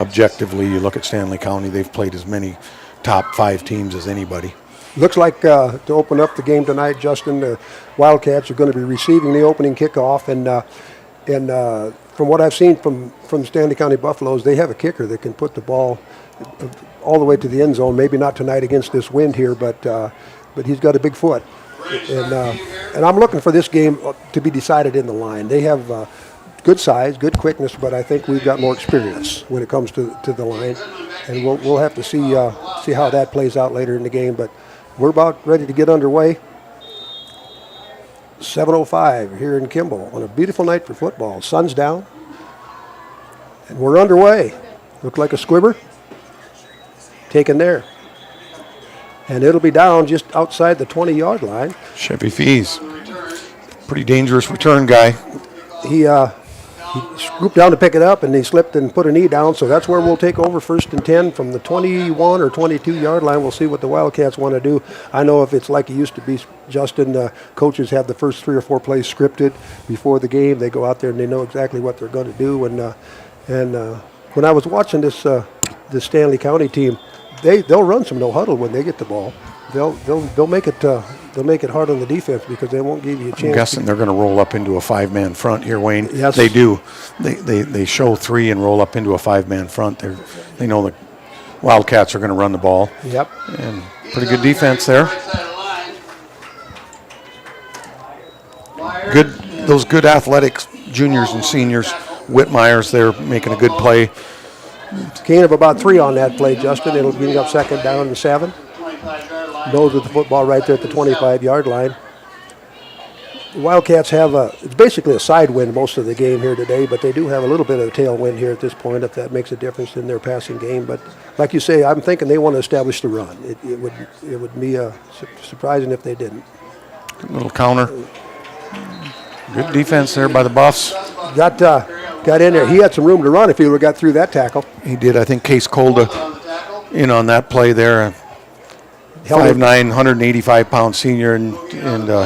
objectively, you look at Stanley County, they've played as many top 5 teams as anybody. Looks like to open up the game tonight, Justin, the Wildcats are going to be receiving the opening kickoff. And from what I've seen from Stanley County Buffaloes, they have a kicker that can put the ball all the way to the end zone. Maybe not tonight against this wind here, but he's got a big foot. And I'm looking for this game to be decided in the line. They have good size, good quickness, but I think we've got more experience when it comes to the line. And we'll have to see how that plays out later in the game. But we're about ready to get underway. 7:05 here in Kimball on a beautiful night for football. Sun's down, and we're underway. Looked like a squibber. Taken there. And it'll be down just outside the 20-yard line. Chevy Fees, pretty dangerous return guy. He scooped down to pick it up, and he slipped and put a knee down, so that's where we'll take over 1st and 10 from the 21 or 22-yard line. We'll see what the Wildcats want to do. I know if it's like it used to be, Justin, coaches have the first 3 or 4 plays scripted before the game. They go out there, and they know exactly what they're going to do. And when I was watching this Stanley County team, they'll run some no huddle when they get the ball. They'll make it hard on the defense because they won't give you a chance. I'm guessing they're going to roll up into a 5-man front here, Wayne. Yes. They do. They show 3 and roll up into a 5-man front. They know the Wildcats are going to run the ball. Yep. And pretty good defense there. Those good athletic juniors and seniors. Whitmire's there making a good play. Gain of about 3 on that play, Justin. It'll bring up 2nd down and 7. Nose with the football right there at the 25-yard line. The Wildcats have it's basically a side wind most of the game here today, but they do have a little bit of a tailwind here at this point if that makes a difference in their passing game. But like you say, I'm thinking they want to establish the run. It would be surprising if they didn't. Good little counter. Good defense there by the Buffs. Got in there. He had some room to run if he would have got through that tackle. He did. I think Case Colda in on that play there. 5'9", 185-pound senior, and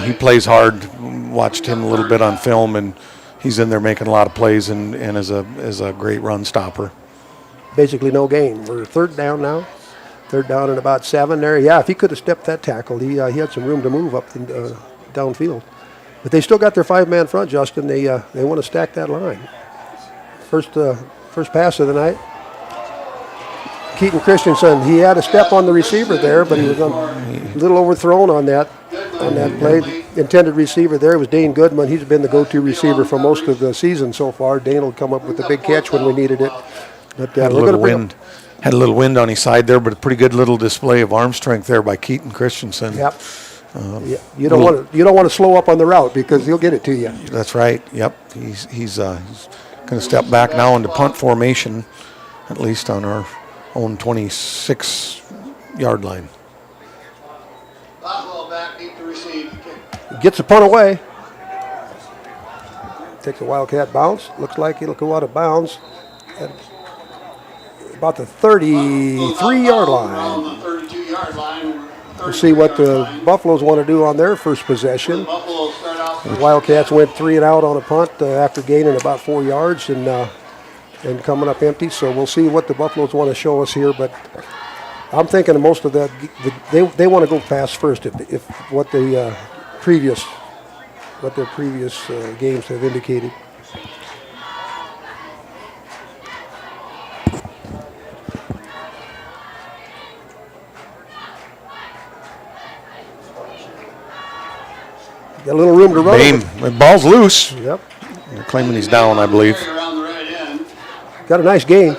he plays hard. Watched him a little bit on film, and he's in there making a lot of plays and is a great run stopper. Basically no gain. We're 3rd down now. 3rd down and about 7 there. Yeah, if he could have stepped that tackle, he had some room to move up downfield. But they still got their 5-man front, Justin. They want to stack that line. First pass of the night. Keaton Christensen, he had a step on the receiver there, but he was a little overthrown on that play. The intended receiver there was Dane Goodman. He's been the go-to receiver for most of the season so far. Dane will come up with a big catch when we needed it. But had a little wind on his side there, but a pretty good little display of arm strength there by Keaton Christensen. Yep. You don't want to slow up on the route because he'll get it to you. That's right. Yep. He's going to step back now into punt formation, at least on our own 26-yard line. Gets the punt away. Takes a Wildcat bounce. Looks like it'll go out of bounds at about the 33-yard line. We'll see what the Buffaloes want to do on their first possession. The Wildcats went 3 and out on a punt after gaining about 4 yards and coming up empty. So we'll see what the Buffaloes want to show us here. But I'm thinking most of that they want to go pass first if what their previous games have indicated. Got a little room to run. The ball's loose. Yep. They're claiming he's down, I believe. Got a nice gain.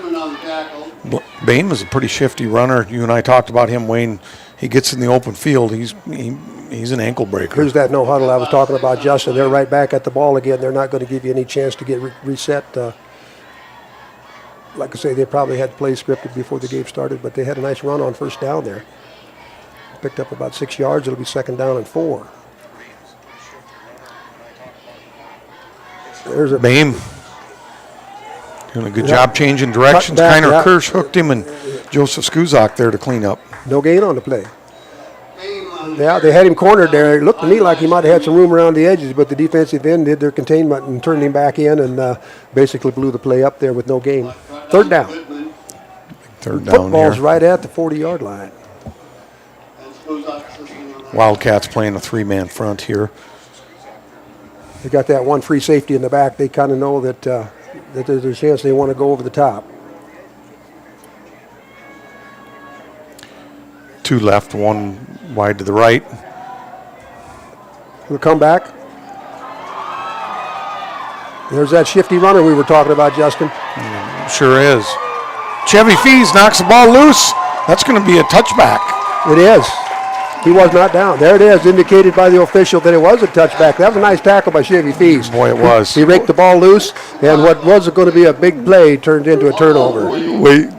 Bain was a pretty shifty runner. You and I talked about him, Wayne. He gets in the open field. He's an ankle breaker. Here's that no huddle I was talking about, Justin. They're right back at the ball again. They're not going to give you any chance to get reset. Like I say, they probably had plays scripted before the game started, but they had a nice run on first down there. Picked up about 6 yards. It'll be 2nd down and 4. There's a Bame doing a good job changing directions. Kiner Kirsch hooked him, and Joseph Skuzak there to clean up. No gain on the play. Yeah, they had him cornered there. It looked to me like he might have had some room around the edges, but the defensive end did their containment and turned him back in and basically blew the play up there with no gain. 3rd down. Third down Football's here. right at the 40-yard line. Wildcats playing a three-man front here. They got that one free safety in the back. They kind of know that that there's a chance they want to go over the top. 2 left, 1 wide to the right. We'll come back. There's that shifty runner we were talking about, Justin. Sure is. Chevy Fees knocks the ball loose. That's going to be a touchback. It is. He was not down. There it is, indicated by the official that it was a touchback. That was a nice tackle by Chevy Fees. Boy, it was. He raked the ball loose, and what was going to be a big play turned into a turnover. Wait,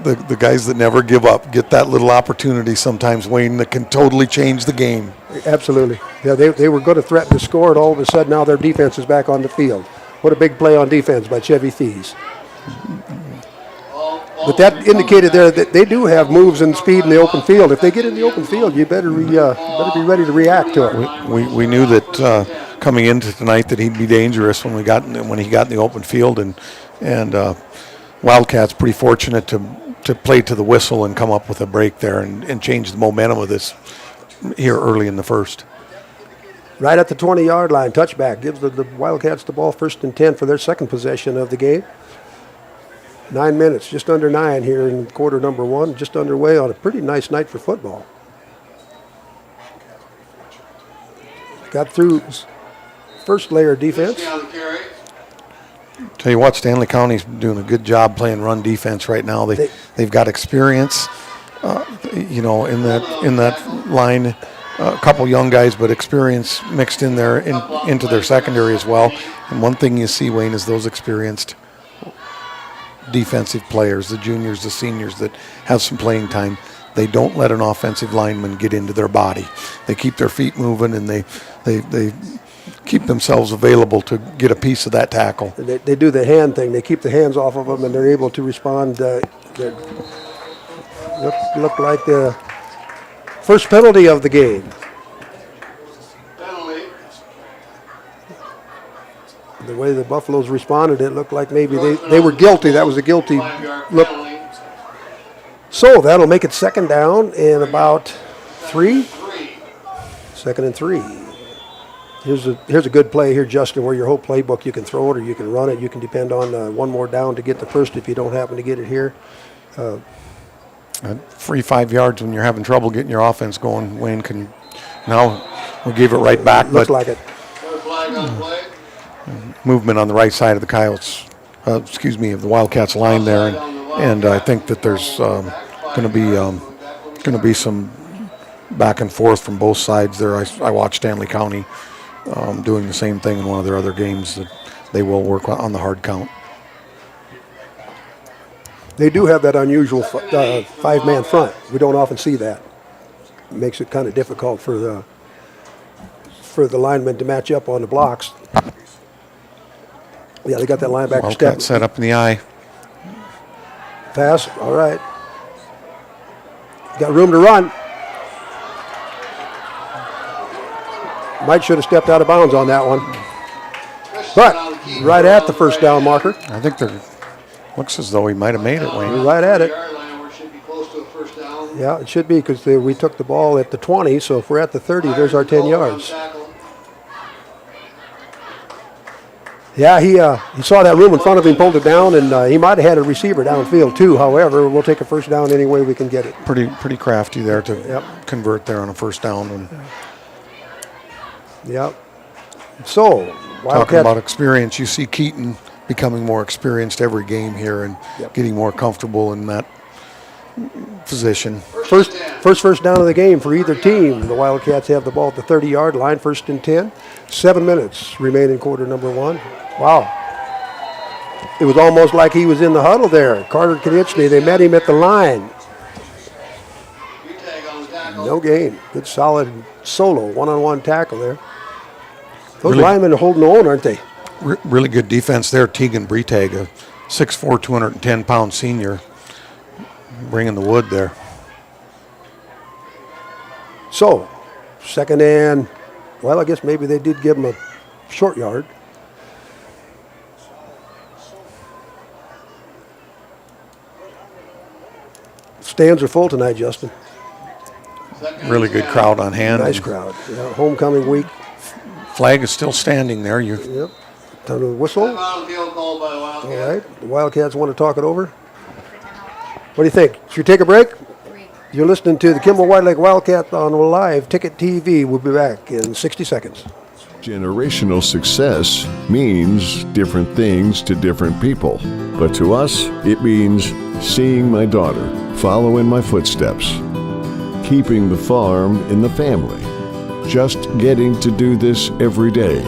the guys that never give up get that little opportunity sometimes, Wayne, that can totally change the game. Absolutely. Yeah, they were going to threaten to score, and all of a sudden now their defense is back on the field. What a big play on defense by Chevy Fees. But that indicated there that they do have moves and speed in the open field. If they get in the open field, you better be ready to react to it. We knew that coming into tonight that he'd be dangerous when he got in the open field, and Wildcats pretty fortunate to play to the whistle and come up with a break there and change the momentum of this here early in the first. Right at the 20-yard line, touchback gives the Wildcats the ball, 1st and 10 for their second possession of the game. 9 minutes, just under 9 here in quarter number 1, just underway on a pretty nice night for football. Got through first layer of defense. Tell you what, Stanley County's doing a good job playing run defense right now. They've got experience, in that line. A couple young guys, but experience mixed in there into their secondary as well. And one thing you see, Wayne, is those experienced defensive players, the juniors, the seniors that have some playing time. They don't let an offensive lineman get into their body. They keep their feet moving, and they keep themselves available to get a piece of that tackle. They do the hand thing. They keep the hands off of them, and they're able to respond. Look like the first penalty of the game. The way the Buffaloes responded, it looked like maybe they were guilty. That was a guilty look. So that'll make it 2nd down and about 3. 2nd and 3. Here's a good play here, Justin, where your whole playbook, you can throw it or you can run it. You can depend on one more down to get the first if you don't happen to get it here. Free 5 yards when you're having trouble getting your offense going. Wayne can now we gave it right back. Looks like it. Movement on the right side of the of the Wildcats line there, and I think that there's going to be some back and forth from both sides there. I watched Stanley County doing the same thing in one of their other games. That they will work on the hard count. They do have that unusual 5-man front. We don't often see that. It makes it kind of difficult for the linemen to match up on the blocks. Yeah, they got that linebacker Wildcat set up in the eye. Pass, all right. Got room to run. Might should have stepped out of bounds on that one. But right at the 1st down marker. I think looks as though he might have made it, Wayne. Right at it. Yeah, it should be because we took the ball at the 20, so if we're at the 30, there's our 10 yards. Yeah, he saw that room in front of him, pulled it down, and he might have had a receiver downfield too. However, we'll take a 1st down any way we can get it. Pretty crafty there to convert there on a 1st down. Yep. So, Wildcats. Talking about experience, you see Keaton becoming more experienced every game here and getting more comfortable in that position. First down of the game for either team. The Wildcats have the ball at the 30-yard line, 1st and 10. 7 minutes remain in quarter number 1. Wow. It was almost like he was in the huddle there. Carter Konieczny, they met him at the line. No gain. Good solid solo, one-on-one tackle there. Those linemen are holding on, aren't they? Really good defense there. Tegan Bretag, a 6'4", 210-pound senior, bringing the wood there. So, 2nd and, well, I guess maybe they did give him a short yard. Stands are full tonight, Justin. Really good crowd on hand. Nice crowd. Yeah, homecoming week. Flag is still standing there. Yep. Time to whistle. All right. The Wildcats want to talk it over. What do you think? Should we take a break? You're listening to the Kimball White Lake Wildcats on Live Ticket TV. We'll be back in 60 seconds. Generational success means different things to different people. But to us, it means seeing my daughter follow in my footsteps, keeping the farm in the family, just getting to do this every day.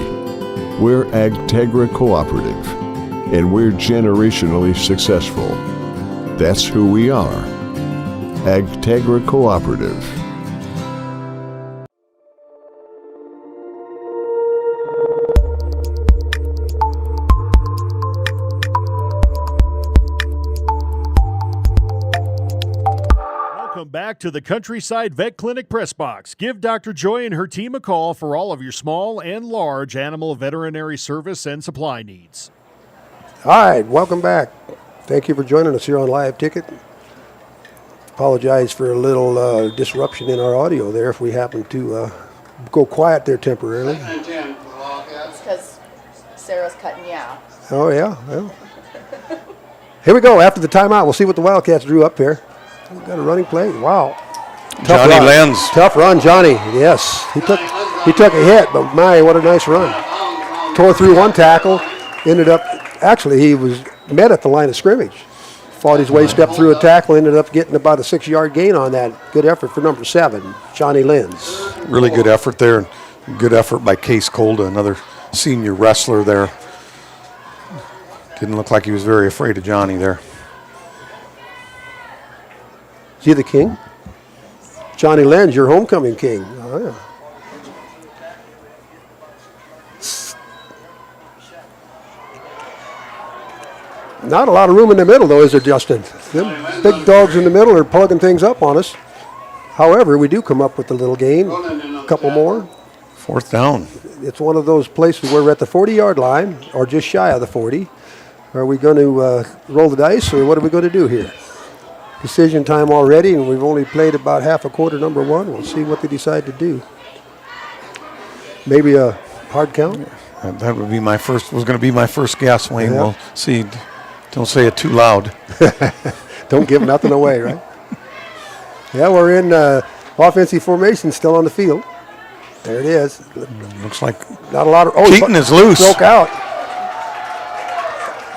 We're Agtegra Cooperative, and we're generationally successful. That's who we are. Agtegra Cooperative. Welcome back to the Countryside Vet Clinic Press Box. Give Dr. Joy and her team a call for all of your small and large animal veterinary service and supply needs. All right, welcome back. Thank you for joining us here on Live Ticket. Apologize for a little disruption in our audio there if we happen to go quiet there temporarily. It's because Sarah's cutting you out. Oh, yeah. Well. Here we go. After the timeout, we'll see what the Wildcats drew up here. We've got a running play. Wow. Johnny Lenz. Tough run, Johnny. Yes. He took a hit, but my, what a nice run. Tore through one tackle. Ended up, actually, he was met at the line of scrimmage. Fought his way, stepped through a tackle, ended up getting about a 6-yard gain on that. Good effort for number 7, Johnny Lenz. Really good effort there. Good effort by Case Kolda, another senior wrestler there. Didn't look like he was very afraid of Johnny there. Is he the king? Johnny Lenz, your homecoming king. Oh, yeah. Not a lot of room in the middle, though, is there, Justin? Them big dogs in the middle are plugging things up on us. However, we do come up with a little gain. A couple more. 4th down. It's one of those places where we're at the 40-yard line, or just shy of the 40. Are we going to roll the dice, or what are we going to do here? Decision time already, and we've only played about half a quarter, number 1. We'll see what they decide to do. Maybe a hard count? That would be was going to be my first guess, Wayne. Yeah. We'll see. Don't say it too loud. Don't give nothing away, right? Yeah, we're in offensive formation, still on the field. There it is. Looks like Not a lot of. Keaton is loose. Broke out.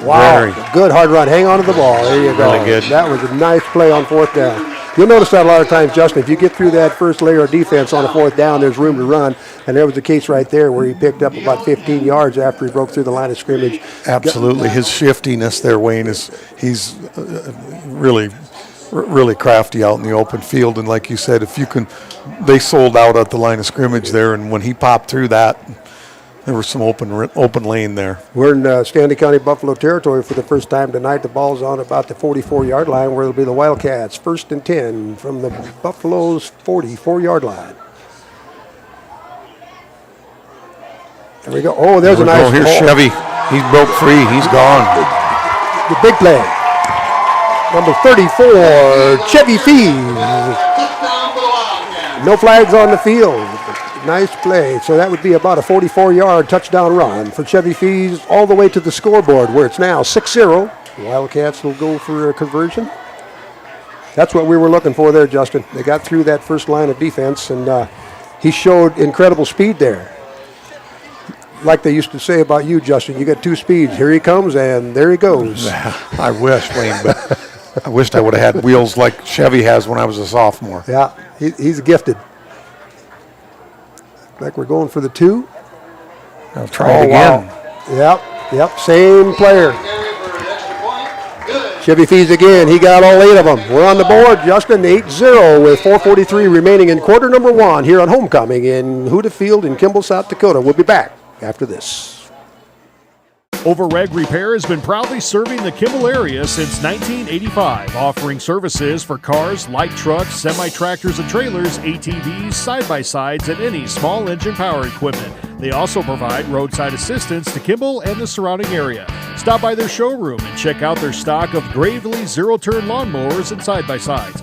Wow, good hard run. Hang on to the ball. There you go. Really good. That was a nice play on 4th down. You'll notice that a lot of times, Justin, if you get through that first layer of defense on a 4th down, there's room to run. And there was the case right there where he picked up about 15 yards after he broke through the line of scrimmage. Absolutely. His shiftiness there, Wayne, he's really crafty out in the open field. And like you said, they sold out at the line of scrimmage there. And when he popped through that, there was some open lane there. We're in Stanley County Buffalo territory for the first time tonight. The ball's on about the 44-yard line where it'll be the Wildcats. 1st and 10 from the Buffalo's 44-yard line. There we go. Oh, there's a nice. Here's Chevy. He broke free. He's gone. The big play. Number 34, Chevy Fees. No flags on the field. Nice play. So that would be about a 44-yard touchdown run for Chevy Fees all the way to the scoreboard where it's now 6-0. Wildcats will go for a conversion. That's what we were looking for there, Justin. They got through that first line of defense, and he showed incredible speed there. Like they used to say about you, Justin, you got 2 speeds. Here he comes, and there he goes. I wish, Wayne, but I wished I would have had wheels like Chevy has when I was a sophomore. Yeah, he's gifted. Like we're going for the 2. I'll try it again. Wow. Yep, same player. Chevy Fees again. He got all 8 of them. We're on the board, Justin, 8-0 with 4:43 remaining in quarter number 1 here on Homecoming in Huda Field in Kimball, South Dakota. We'll be back after this. Overreg Repair has been proudly serving the Kimball area since 1985, offering services for cars, light trucks, semi-tractors and trailers, ATVs, side-by-sides, and any small engine power equipment. They also provide roadside assistance to Kimball and the surrounding area. Stop by their showroom and check out their stock of Gravely zero-turn lawnmowers and side-by-sides.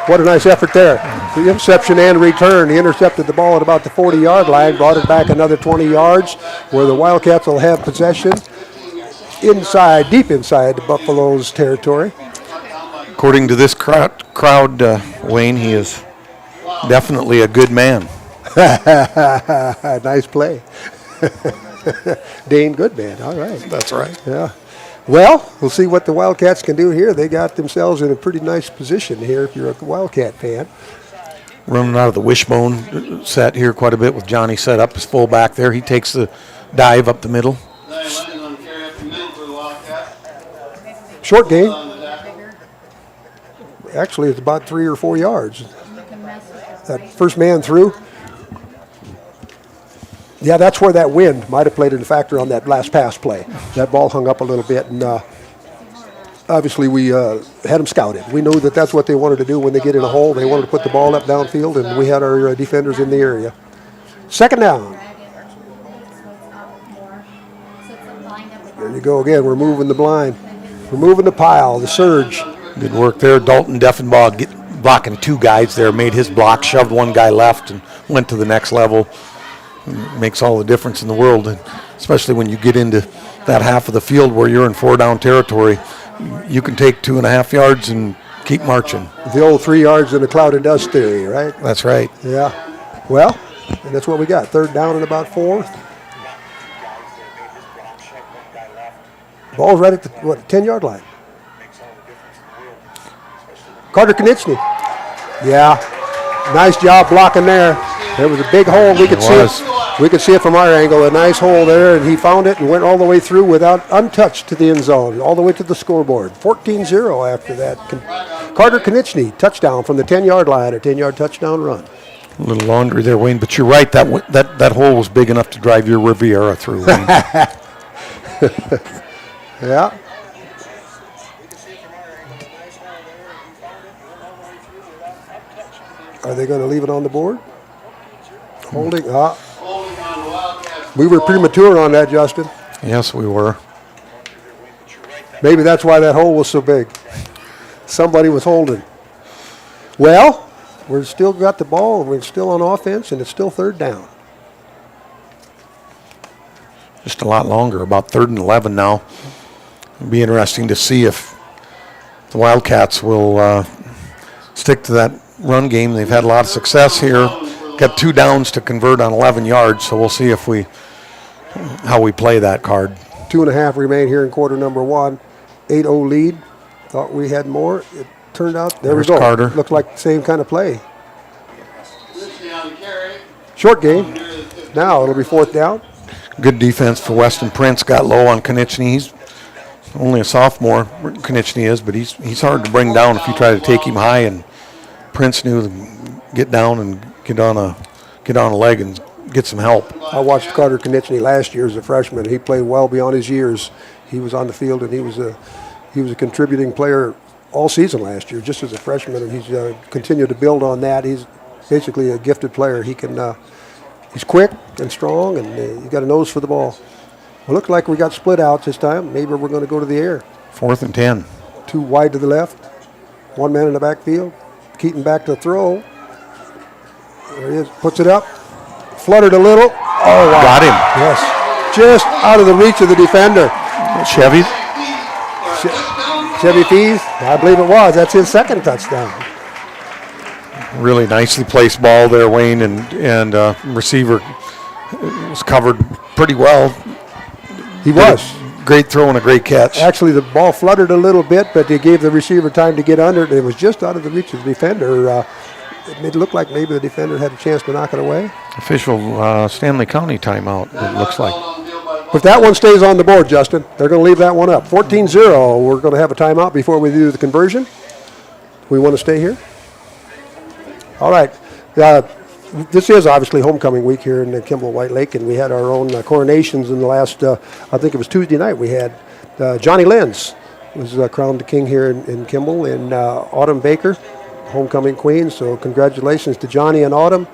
What a nice effort there. The interception and return. He intercepted the ball at about the 40-yard line, brought it back another 20 yards, where the Wildcats will have possession inside, deep inside the Buffalo's territory. According to this crowd, Wayne, he is definitely a good man. Nice play. Dane Goodman, all right. That's right. Yeah. Well, we'll see what the Wildcats can do here. They got themselves in a pretty nice position here if you're a Wildcat fan. Running out of the wishbone set here quite a bit with Johnny set up as fullback there. He takes the dive up the middle. Short game. Actually, it's about 3 or 4 yards. That first man through. Yeah, that's where that wind might have played a factor on that last pass play. That ball hung up a little bit, and obviously we had them scouted. We knew that that's what they wanted to do when they get in a hole. They wanted to put the ball up downfield, and we had our defenders in the area. Second down. There you go again. We're moving the blind. We're moving the pile, the surge. Good work there. Dalton Deffenbaugh blocking 2 guys there, made his block, shoved 1 guy left, and went to the next level. Makes all the difference in the world, and especially when you get into that half of the field where you're in 4-down territory. You can take 2.5 yards and keep marching. The old 3 yards in a cloud of dust theory, right? That's right. Yeah. Well, and that's what we got. 3rd down and about 4. Ball's right at the 10-yard line. Carter Konechny. Yeah. Nice job blocking there. There was a big hole. We could see it. We could see it from our angle. A nice hole there, and he found it and went all the way through without untouched to the end zone, all the way to the scoreboard. 14-0 after that. Carter Konechny, touchdown from the 10-yard line, a 10-yard touchdown run. A little laundry there, Wayne, but you're right. That hole was big enough to drive your Riviera through, Wayne. Yeah. Are they going to leave it on the board? Holding. We were premature on that, Justin. Yes, we were. Maybe that's why that hole was so big. Somebody was holding. Well, we're still got the ball. We're still on offense, and it's still 3rd down. Just a lot longer, about 3rd and 11 now. It'll be interesting to see if the Wildcats will stick to that run game. They've had a lot of success here. Got 2 downs to convert on 11 yards, so we'll see if how we play that card. 2.5 remain here in quarter number 1. 8-0 lead. Thought we had more. It turned out, there we go. Carter. Looked like the same kind of play. Short game. Now it'll be 4th down. Good defense for Weston Prince. Got low on Konechny. He's only a sophomore, Konechny is, but he's hard to bring down if you try to take him high, and Prince knew to get down and get on a leg and get some help. I watched Carter Konechny last year as a freshman. He played well beyond his years. He was on the field, and he was a contributing player all season last year, just as a freshman, and he's continued to build on that. He's basically a gifted player. He's quick and strong, and he's got a nose for the ball. Well, looks like we got split outs this time. Maybe we're going to go to the air. 4th and 10. 2 wide to the left. 1 man in the backfield. Keaton back to throw. There he is. Puts it up. Fluttered a little. Oh, wow. Got him. Yes. Just out of the reach of the defender. Chevy Fees, I believe it was. That's his 2nd touchdown. Really nicely placed ball there, Wayne, and receiver was covered pretty well. He was. Great throw and a great catch. Actually, the ball fluttered a little bit, but they gave the receiver time to get under it. It was just out of the reach of the defender. It looked like maybe the defender had a chance to knock it away. Official Stanley County timeout, it looks like. If that one stays on the board, Justin, they're going to leave that one up. 14-0. We're going to have a timeout before we do the conversion. We want to stay here? All right. This is obviously homecoming week here in Kimball White Lake, and we had our own coronations in the last, I think it was Tuesday night. We had Johnny Lenz was crowned the king here in Kimball, and Autumn Baker, homecoming queen. So congratulations to Johnny and Autumn.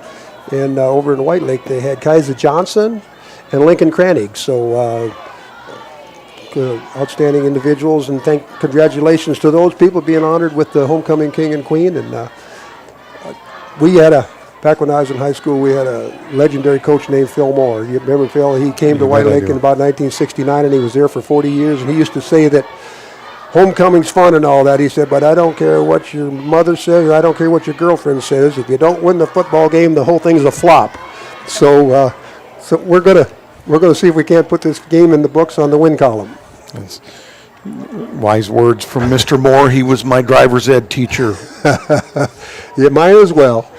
And over in White Lake, they had Kaiser Johnson and Lincoln Kranig. So outstanding individuals, and congratulations to those people being honored with the homecoming king and queen. And Back when I was in high school, we had a legendary coach named Phil Moore. You remember Phil? He came to White Lake in about 1969, and he was there for 40 years. And he used to say that homecoming's fun and all that. He said, but I don't care what your mother says, or I don't care what your girlfriend says. If you don't win the football game, the whole thing's a flop. So we're gonna see if we can't put this game in the books on the win column. That's wise words from Mr. Moore. He was my driver's ed teacher. Yeah, mine as well.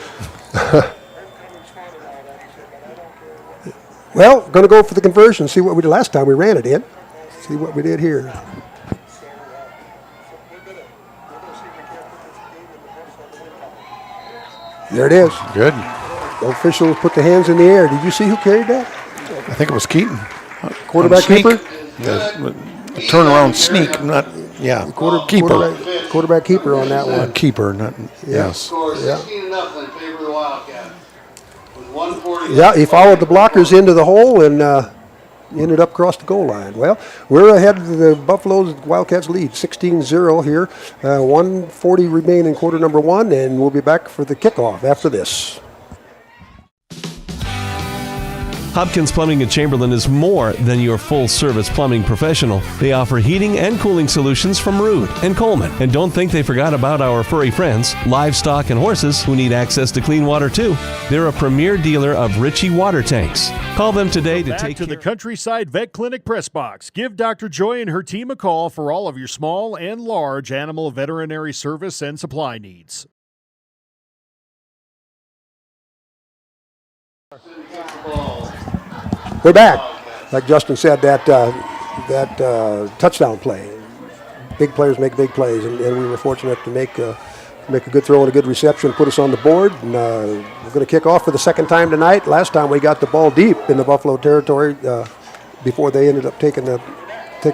Well, going to go for the conversion, see what we did last time. We ran it in. See what we did here. There it is. Good. The officials put the hands in the air. Did you see who carried that? I think it was Keaton. Quarterback keeper? Turnaround sneak, keeper. Quarterback keeper on that one. Keeper, not, yes. Score 16-0 in favor of the Wildcats. With 1:40. Yeah, he followed the blockers into the hole and ended up across the goal line. Well, we're ahead of the Buffalo's Wildcats lead, 16-0 here. 1:40 remain in quarter number one, and we'll be back for the kickoff after this. Hopkins Plumbing at Chamberlain is more than your full-service plumbing professional. They offer heating and cooling solutions from Rude and Coleman. And don't think they forgot about our furry friends, livestock and horses who need access to clean water too. They're a premier dealer of Ritchie water tanks. Call them today to Back take to the care. Countryside Vet Clinic press box. Give Dr. Joy and her team a call for all of your small and large animal veterinary service and supply needs. We're back. Like Justin said, that touchdown play. Big players make big plays, and we were fortunate to make a good throw and a good reception, put us on the board. And we're going to kick off for the second time tonight. Last time we got the ball deep in the Buffalo territory before they ended up taking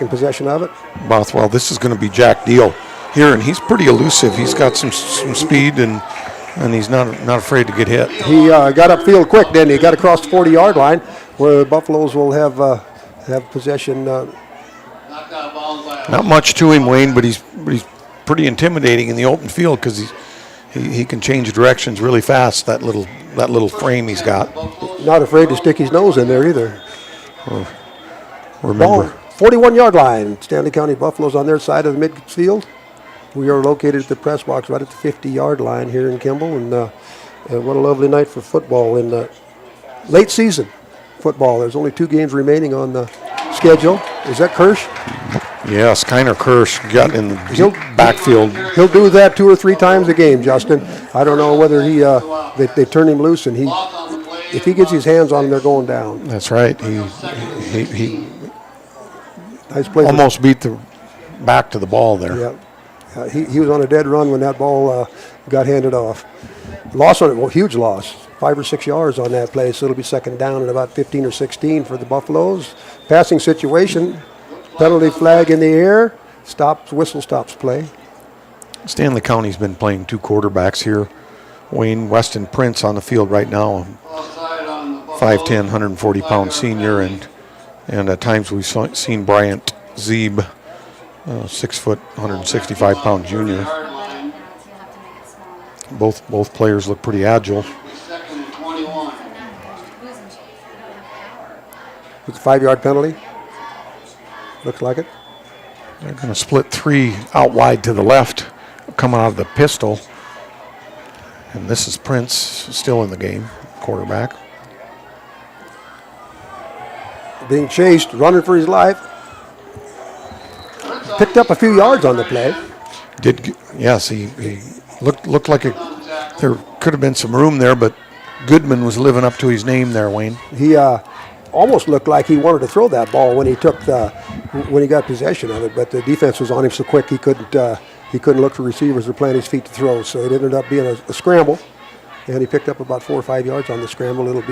possession of it. Bothwell, this is going to be Jack Deal here, and he's pretty elusive. He's got some speed, and he's not afraid to get hit. He got upfield quick, then he got across the 40-yard line, where the Buffaloes will have possession. Not much to him, Wayne, but he's pretty intimidating in the open field because he can change directions really fast. That little frame he's got. Not afraid to stick his nose in there either. Remember, 41-yard line. Stanley County Buffaloes on their side of the midfield. We are located at the press box right at the 50-yard line here in Kimball, and what a lovely night for football in the late season football. There's only 2 games remaining on the schedule. Is that Kirsch? Yes, Kiner Kirsch got in the backfield. He'll do that 2 or 3 times a game, Justin. I don't know whether they turn him loose, and if he gets his hands on them, they're going down. That's right. He nice play. Almost beat the back to the ball there. Yeah. He was on a dead run when that ball got handed off. Loss on it, well, huge loss. 5 or 6 yards on that play, so it'll be second down at about 15 or 16 for the Buffaloes. Passing situation, penalty flag in the air, whistle stops play. Stanley County's been playing 2 quarterbacks here. Wayne Weston Prince on the field right now, 5'10", 140-pound senior, and at times we've seen Bryant Zeeb, 6 foot, 165-pound junior. Both players look pretty agile. It's a 5-yard penalty. Looks like it. They're going to split 3 out wide to the left, coming out of the pistol. And this is Prince still in the game, quarterback. Being chased, running for his life. Picked up a few yards on the play. Yes, he looked like there could have been some room there, but Goodman was living up to his name there, Wayne. He almost looked like he wanted to throw that ball when he got possession of it, but the defense was on him so quick he couldn't look for receivers or plant his feet to throw. So it ended up being a scramble, and he picked up about 4 or 5 yards on the scramble. It'll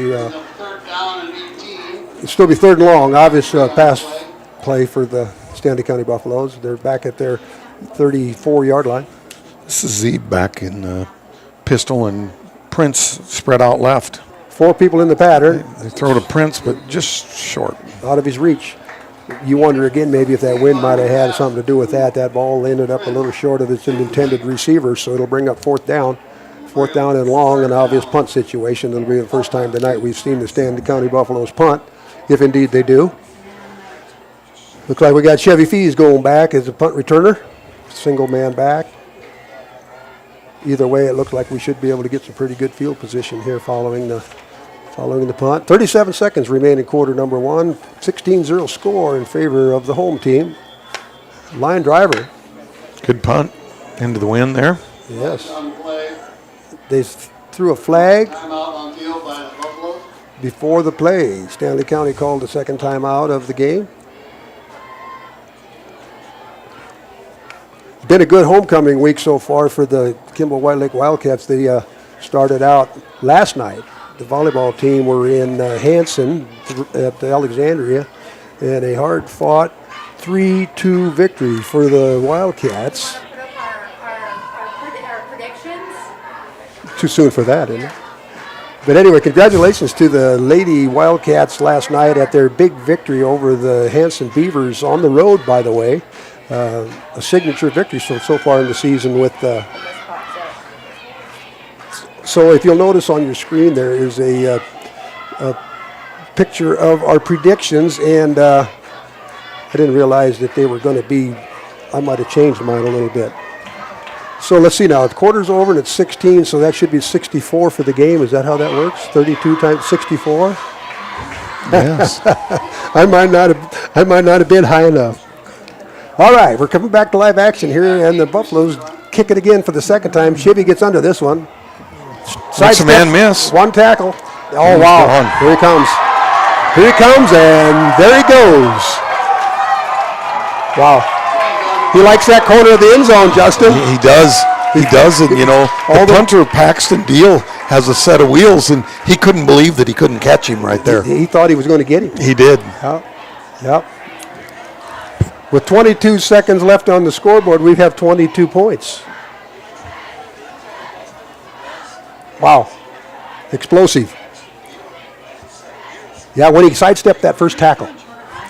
still be third and long. Obvious pass play for the Stanley County Buffaloes. They're back at their 34-yard line. This is Zeeb back in the pistol, and Prince spread out left. 4 people in the pattern. They throw to Prince, but just short. Out of his reach. You wonder again maybe if that wind might have had something to do with that. That ball ended up a little short of its intended receiver, so it'll bring up 4th down 4th down and long, an obvious punt situation. It'll be the first time tonight we've seen the Stanley County Buffaloes punt, if indeed they do. Looks like we got Chevy Fees going back as a punt returner. Single man back. Either way, it looks like we should be able to get some pretty good field position here following the punt. 37 seconds remain in quarter number 1. 16-0 score in favor of the home team. Line driver. Good punt into the wind there. Yes. They threw a flag before the play. Stanley County called the second time out of the game. Been a good homecoming week so far for the Kimball White Lake Wildcats. They started out last night. The volleyball team were in Hanson at the Alexandria, and a hard-fought 3-2 victory for the Wildcats. Our predictions. Too soon for that, isn't it? But anyway, congratulations to the Lady Wildcats last night at their big victory over the Hanson Beavers on the road, by the way. A signature victory so far in the season with so if you'll notice on your screen there is a picture of our predictions, and I didn't realize that they were going to be, I might have changed mine a little bit. So let's see now, the quarter's over and it's 16, so that should be 64 for the game. Is that how that works? 32 times 64? Yes. I might not have been high enough. All right, we're coming back to live action here, and the Buffaloes kick it again for the second time. Chevy gets under this one. Makes a man miss. One tackle. Oh, wow. Here he comes. Here he comes, and there he goes. Wow. He likes that corner of the end zone, Justin. He does. He does. And, you know, the punter, Paxton Deal, has a set of wheels, and he couldn't believe that he couldn't catch him right there. He thought he was going to get him. He did. Yep. With 22 seconds left on the scoreboard, we have 22 points. Wow. Explosive. Yeah, when he sidestepped that first tackle,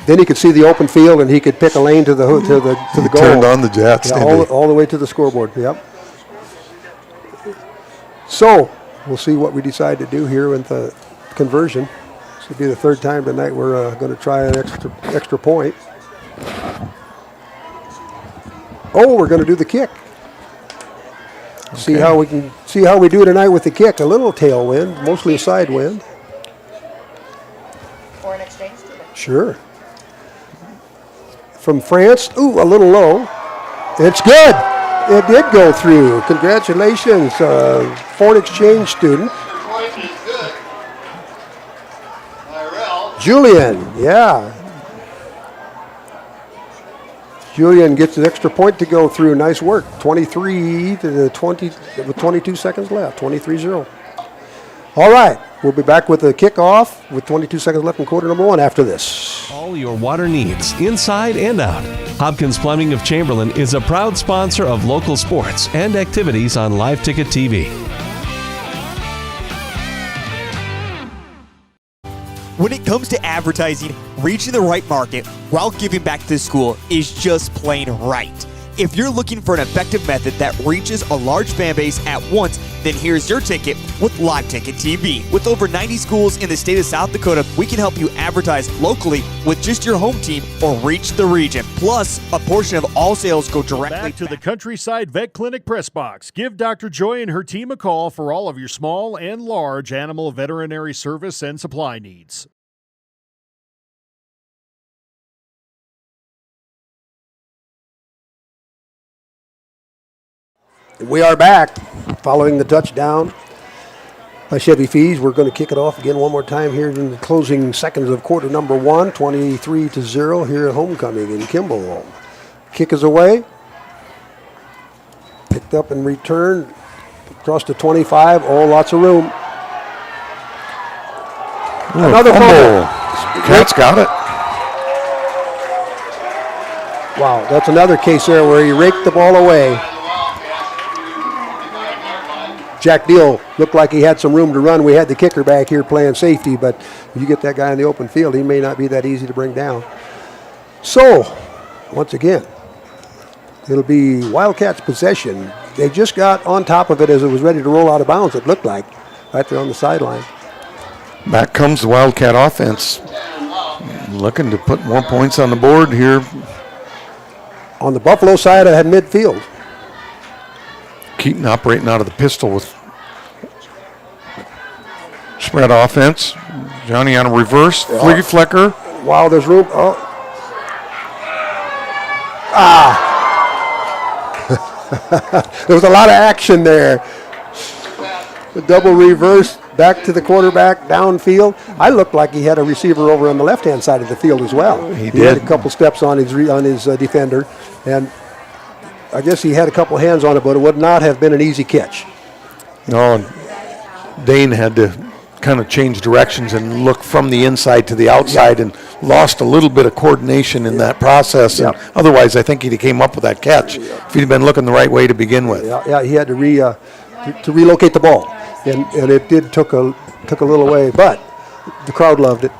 then he could see the open field and he could pick a lane to the goal. Turned on the Jets, all the way to the scoreboard. Yep. So we'll see what we decide to do here with the conversion. This will be the third time tonight we're going to try an extra point. Oh, we're going to do the kick. Okay. See how we do tonight with the kick. A little tailwind, mostly a side wind. Or an exchange student. Sure. From France, ooh, a little low. It's good. It did go through. Congratulations, foreign exchange student. Julian, yeah. Julian gets an extra point to go through. Nice work. 23 to the 20 with 22 seconds left. 23-0. All right. We'll be back with the kickoff with 22 seconds left in quarter number 1 after this. All your water needs, inside and out. Hopkins Plumbing of Chamberlain is a proud sponsor of local sports and activities on Live Ticket TV. When it comes to advertising, reaching the right market while giving back to the school is just plain right. If you're looking for an effective method that reaches a large fan base at once, then here's your ticket with Live Ticket TV. With over 90 schools in the state of South Dakota, we can help you advertise locally with just your home team or reach the region. Plus, a portion of all sales go directly back to the Countryside Vet Clinic press box. Give Dr. Joy and her team a call for all of your small and large animal veterinary service and supply needs. We are back following the touchdown by Chevy Fees. We're going to kick it off again one more time here in the closing seconds of quarter number 1, 23-0 here at homecoming in Kimball. Kick is away. Picked up and returned across to 25. Oh, lots of room. Another fumble. Cats got it. Wow, that's another case there where he raked the ball away. Jack Deal looked like he had some room to run. We had the kicker back here playing safety, but if you get that guy in the open field, he may not be that easy to bring down. So, once again, it'll be Wildcats possession they just got on top of it as it was ready to roll out of bounds, it looked like, right there on the sideline. Back comes the Wildcat offense, looking to put more points on the board here. On the Buffalo side, I had midfield. Keaton operating out of the pistol with spread offense. Johnny on a reverse, flea flicker. Wow, there's room. Oh. There was a lot of action there. The double reverse back to the quarterback downfield. I looked like he had a receiver over on the left-hand side of the field as well. He had did. a couple steps on his defender, and I guess he had a couple hands on it, but it would not have been an easy catch. No, and Dane had to kind of change directions and look from the inside to the outside and lost a little bit of coordination in that process. And otherwise, I think he'd have came up with that catch if he'd been looking the right way to begin with. Yeah, he had to relocate the ball, and it took a little away, but the crowd loved it.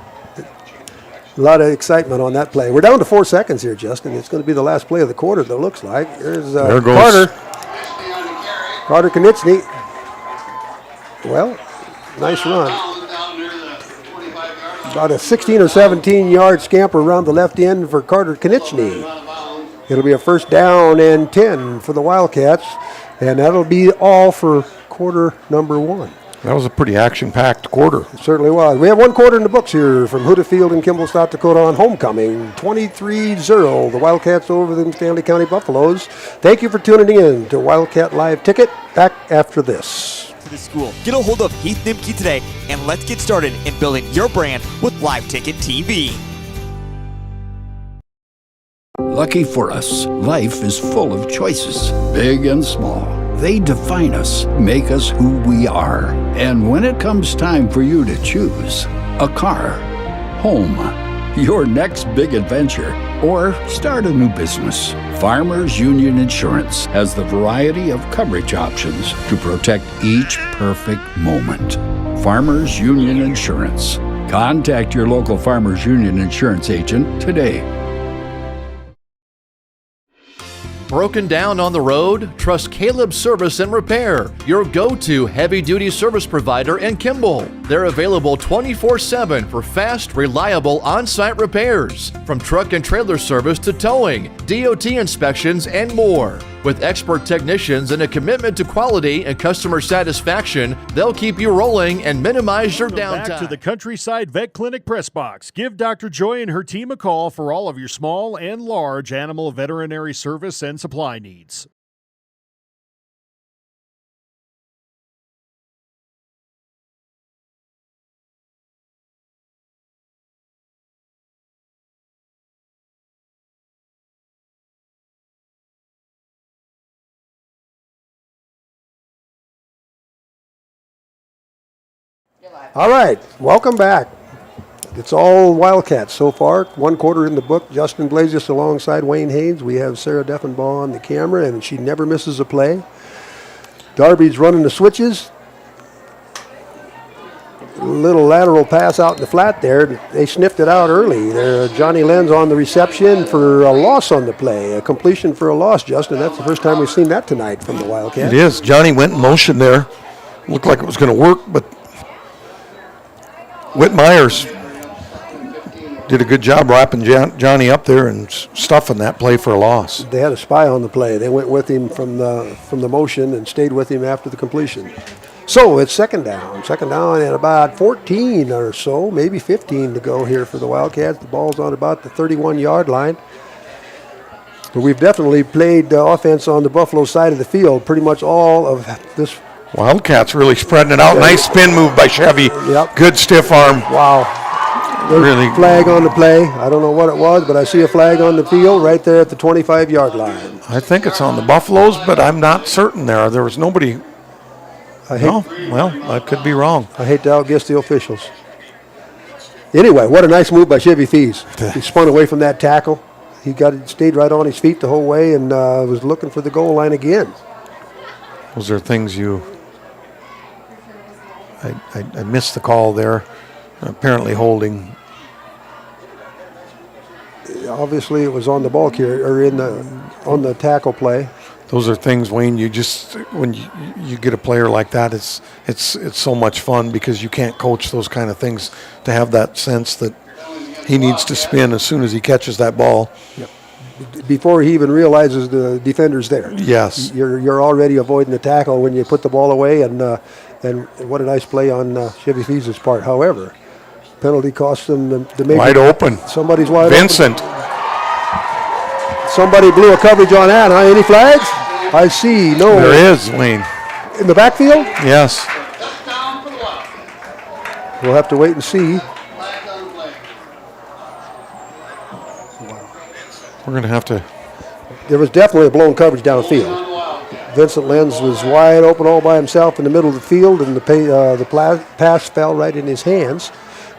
A lot of excitement on that play. We're down to 4 seconds here, Justin. It's going to be the last play of the quarter, that looks like. There goes Carter Konitsny. Well, nice run. About a 16 or 17 yard scamper around the left end for Carter Konitsny. It'll be a first down and 10 for the Wildcats, and that'll be all for quarter number 1. That was a pretty action-packed quarter. It certainly was. We have 1 quarter in the books here from Huda Field in Kimball, South Dakota on homecoming. 23-0, the Wildcats over the Stanley County Buffaloes. Thank you for tuning in to Wildcat Live Ticket. Back after this. To the school. Get a hold of Heath Nimke today, and let's get started in building your brand with Live Ticket TV. Lucky for us, life is full of choices, big and small. They define us, make us who we are. And when it comes time for you to choose a car, home, your next big adventure, or start a new business, Farmers Union Insurance has the variety of coverage options to protect each perfect moment. Farmers Union Insurance. Contact your local Farmers Union Insurance agent today. Broken down on the road? Trust Caleb Service and Repair, your go-to heavy-duty service provider in Kimball. They're available 24/7 for fast, reliable on-site repairs, from truck and trailer service to towing, DOT inspections, and more. With expert technicians and a commitment to quality and customer satisfaction, they'll keep you rolling and minimize your downtime. Back to the Countryside Vet Clinic press box. Give Dr. Joy and her team a call for all of your small and large animal veterinary service and supply needs. All right, welcome back. It's all Wildcats so far. 1 quarter in the book. Justin Blasius alongside Wayne Haynes. We have Sarah Deffenbaugh on the camera, and she never misses a play. Darby's running the switches. Little lateral pass out in the flat there. They sniffed it out early. There, Johnny Lenz on the reception for a loss on the play. A completion for a loss, Justin. That's the first time we've seen that tonight from the Wildcats. It is. Johnny went in motion there. Looked like it was going to work, but Whit Myers did a good job wrapping Johnny up there and stuffing that play for a loss. They had a spy on the play. They went with him from the motion and stayed with him after the completion. So it's second down at about 14 or so, maybe 15 to go here for the Wildcats. The ball's on about the 31-yard line. But we've definitely played offense on the Buffalo side of the field pretty much all of this. Wildcats really spreading it out. Nice spin move by Chevy. Yep. Good stiff arm. Wow. There's Really a flag on the play. I don't know what it was, but I see a flag on the field right there at the 25-yard line. I think it's on the Buffaloes, but I'm not certain there. There was nobody. I could be wrong. I hate to outguess the officials. Anyway, what a nice move by Chevy Thies. He spun away from that tackle. He stayed right on his feet the whole way and was looking for the goal line again. Those are things I missed the call there. Apparently holding. Obviously, it was on the ball carrier or on the tackle play. those are things, Wayne, you just, when you get a player like that, it's so much fun because you can't coach those kind of things, to have that sense that he needs to spin as soon as he catches that ball. Yep. Before he even realizes the defender's there. Yes. You're already avoiding the tackle when you put the ball away, and what a nice play on Chevy Fees' part. However, penalty cost them the major. Wide open. Somebody's wide Vincent. open. Somebody blew a coverage on that, huh? Any flags? I see. No. There is, Wayne. In the backfield? Yes. We'll have to wait and see. We're going to have to. There was definitely a blown coverage downfield. Vincent Lenz was wide open all by himself in the middle of the field, and the pass fell right in his hands.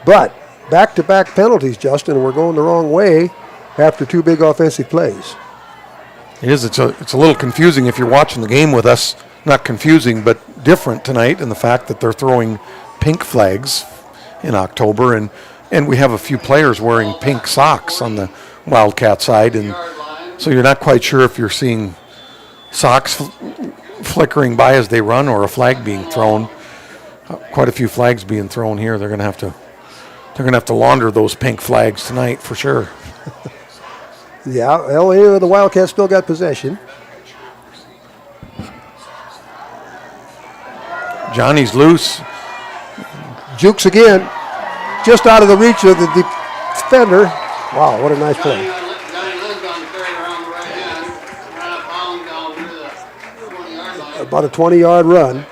But back-to-back penalties, Justin, and we're going the wrong way after two big offensive plays. It is. It's a little confusing if you're watching the game with us. Not confusing, but different tonight in the fact that they're throwing pink flags in October, and we have a few players wearing pink socks on the Wildcat side, and so you're not quite sure if you're seeing socks flickering by as they run or a flag being thrown. Quite a few flags being thrown here. They're going to have to launder those pink flags tonight for sure. Yeah, LA, the Wildcats still got possession. Johnny's loose. Jukes again, just out of the reach of the defender. Wow, what a nice play. About a 20-yard run.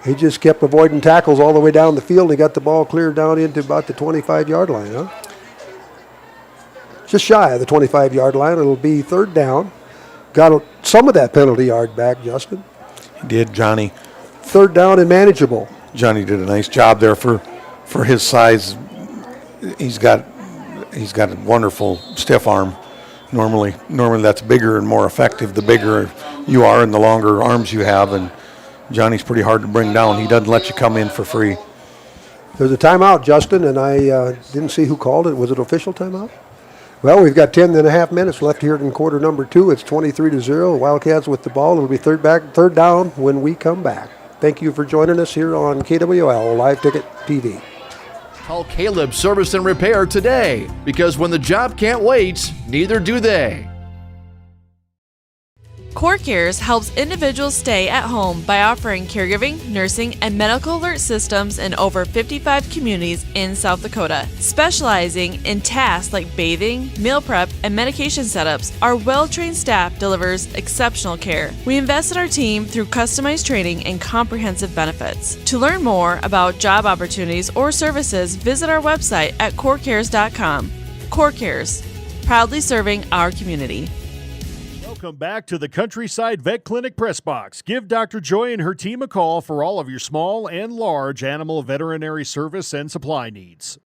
He just kept avoiding tackles all the way down the field. He got the ball cleared down into about the 25-yard line, huh? Just shy of the 25-yard line. It'll be third down. Got some of that penalty yard back, Justin. He did, Johnny. Third down and manageable. Johnny did a nice job there for his size. He's got a wonderful stiff arm. Normally that's bigger and more effective the bigger you are and the longer arms you have, and Johnny's pretty hard to bring down. He doesn't let you come in for free. There's a timeout, Justin, and I didn't see who called it. Was it official timeout? Well, we've got 10 and a half minutes left here in quarter number 2. It's 23-0. Wildcats with the ball. It'll be third down when we come back. Thank you for joining us here on KWL Live Ticket TV. Call Caleb Service and Repair today, because when the job can't wait, neither do they. Core Cares helps individuals stay at home by offering caregiving, nursing, and medical alert systems in over 55 communities in South Dakota. Specializing in tasks like bathing, meal prep, and medication setups, our well-trained staff delivers exceptional care. We invest in our team through customized training and comprehensive benefits. To learn more about job opportunities or services, visit our website at corecares.com. Core Cares, proudly serving our community. Welcome back to the Countryside Vet Clinic Press Box. Give Dr. Joy and her team a call for all of your small and large animal veterinary service and supply needs.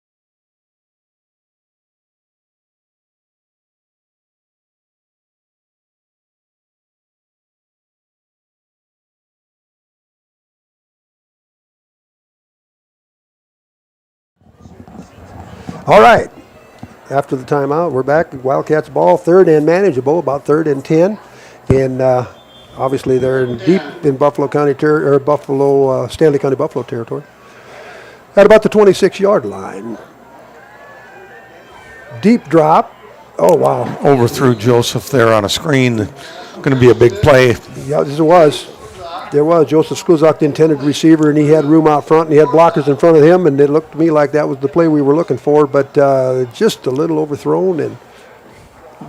All right. After the timeout, we're back. Wildcats ball, third and manageable, about 3rd and 10. And obviously they're deep in Buffalo County Stanley County Buffalo territory. At about the 26-yard line. Deep drop. Oh, wow. Overthrew Joseph there on a screen. Going to be a big play. Yeah, there was. Joseph Skluzak, the intended receiver, and he had room out front, and he had blockers in front of him, and it looked to me like that was the play we were looking for, but just a little overthrown, and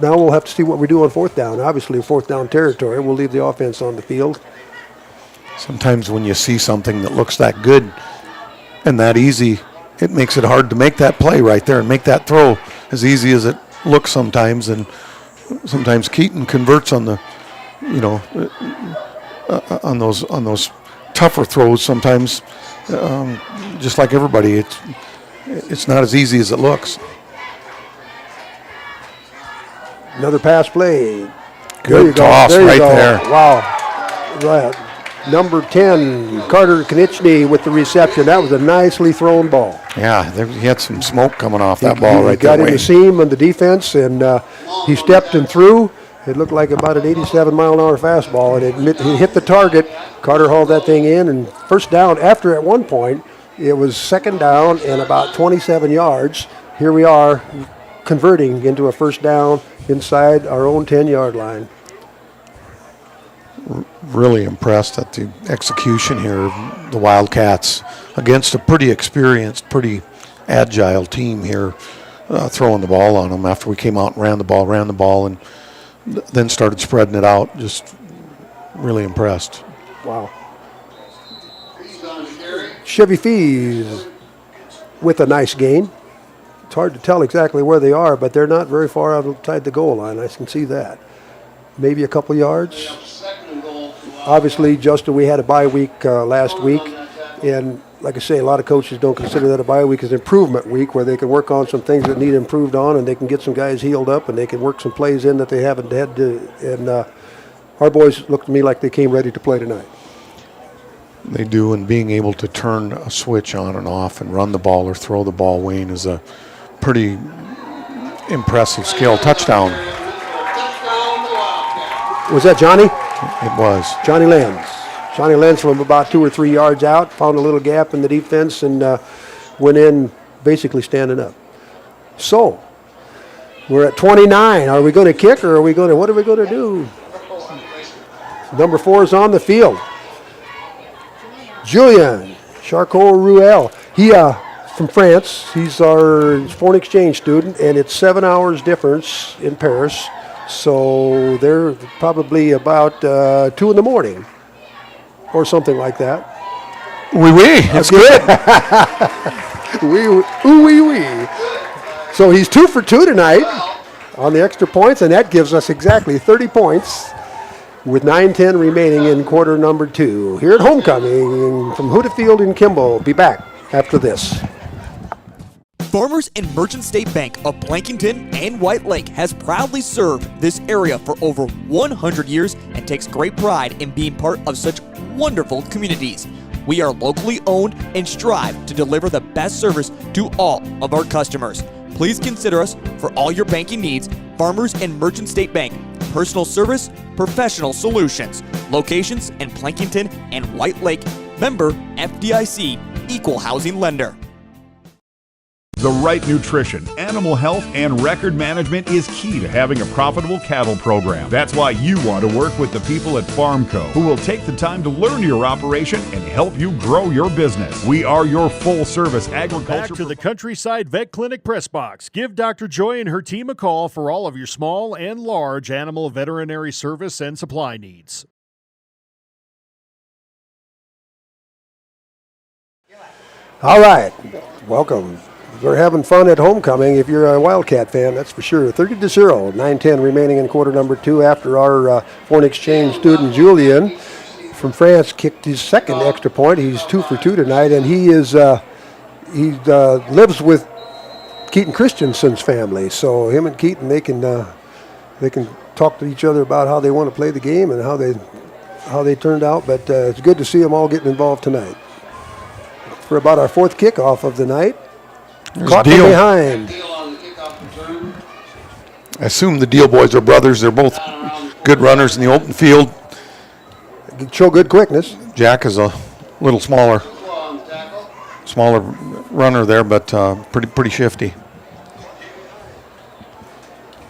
now we'll have to see what we do on 4th down. Obviously, 4th down territory. We'll leave the offense on the field. Sometimes when you see something that looks that good and that easy, it makes it hard to make that play right there and make that throw as easy as it looks sometimes, and sometimes Keaton converts on the, on those tougher throws sometimes, just like everybody. It's not as easy as it looks. Another pass play. Good toss right there. Wow. Right. Number 10, Carter Konieczny with the reception. That was a nicely thrown ball. Yeah, he had some smoke coming off that ball right there. He got in the seam on the defense, and he stepped and threw. It looked like about an 87-mile-an-hour fastball, and it hit the target. Carter hauled that thing in, and first down. After at one point, it was second down and about 27 yards. Here we are converting into a first down inside our own 10-yard line. Really impressed at the execution here of the Wildcats against a pretty experienced, pretty agile team here, throwing the ball on them after we came out and ran the ball, and then started spreading it out. Just really impressed. Wow. Chevy Fees with a nice gain. It's hard to tell exactly where they are, but they're not very far outside the goal line. I can see that. Maybe a couple yards. Obviously, Justin, we had a bye week last week, and like I say, a lot of coaches don't consider that a bye week as an improvement week where they can work on some things that need improved on, and they can get some guys healed up, and they can work some plays in that they haven't had to. And our boys looked to me like they came ready to play tonight. They do, and being able to turn a switch on and off and run the ball or throw the ball, Wayne, is a pretty impressive skill. Touchdown. Was that Johnny? It was. Johnny Lenz. Johnny Lenz from about 2 or 3 yards out, found a little gap in the defense, and went in basically standing up. So, we're at 29. Are we going to kick, or what are we going to do? Number 4 is on the field. Julien Charcot-Ruel. He from France. He's our foreign exchange student, and it's 7 hours difference in Paris. So they're probably about 2 in the morning or something like that. Oui, oui. That's good. Oui. So he's 2 for 2 tonight on the extra points, and that gives us exactly 30 points with 9:10 remaining in quarter number 2. Here at homecoming from Huda Field in Kimball. Be back after this. Farmers and Merchant State Bank of Blankington and White Lake has proudly served this area for over 100 years and takes great pride in being part of such wonderful communities. We are locally owned and strive to deliver the best service to all of our customers. Please consider us for all your banking needs. Farmers and Merchant State Bank, personal service, professional solutions. Locations in Blankington and White Lake. Member FDIC, Equal Housing Lender. The right nutrition, animal health, and record management is key to having a profitable cattle program. That's why you want to work with the people at Farmco, who will take the time to learn your operation and help you grow your business. We are your full-service agriculture. Back to the Countryside Vet Clinic press box. Give Dr. Joy and her team a call for all of your small and large animal veterinary service and supply needs. All right, welcome. We're having fun at homecoming if you're a Wildcat fan, that's for sure. 30-0, 9:10 remaining in quarter number 2 after our foreign exchange student Julien from France kicked his second extra point. He's 2 for 2 tonight, and he lives with Keaton Christensen's family. So him and Keaton, they can talk to each other about how they want to play the game and how they turned out. But it's good to see them all getting involved tonight. For about our 4th kickoff of the night. Caught from behind. I assume the Deal boys are brothers. They're both good runners in the open field. Show good quickness. Jack is a little smaller runner there, but pretty shifty.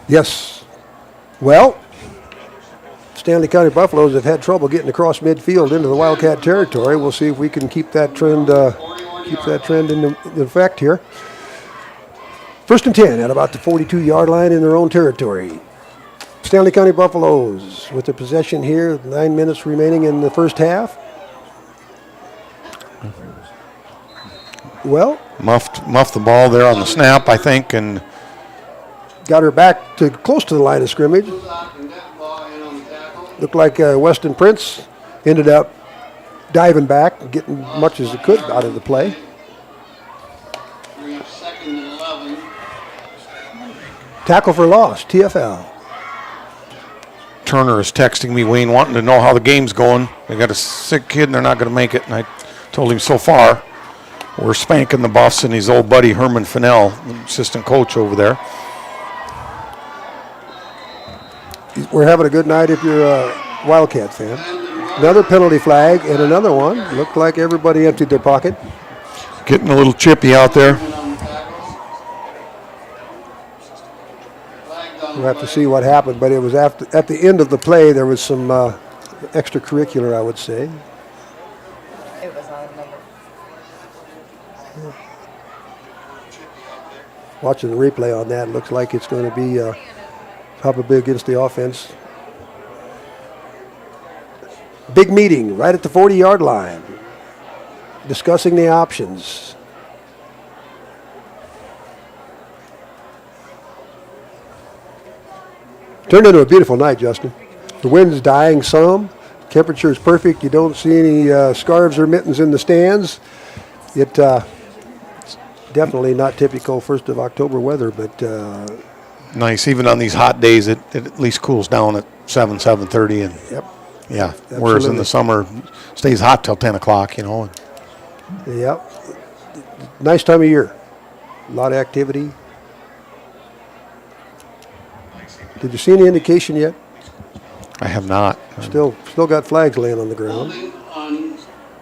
Yes. Well, Stanley County Buffaloes have had trouble getting across midfield into the Wildcat territory. We'll see if we can keep that trend in effect here. 1st and 10 at about the 42-yard line in their own territory. Stanley County Buffaloes with the possession here, 9 minutes remaining in the first half. Well, muffed the ball there on the snap, I think, and got her back to close to the line of scrimmage. Looked like Weston Prince ended up diving back and getting much as he could out of the play. Tackle for loss, TFL. Turner is texting me, Wayne, wanting to know how the game's going. They got a sick kid and they're not going to make it. And I told him so far we're spanking the Buffs and his old buddy Herman Fennell, the assistant coach over there. we're having a good night if you're a Wildcat fan. Another penalty flag and another one. Looked like everybody emptied their pocket. Getting a little chippy out there. We'll have to see what happened, but it was at the end of the play. There was some extracurricular, I would say. It was on number. Watching the replay on that, looks like it's going to be probably against the offense. Big meeting right at the 40-yard line, discussing the options. Turned into a beautiful night, Justin. The wind's dying some. Temperature is perfect. You don't see any scarves or mittens in the stands. It's definitely not typical 1st of October weather, but nice. Even on these hot days, it at least cools down at 7:30, and yep. Yeah. Absolutely. Whereas in the summer, it stays hot till 10 o'clock. Yep. Nice time of year. A lot of activity. Did you see any indication yet? I have not. Still got flags laying on the ground.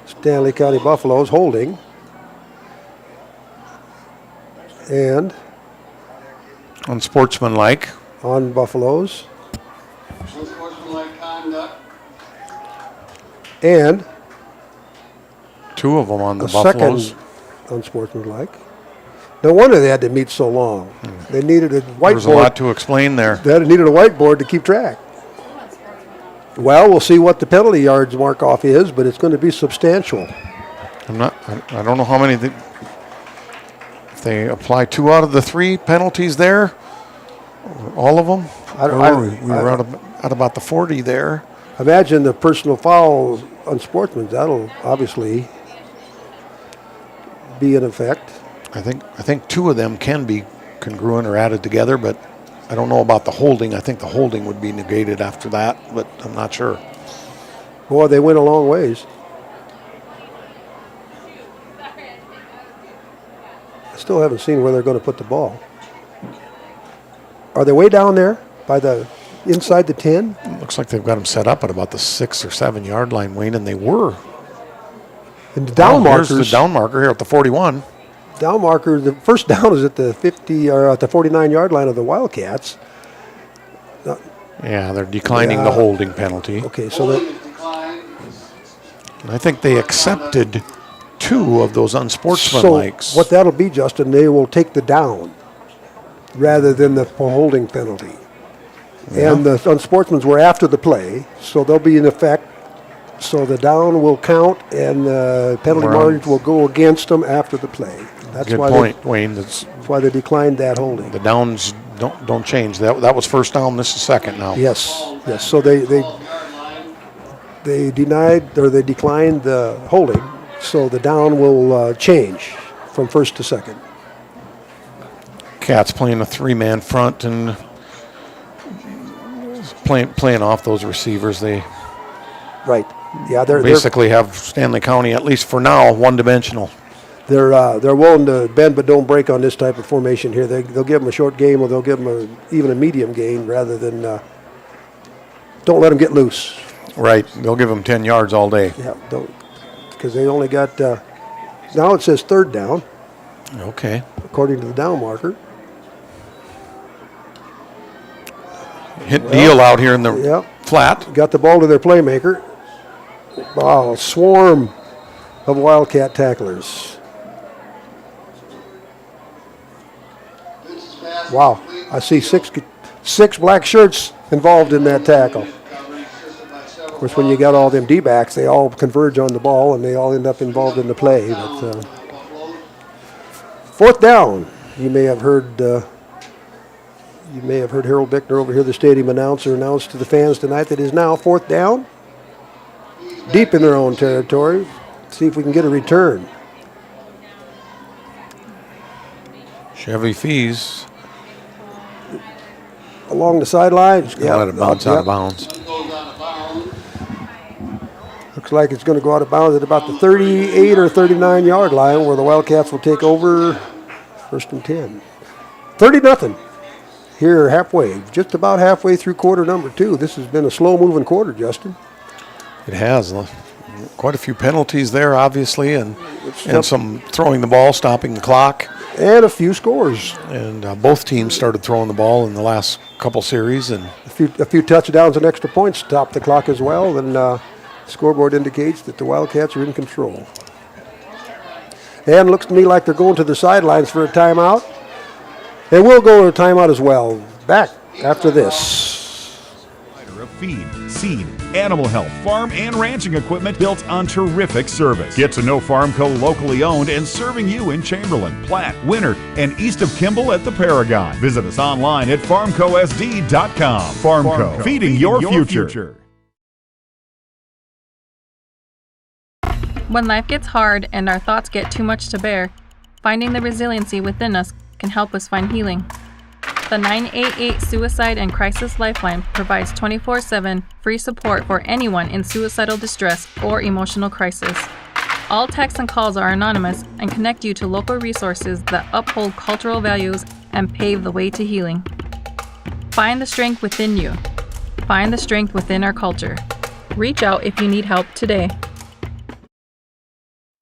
Stanley County Buffaloes holding. And unsportsmanlike on Buffaloes. Unsportsmanlike conduct. And two of them on the a Buffaloes. Second unsportsmanlike. No wonder they had to meet so long. They needed a whiteboard. There's a lot to explain there. They needed a whiteboard to keep track. Well, we'll see what the penalty yards mark off is, but it's going to be substantial. I don't know how many. If they apply 2 out of the 3 penalties there, all of them. We were at about the 40 there. Imagine the personal foul on sportsmen. That'll obviously be in effect. I think 2 of them can be congruent or added together, but I don't know about the holding. I think the holding would be negated after that, but I'm not sure. Boy, they went a long ways. I still haven't seen where they're going to put the ball. Are they way down there by the inside the 10? Looks like they've got them set up at about the 6 or 7 yard line, Wayne, and they were. And the down markers. Here's the down marker here at the 41. Down marker, the first down is at the 50 or at the 49 yard line of the Wildcats. Yeah, they're declining the holding penalty. Okay, so that. And I think they accepted 2 of those unsportsmanlikes. So what that'll be, Justin, they will take the down rather than the holding penalty. Yeah. And the unsportsmans were after the play, so they'll be in effect. So the down will count, and the penalty margins will go against them after the play. That's good why point, Wayne. That's why they declined that holding. The downs don't change. That was first down. This is second now. Yes. So they denied or they declined the holding. So the down will change from first to second. Cats playing a 3-man front and playing off those receivers. They right. Yeah, they're basically have Stanley County, at least for now, one-dimensional. They're willing to bend but don't break on this type of formation here. They'll give them a short game, or they'll give them even a medium gain, rather than don't let them get loose. Right, they'll give them 10 yards all day. Yeah, don't, because they only got. Now it says third down. Okay. According to the down marker. Hit deal out here in the flat. Got the ball to their playmaker. Wow, swarm of Wildcat tacklers. Wow, I see six black shirts involved in that tackle. Of course, when you got all them D-backs, they all converge on the ball and they all end up involved in the play. But fourth down, you may have heard Harold Bickner over here, the stadium announcer, announce to the fans tonight that it is now fourth down, deep in their own territory. See if we can get a return. Chevy Fees along the sidelines. Yeah, let it bounce out of bounds. Looks like it's going to go out of bounds at about the 38 or 39 yard line, where the Wildcats will take over first and 10. 30-0. here halfway, just about halfway through quarter number 2. This has been a slow-moving quarter, Justin. It has. Quite a few penalties there, obviously, and some throwing the ball, stopping the clock. And a few scores. And both teams started throwing the ball in the last couple series. And a few touchdowns and extra points stopped the clock as well. And the scoreboard indicates that the Wildcats are in control. And it looks to me like they're going to the sidelines for a timeout. And we'll go to a timeout as well. Back after this. Of feed, seed, animal health, farm and ranching equipment built on terrific service. Get to know Farmco, locally owned and serving you in Chamberlain, Platte, Winter, and east of Kimball at the Paragon. Visit us online at farmcosd.com. Farmco, feeding your future. When life gets hard and our thoughts get too much to bear, finding the resiliency within us can help us find healing. The 988 Suicide and Crisis Lifeline provides 24/7 free support for anyone in suicidal distress or emotional crisis. All texts and calls are anonymous and connect you to local resources that uphold cultural values and pave the way to healing. Find the strength within you. Find the strength within our culture. Reach out if you need help today.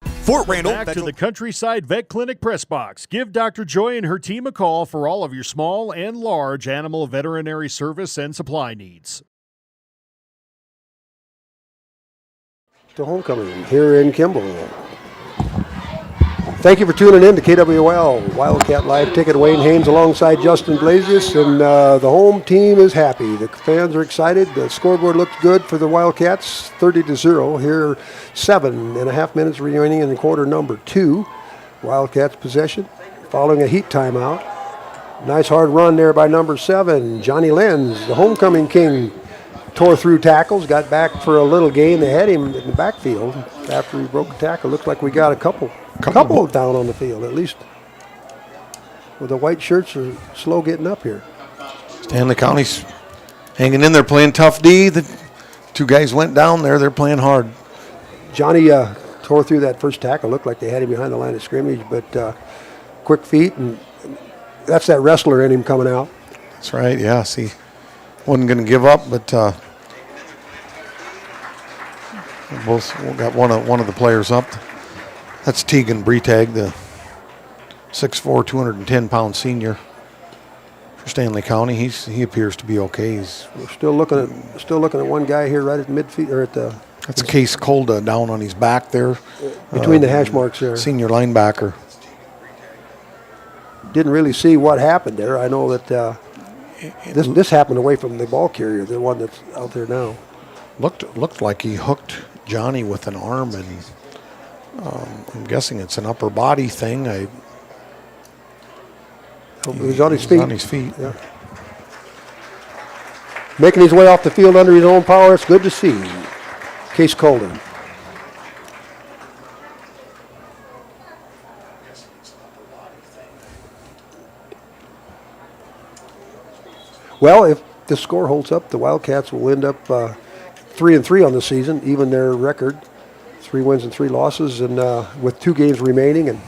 Fort Randall. Back to the Countryside Vet Clinic press box. Give Dr. Joy and her team a call for all of your small and large animal veterinary service and supply needs. To homecoming here in Kimball. Thank you for tuning in to KWL Wildcat Live Ticket. Wayne Haynes alongside Justin Blasius, and the home team is happy. The fans are excited. The scoreboard looks good for the Wildcats, 30-0. Here, 7.5 minutes remaining in quarter number 2. Wildcats possession following a heat timeout. Nice hard run there by number 7, Johnny Lenz, the homecoming king. Tore through tackles, got back for a little gain. They had him in the backfield after he broke the tackle. Looks like we got a couple down on the field, at least. Well, the white shirts are slow getting up here. Stanley County's hanging in there, playing tough D. The two guys went down there. They're playing hard. Johnny tore through that first tackle. Looked like they had him behind the line of scrimmage, but quick feet, and that's that wrestler in him coming out. That's right, yeah. See, wasn't going to give up, but both got one of the players up. That's Tegan Bretag, the 6'4", 210-pound senior for Stanley County. He appears to be okay. We're still looking at one guy here right at midfield, or at the. That's Case Kolda down on his back there, between the hash marks there. Senior linebacker. Didn't really see what happened there. I know that this happened away from the ball carrier, the one that's out there now. Looked like he hooked Johnny with an arm, and I'm guessing it's an upper body thing. He's on his feet. On his feet. Yeah. Making his way off the field under his own power. It's good to see. Case Colden. Well, if the score holds up, the Wildcats will end up 3-3 on the season, even their record, 3 wins and 3 losses, and with 2 games remaining. And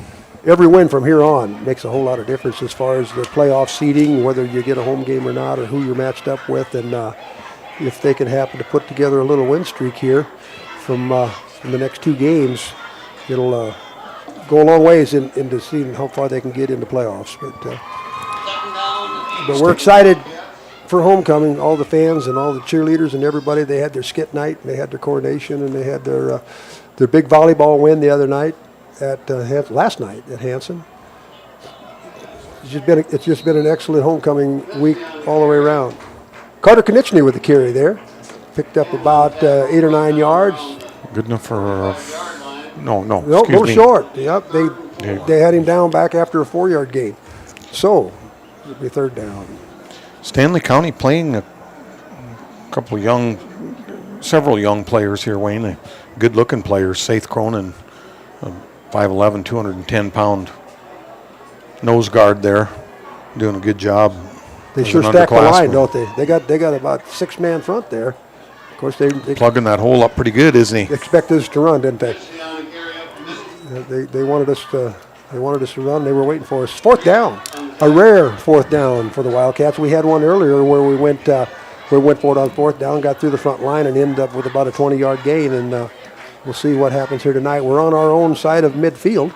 every win from here on makes a whole lot of difference as far as the playoff seeding, whether you get a home game or not, or who you're matched up with. And if they can happen to put together a little win streak here from the next 2 games, it'll go a long ways into seeing how far they can get into playoffs. But we're excited for homecoming, all the fans and all the cheerleaders and everybody. They had their skit night, and they had their coronation, and they had their big volleyball win the other night at last night at Hanson. It's just been an excellent homecoming week all the way around. Carter Konieczny with the carry there, picked up about 8 or 9 yards. Good enough for no, a little me. short. Yep, they had him down back after a 4-yard gain. So it'll be 3rd down. Stanley County playing several young players here, Wayne. Good-looking players. Saith Cronin, 5'11", 210-pound nose guard there, doing a good job. They sure stack the line, don't they? They got about 6-man front there. Of course, they plugging that hole up pretty good, isn't he? Expected us to run, didn't they? They wanted us to run. They were waiting for us. 4th down. a rare fourth down for the Wildcats. We had one earlier where we went for it on fourth down, got through the front line, and ended up with about a 20-yard gain. And we'll see what happens here tonight. We're on our own side of midfield,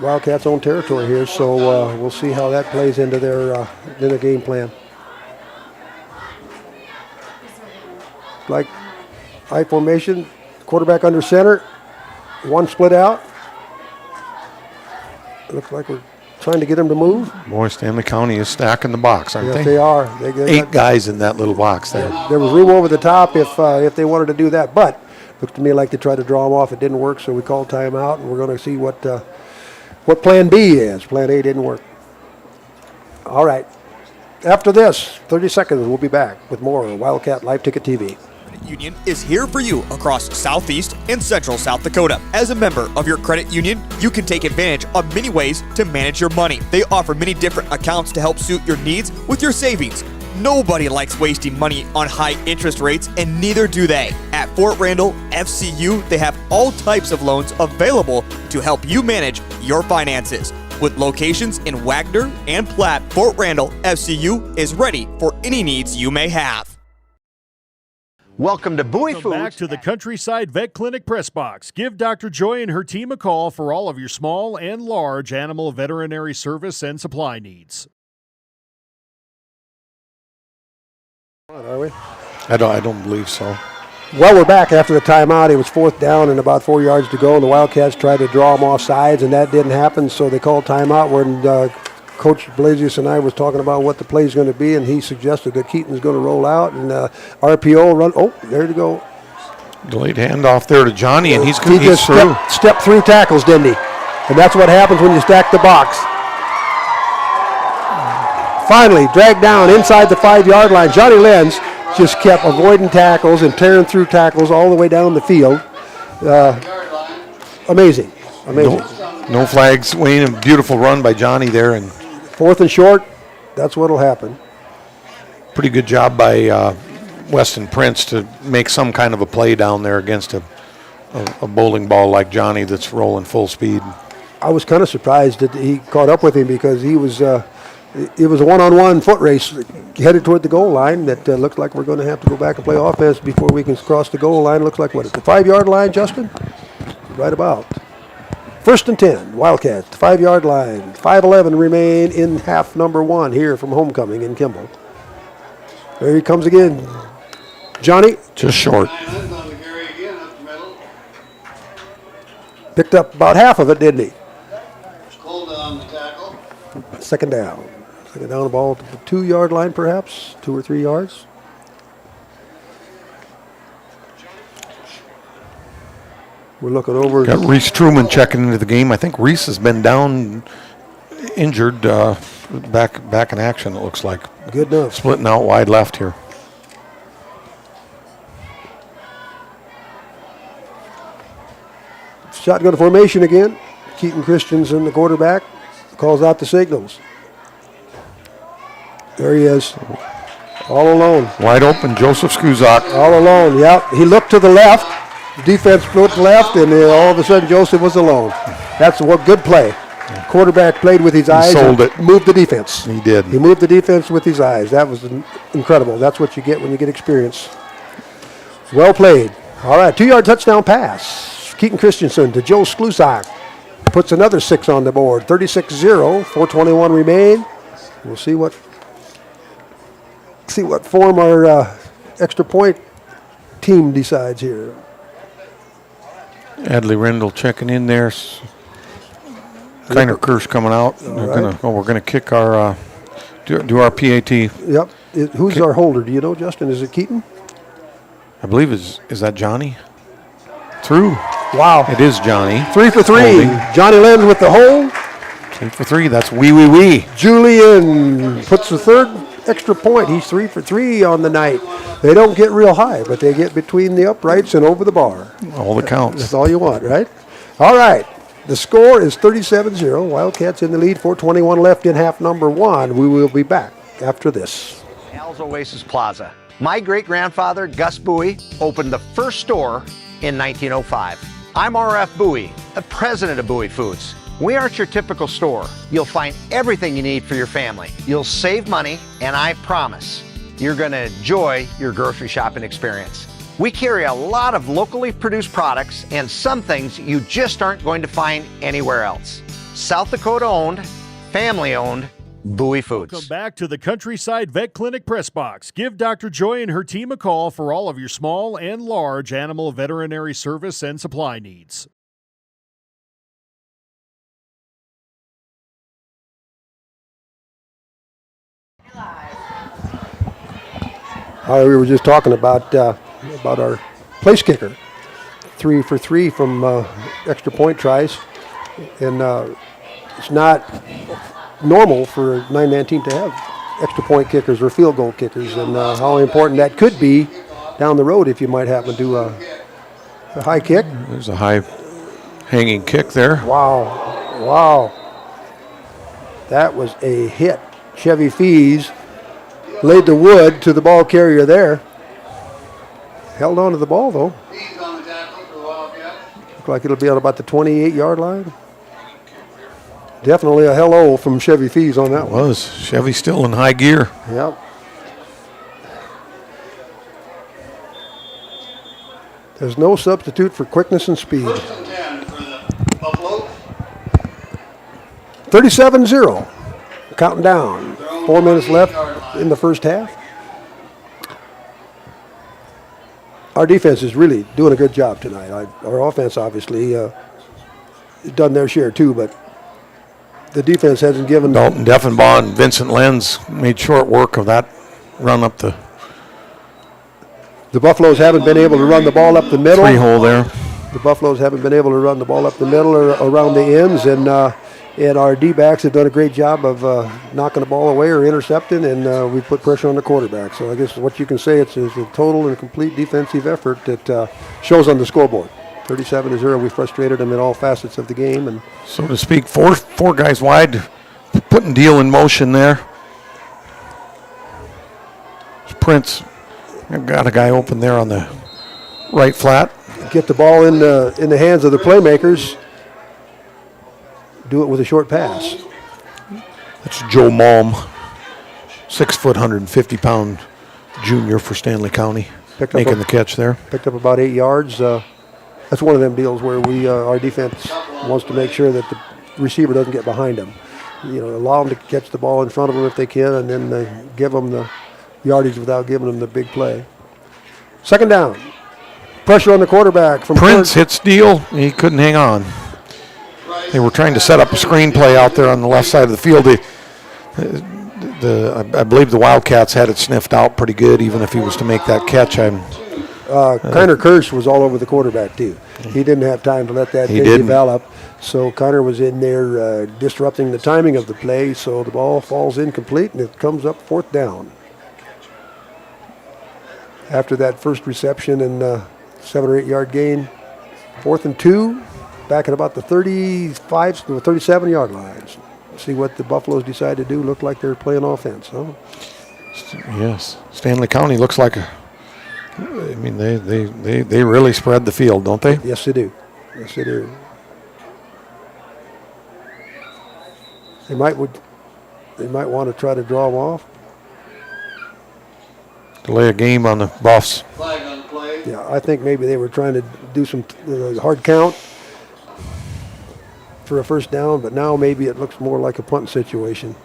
Wildcats' own territory here, so we'll see how that plays into their game plan. Like high formation, quarterback under center, one split out. Looks like we're trying to get him to move. Boy, Stanley County is stacking the box, aren't they? Yes, they are. They 8 guys in that little box there. There was room over the top if they wanted to do that, but looked to me like they tried to draw them off. It didn't work, so we called timeout, and we're going to see what Plan B is. Plan A didn't work. All right. After this, 30 seconds, we'll be back with more Wildcat Live Ticket TV. Union is here for you across Southeast and Central South Dakota. As a member of your credit union, you can take advantage of many ways to manage your money. They offer many different accounts to help suit your needs with your savings. Nobody likes wasting money on high interest rates, and neither do they. At Fort Randall FCU, they have all types of loans available to help you manage your finances. With locations in Wagner and Platte, Fort Randall FCU is ready for any needs you may have. Welcome to Bowie Welcome back to the Countryside Vet Clinic Press Box. Give Dr. Joy and her team a call for all of your small and large animal veterinary service and supply needs. Are we? I don't believe so. Well, we're back after the timeout. It was fourth down and about 4 yards to go, and the Wildcats tried to draw them off sides, and that didn't happen, so they called timeout when Coach Blasius and I was talking about what the play is going to be, and he suggested that Keaton's going to roll out and RPO run. Oh, there you go. Delayed handoff there to Johnny, and he's just through. Stepped 3 tackles, didn't he? And that's what happens when you stack the box. Finally, dragged down inside the 5-yard line. Johnny Lenz just kept avoiding tackles and tearing through tackles all the way down the field. Amazing. No flags, Wayne. A beautiful run by Johnny there, and 4th and short. That's what'll happen. pretty good job by Weston Prince to make some kind of a play down there against a bowling ball like Johnny that's rolling full speed. I was kind of surprised that he caught up with him because he was. It was a one-on-one foot race headed toward the goal line that looks like we're going to have to go back and play offense before we can cross the goal line. Looks like, what is the 5-yard line, Justin? Right about. 1st and 10, Wildcats, 5-yard line. 5:11 remain in half number 1 here from homecoming in Kimball. There he comes again. Johnny. Just short. Picked up about half of it, didn't he? Hold on the tackle. Second down. Second down, the ball to the 2-yard line, perhaps, 2 or 3 yards. We're looking over. Got Reese Truman checking into the game. I think Reese has been down, injured, back in action, it looks like. Good enough. Splitting out wide left here. Shotgun formation again. Keaton Christensen, the quarterback, calls out the signals. There he is, all alone. Wide open, Joseph Skuzak. All alone, yep. He looked to the left. The defense looked left, and all of a sudden Joseph was alone. That's a good play. Quarterback played with his eyes. Sold it. Moved the defense. He did. He moved the defense with his eyes. That was incredible. That's what you get when you get experience. Well played. All right, 2-yard touchdown pass. Keaton Christensen to Joe Sklusak. Puts another 6 on the board. 36-0, 4:21 remain. We'll see what form our extra point team decides here. Adley Rendell checking in there. Kiner Kirsch coming out. We're gonna kick our do our PAT. Yep. Who's our holder? Do you know, Justin? Is it Keaton? I believe is that Johnny? Through. Wow. It is Johnny. 3 for 3. Holding. Johnny Lenz with the hold. 3 for 3. That's wee. Julian puts the 3rd extra point. He's 3 for 3 on the night. They don't get real high, but they get between the uprights and over the bar. All that counts. That's all you want, right? All right. The score is 37-0. Wildcats in the lead. 4:21 left in half number 1. We will be back after this. Al's Oasis Plaza. My great-grandfather, Gus Bowie, opened the first store in 1905. I'm RF Bowie, the president of Bowie Foods. We aren't your typical store. You'll find everything you need for your family. You'll save money, and I promise you're going to enjoy your grocery shopping experience. We carry a lot of locally produced products and some things you just aren't going to find anywhere else. South Dakota owned, family owned, Bowie Foods. Welcome back to the Countryside Vet Clinic Press Box. Give Dr. Joy and her team a call for all of your small and large animal veterinary service and supply needs. We were just talking about our place kicker, 3 for 3 from extra point tries, and it's not normal for a 9-man team to have extra point kickers or field goal kickers, and how important that could be down the road if you might happen to do a high kick. There's a high hanging kick there. Wow. That was a hit. Chevy Fees laid the wood to the ball carrier there. Held on to the ball, though. Looks like it'll be on about the 28-yard line. Definitely a hello from Chevy Fees on that one. Was. Chevy still in high gear. Yep. There's no substitute for quickness and speed. 37-0. Counting down. 4 minutes left in the first half. Our defense is really doing a good job tonight. Our offense obviously done their share too, but the defense hasn't given. Dalton Deffenbaugh and Vincent Lenz made short work of that run up the. The Buffaloes haven't been able to run the ball up the middle. 3-hole there. The Buffaloes haven't been able to run the ball up the middle or around the ends, and our D-backs have done a great job of knocking the ball away or intercepting, and we put pressure on the quarterback. So I guess what you can say it's a total and complete defensive effort that shows on the scoreboard. 37-0. We frustrated them in all facets of the game, and so to speak, four guys wide, putting Deal in motion there. Prince got a guy open there on the right flat. Get the ball in the hands of the playmakers. Do it with a short pass. That's Joe Malm, 6 foot, 150-pound junior for Stanley County, making the catch there. Picked up about 8 yards. That's one of them deals where our defense wants to make sure that the receiver doesn't get behind them. Allow them to catch the ball in front of them if they can, and then give them the yardage without giving them the big play. Second down. Pressure on the quarterback from Prince hits Deal. He couldn't hang on. They were trying to set up a screen play out there on the left side of the field. I believe the Wildcats had it sniffed out pretty good, even if he was to make that catch. Connor Kirsch was all over the quarterback, too. He didn't have time to let that thing develop. So Connor was in there disrupting the timing of the play, so the ball falls incomplete, and it comes up 4th down. After that first reception and 7 or 8 yard gain, 4th and 2, back at about the 37 yard lines. See what the Buffaloes decide to do. Look like they're playing offense, huh? Yes. Stanley County looks like they really spread the field, don't they? Yes, they do. Yes, they do. They might want to try to draw them off. Delay a game on the Buffs. Flag on the play. Yeah, I think maybe they were trying to do some hard count for a first down, but now maybe it looks more like a punt situation.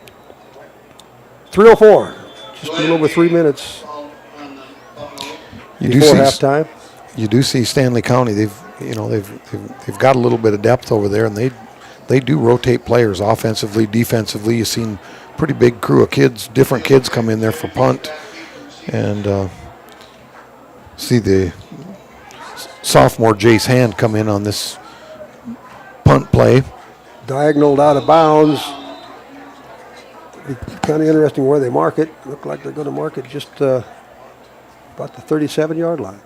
3:04, just a little over 3 minutes before halftime. You do see Stanley County. They've got a little bit of depth over there, and they do rotate players offensively, defensively. You've seen pretty big crew of kids, different kids come in there for punt, and see the sophomore Jace Hand come in on this punt play. Diagonaled out of bounds. Kind of interesting where they mark it. Look like they're going to mark it just about the 37 yard line.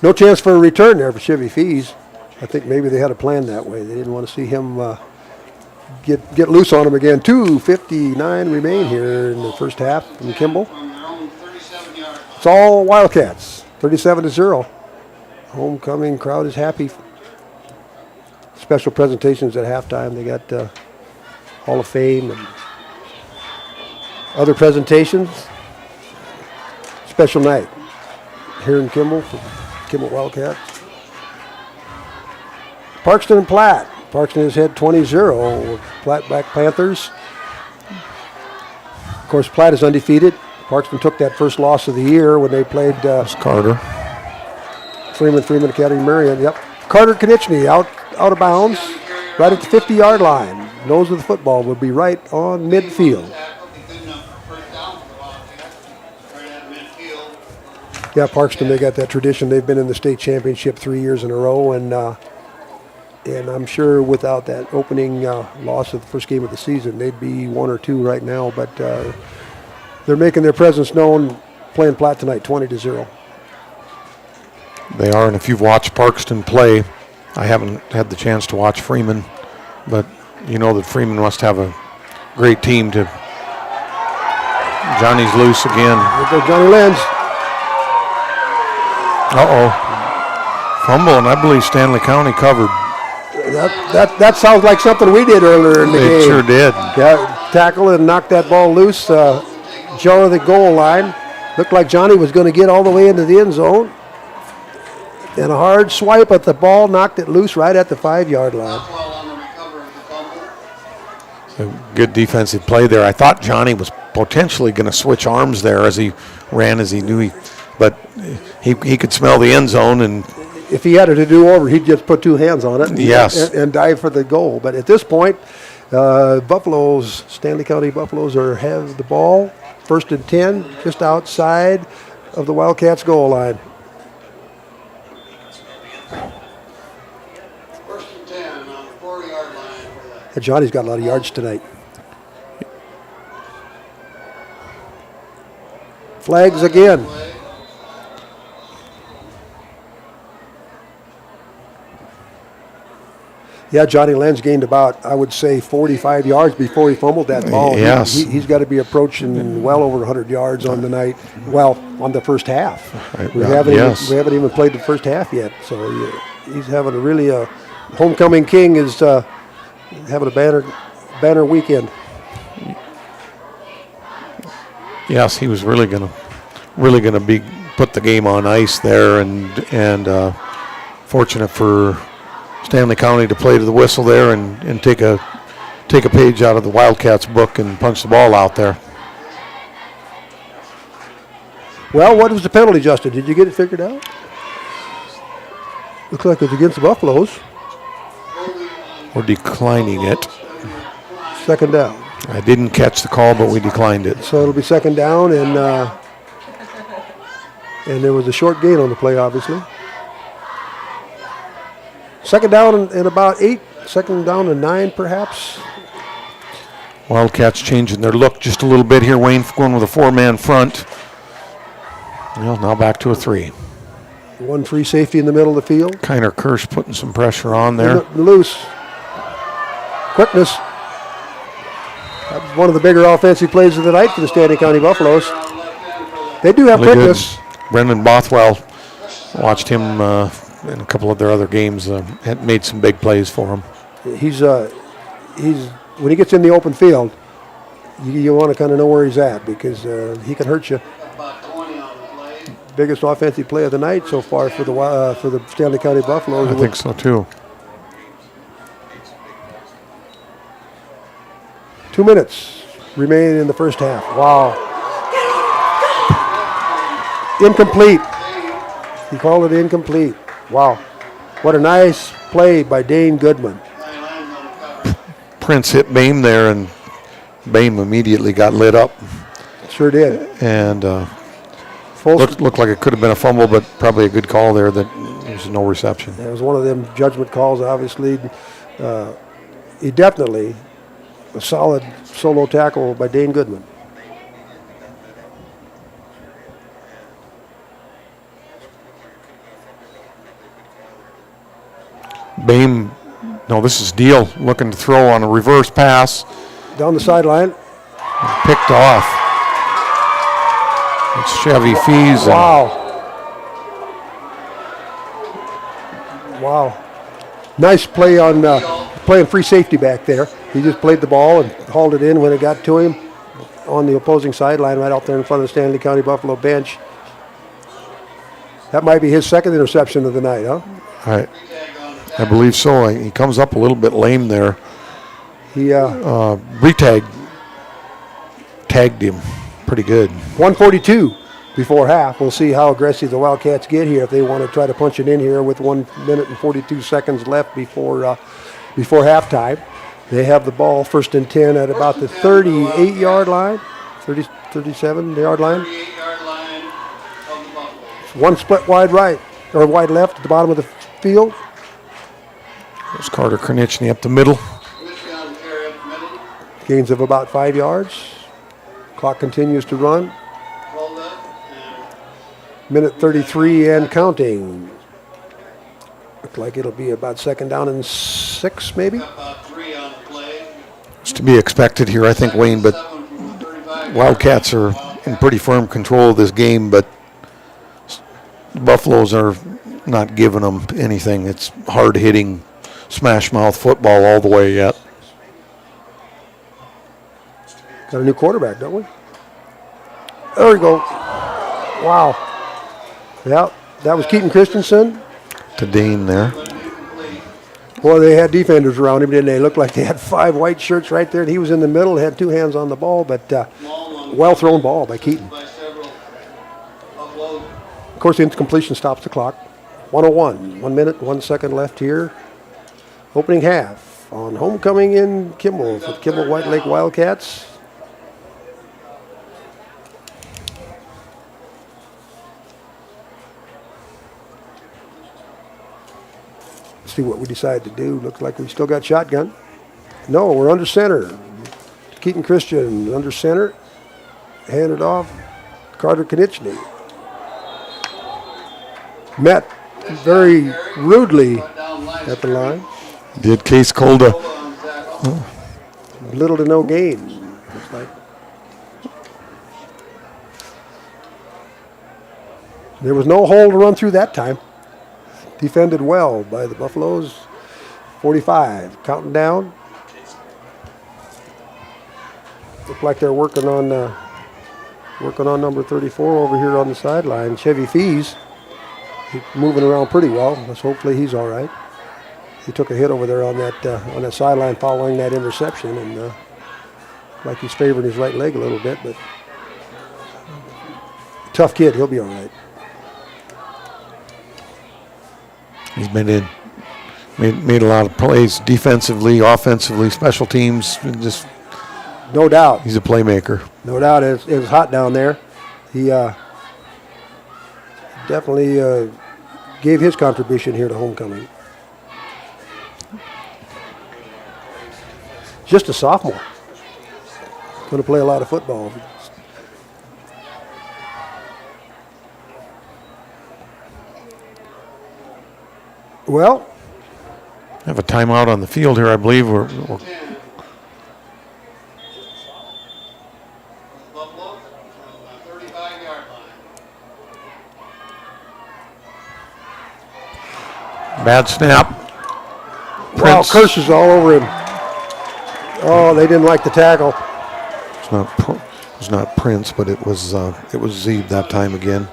No chance for a return there for Chevy Fees. I think maybe they had a plan that way. They didn't want to see him get loose on him again. 2:59 remain here in the first half from Kimball. It's all Wildcats, 37-0. Homecoming crowd is happy special presentations at halftime. They got Hall of Fame and other presentations. Special night here in Kimball for Kimball Wildcats. Parkston and Platte. Parkston has had 20-0 with Platte Black Panthers. Of course, Platte is undefeated. Parkston took that first loss of the year when they played Carter. Freeman Academy Marion. Yep. Carter Konechny out of bounds, right at the 50-yard line. Nose of the football will be right on midfield. Yeah, Parkston, they got that tradition. They've been in the state championship 3 years in a row, and I'm sure without that opening loss of the first game of the season, they'd be 1 or 2 right now. But they're making their presence known, playing Platte tonight, 20-0. They are, and if you've watched Parkston play, I haven't had the chance to watch Freeman, but you know that Freeman must have a great team to. Johnny's loose again. There goes Johnny Lenz. Fumble, and I believe Stanley County covered. That sounds like something we did earlier in the game. It sure did. Yeah, tackle and knock that ball loose. Joe the goal line. Looked like Johnny was going to get all the way into the end zone. And a hard swipe at the ball knocked it loose right at the 5-yard line. A good defensive play there. I thought Johnny was potentially going to switch arms there as he ran, as he knew but he could smell the end zone, and if he had it to do over, he'd just put 2 hands on it yes. and dive for the goal. But at this point, Stanley County Buffaloes have the ball, 1st and 10, just outside of the Wildcats goal line. 1st and 10 on the 4-yard line. And Johnny's got a lot of yards tonight. Flags again. Yeah, Johnny Lenz gained about, I would say, 45 yards before he fumbled that ball. Yes. He's got to be approaching well over 100 yards on the night, on the first half. We haven't even played the first half yet. So he's having a homecoming king is having a banner weekend. Yes, he was really gonna put the game on ice there, and fortunate for Stanley County to play to the whistle there and take a page out of the Wildcats book and punch the ball out there. Well, what was the penalty, Justin? Did you get it figured out? Looks like it was against the Buffaloes. We're declining it. 2nd down. I didn't catch the call, but we declined it. So it'll be 2nd down, and there was a short gain on the play, obviously. 2nd down and about 8. 2nd down and 9, perhaps. Wildcats changing their look just a little bit here. Wayne going with a 4-man front. Well, now back to a 3. 1 free safety in the middle of the field. Kiner Kirsch putting some pressure on there. Loose. Quickness. That was one of the bigger offensive plays of the night for the Stanley County Buffaloes. They do have really quickness. Good. Brendan Bothwell, watched him in a couple of their other games, had made some big plays for him. He's when he gets in the open field, you want to kind of know where he's at, because he can hurt you. Biggest offensive play of the night so far for the Stanley County Buffaloes. I think so too. 2 minutes remaining in the first half. Wow. Incomplete. He called it incomplete. Wow. What a nice play by Dane Goodman. Prince hit Bame there, and Bame immediately got lit up. Sure did. And looked like it could have been a fumble, but probably a good call there that there's no reception. It was one of them judgment calls, obviously. He definitely a solid solo tackle by Dane Goodman. Bame, no, this is Deal looking to throw on a reverse pass. Down the sideline. Picked off. It's Chevy Fees. Wow. Wow. Nice play on playing free safety back there. He just played the ball and hauled it in when it got to him on the opposing sideline right out there in front of the Stanley County Buffalo bench. That might be his second interception of the night, huh? I believe so. He comes up a little bit lame there. He tagged him pretty good. 1:42 before half. We'll see how aggressive the Wildcats get here if they want to try to punch it in here with 1 minute and 42 seconds left before halftime. They have the ball 1st and 10 at about the 38-yard line, 37-yard line. One split wide right, or wide left at the bottom of the field. There's Carter Kronichny up the middle. Gains of about 5 yards. Clock continues to run. Minute 33 and counting. Looks like it'll be about 2nd down and 6, maybe. It's to be expected here, I think, Wayne, but Wildcats are in pretty firm control of this game, but the Buffaloes are not giving them anything. It's hard-hitting, smash-mouth football all the way yet. Got a new quarterback, don't we? There we go. Wow. Yeah, that was Keaton Christensen. To Dane there. Boy, they had defenders around him, didn't they? Looked like they had 5 white shirts right there, and he was in the middle, had 2 hands on the ball, but well-thrown ball by Keaton. Of course, the incompletion stops the clock. 1:01, 1 minute, 1 second left here. Opening half on homecoming in Kimball for the Kimball White Lake Wildcats. See what we decide to do. Looks like we still got shotgun. No, we're under center. Keaton Christian under center. Handed off. Carter Kronichny. Met very rudely at the line. Did Case Kolda. Little to no gain. Looks like. There was no hole to run through that time. Defended well by the Buffaloes. 45, counting down. Look like they're working on number 34 over here on the sideline. Chevy Fees, he's moving around pretty well. Let's hopefully he's all right. He took a hit over there on that sideline following that interception, and like he's favoring his right leg a little bit, but tough kid. He'll be all right. He's been made a lot of plays defensively, offensively, special teams. Just no doubt. He's a playmaker. No doubt. It was hot down there. He definitely gave his contribution here to homecoming. Just a sophomore. Going to play a lot of football. Well, have a timeout on the field here, I believe. We're bad snap. Wow, curses all over him. Oh, they didn't like the tackle. It was not Prince, but it was Zeeb that time again.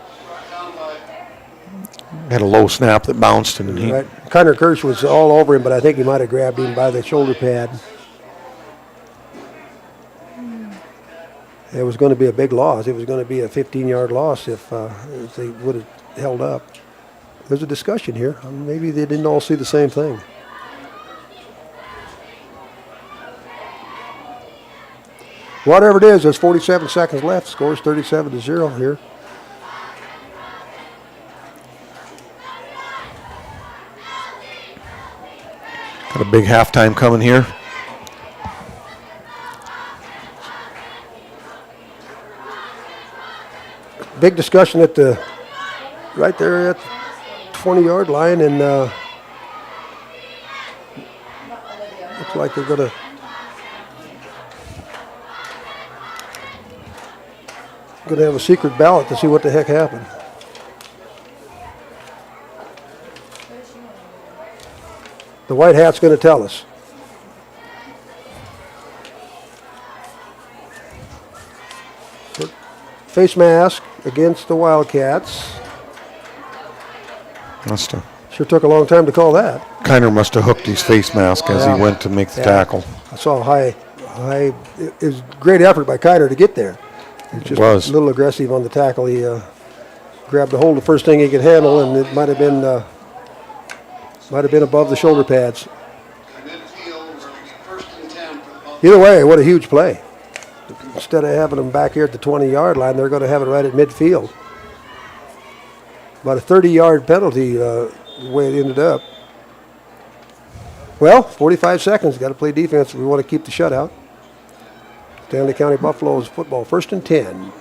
Had a low snap that bounced, and he. Right. Connor Kirsch was all over him, but I think he might have grabbed him by the shoulder pad. It was going to be a big loss. It was going to be a 15-yard loss if they would have held up. There's a discussion here. Maybe they didn't all see the same thing. Whatever it is, there's 47 seconds left. Score's 37-0 here. Got a big halftime coming here. Big discussion at right there at the 20-yard line, and looks like they're going to have a secret ballot to see what the heck happened. The white hat's going to tell us. Face mask against the Wildcats. Sure took a long time to call that. Kiner must have hooked his face mask as he went to make the tackle. I saw high. It was a great effort by Kiner to get there. It was a little aggressive on the tackle. He grabbed a hold of the first thing he could handle, and it might have been above the shoulder pads. Either way, what a huge play. Instead of having them back here at the 20-yard line, they're going to have it right at midfield. About a 30-yard penalty, the way it ended up. Well, 45 seconds. Got to play defense if we want to keep the shutout. Stanley County Buffaloes football, 1st and 10.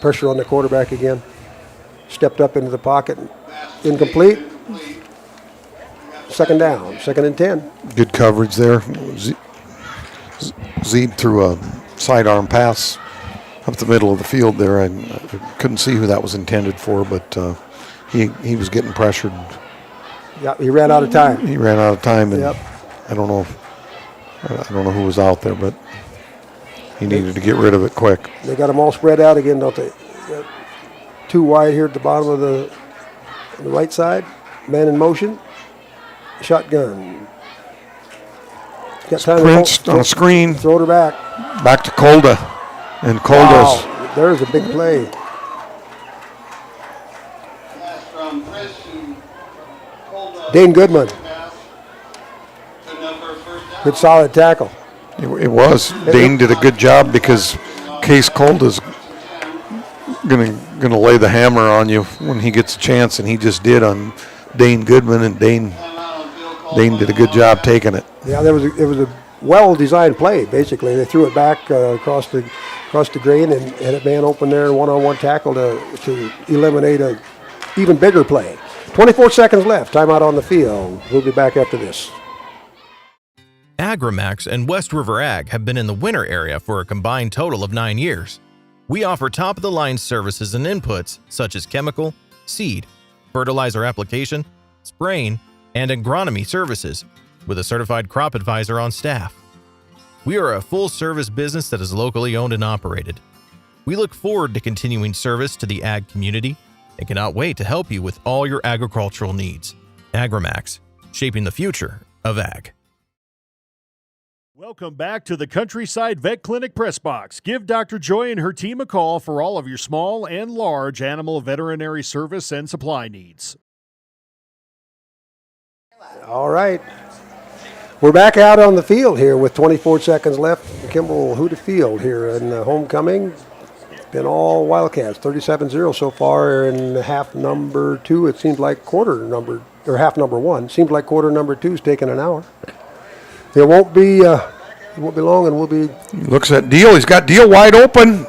Pressure on the quarterback again. Stepped up into the pocket. Incomplete. 2nd down, 2nd and 10. Good coverage there. Zeeb threw a sidearm pass up the middle of the field there. I couldn't see who that was intended for, but he was getting pressured. Yeah, he ran out of time. He ran out of time, and I don't know who was out there, but he needed to get rid of it quick. They got them all spread out again, don't they? Got 2 wide here at the bottom of the right side. Man in motion. Shotgun. Got time Prince on a screen. Throw her back. Back to Kolda. And Kolda's. Wow, there's a big play. Dane Goodman. Good solid tackle. It was. Dane did a good job because Case Kolda's gonna lay the hammer on you when he gets a chance, and he just did on Dane Goodman, and Dane did a good job taking it. Yeah, it was a well-designed play. Basically, they threw it back across the grain and had a man open there, one-on-one tackle to eliminate a even bigger play. 24 seconds left. Timeout on the field. We'll be back after this. Agrimax and West River Ag have been in the winter area for a combined total of 9 years. We offer top-of-the-line services and inputs such as chemical, seed, fertilizer application, spraying, and agronomy services, with a certified crop advisor on staff. We are a full-service business that is locally owned and operated. We look forward to continuing service to the ag community and cannot wait to help you with all your agricultural needs. Agrimax, shaping the future of ag. Welcome back to the Countryside Vet Clinic Press Box. Give Dr. Joy and her team a call for all of your small and large animal veterinary service and supply needs. All right. We're back out on the field here with 24 seconds left. Kimball Huda Field here in homecoming. It's been all Wildcats, 37-0 so far in half number 2. It seems like half number 1. It seems like quarter number 2 is taking an hour. It won't be long, and we'll be. Looks at Deal. He's got Deal wide open.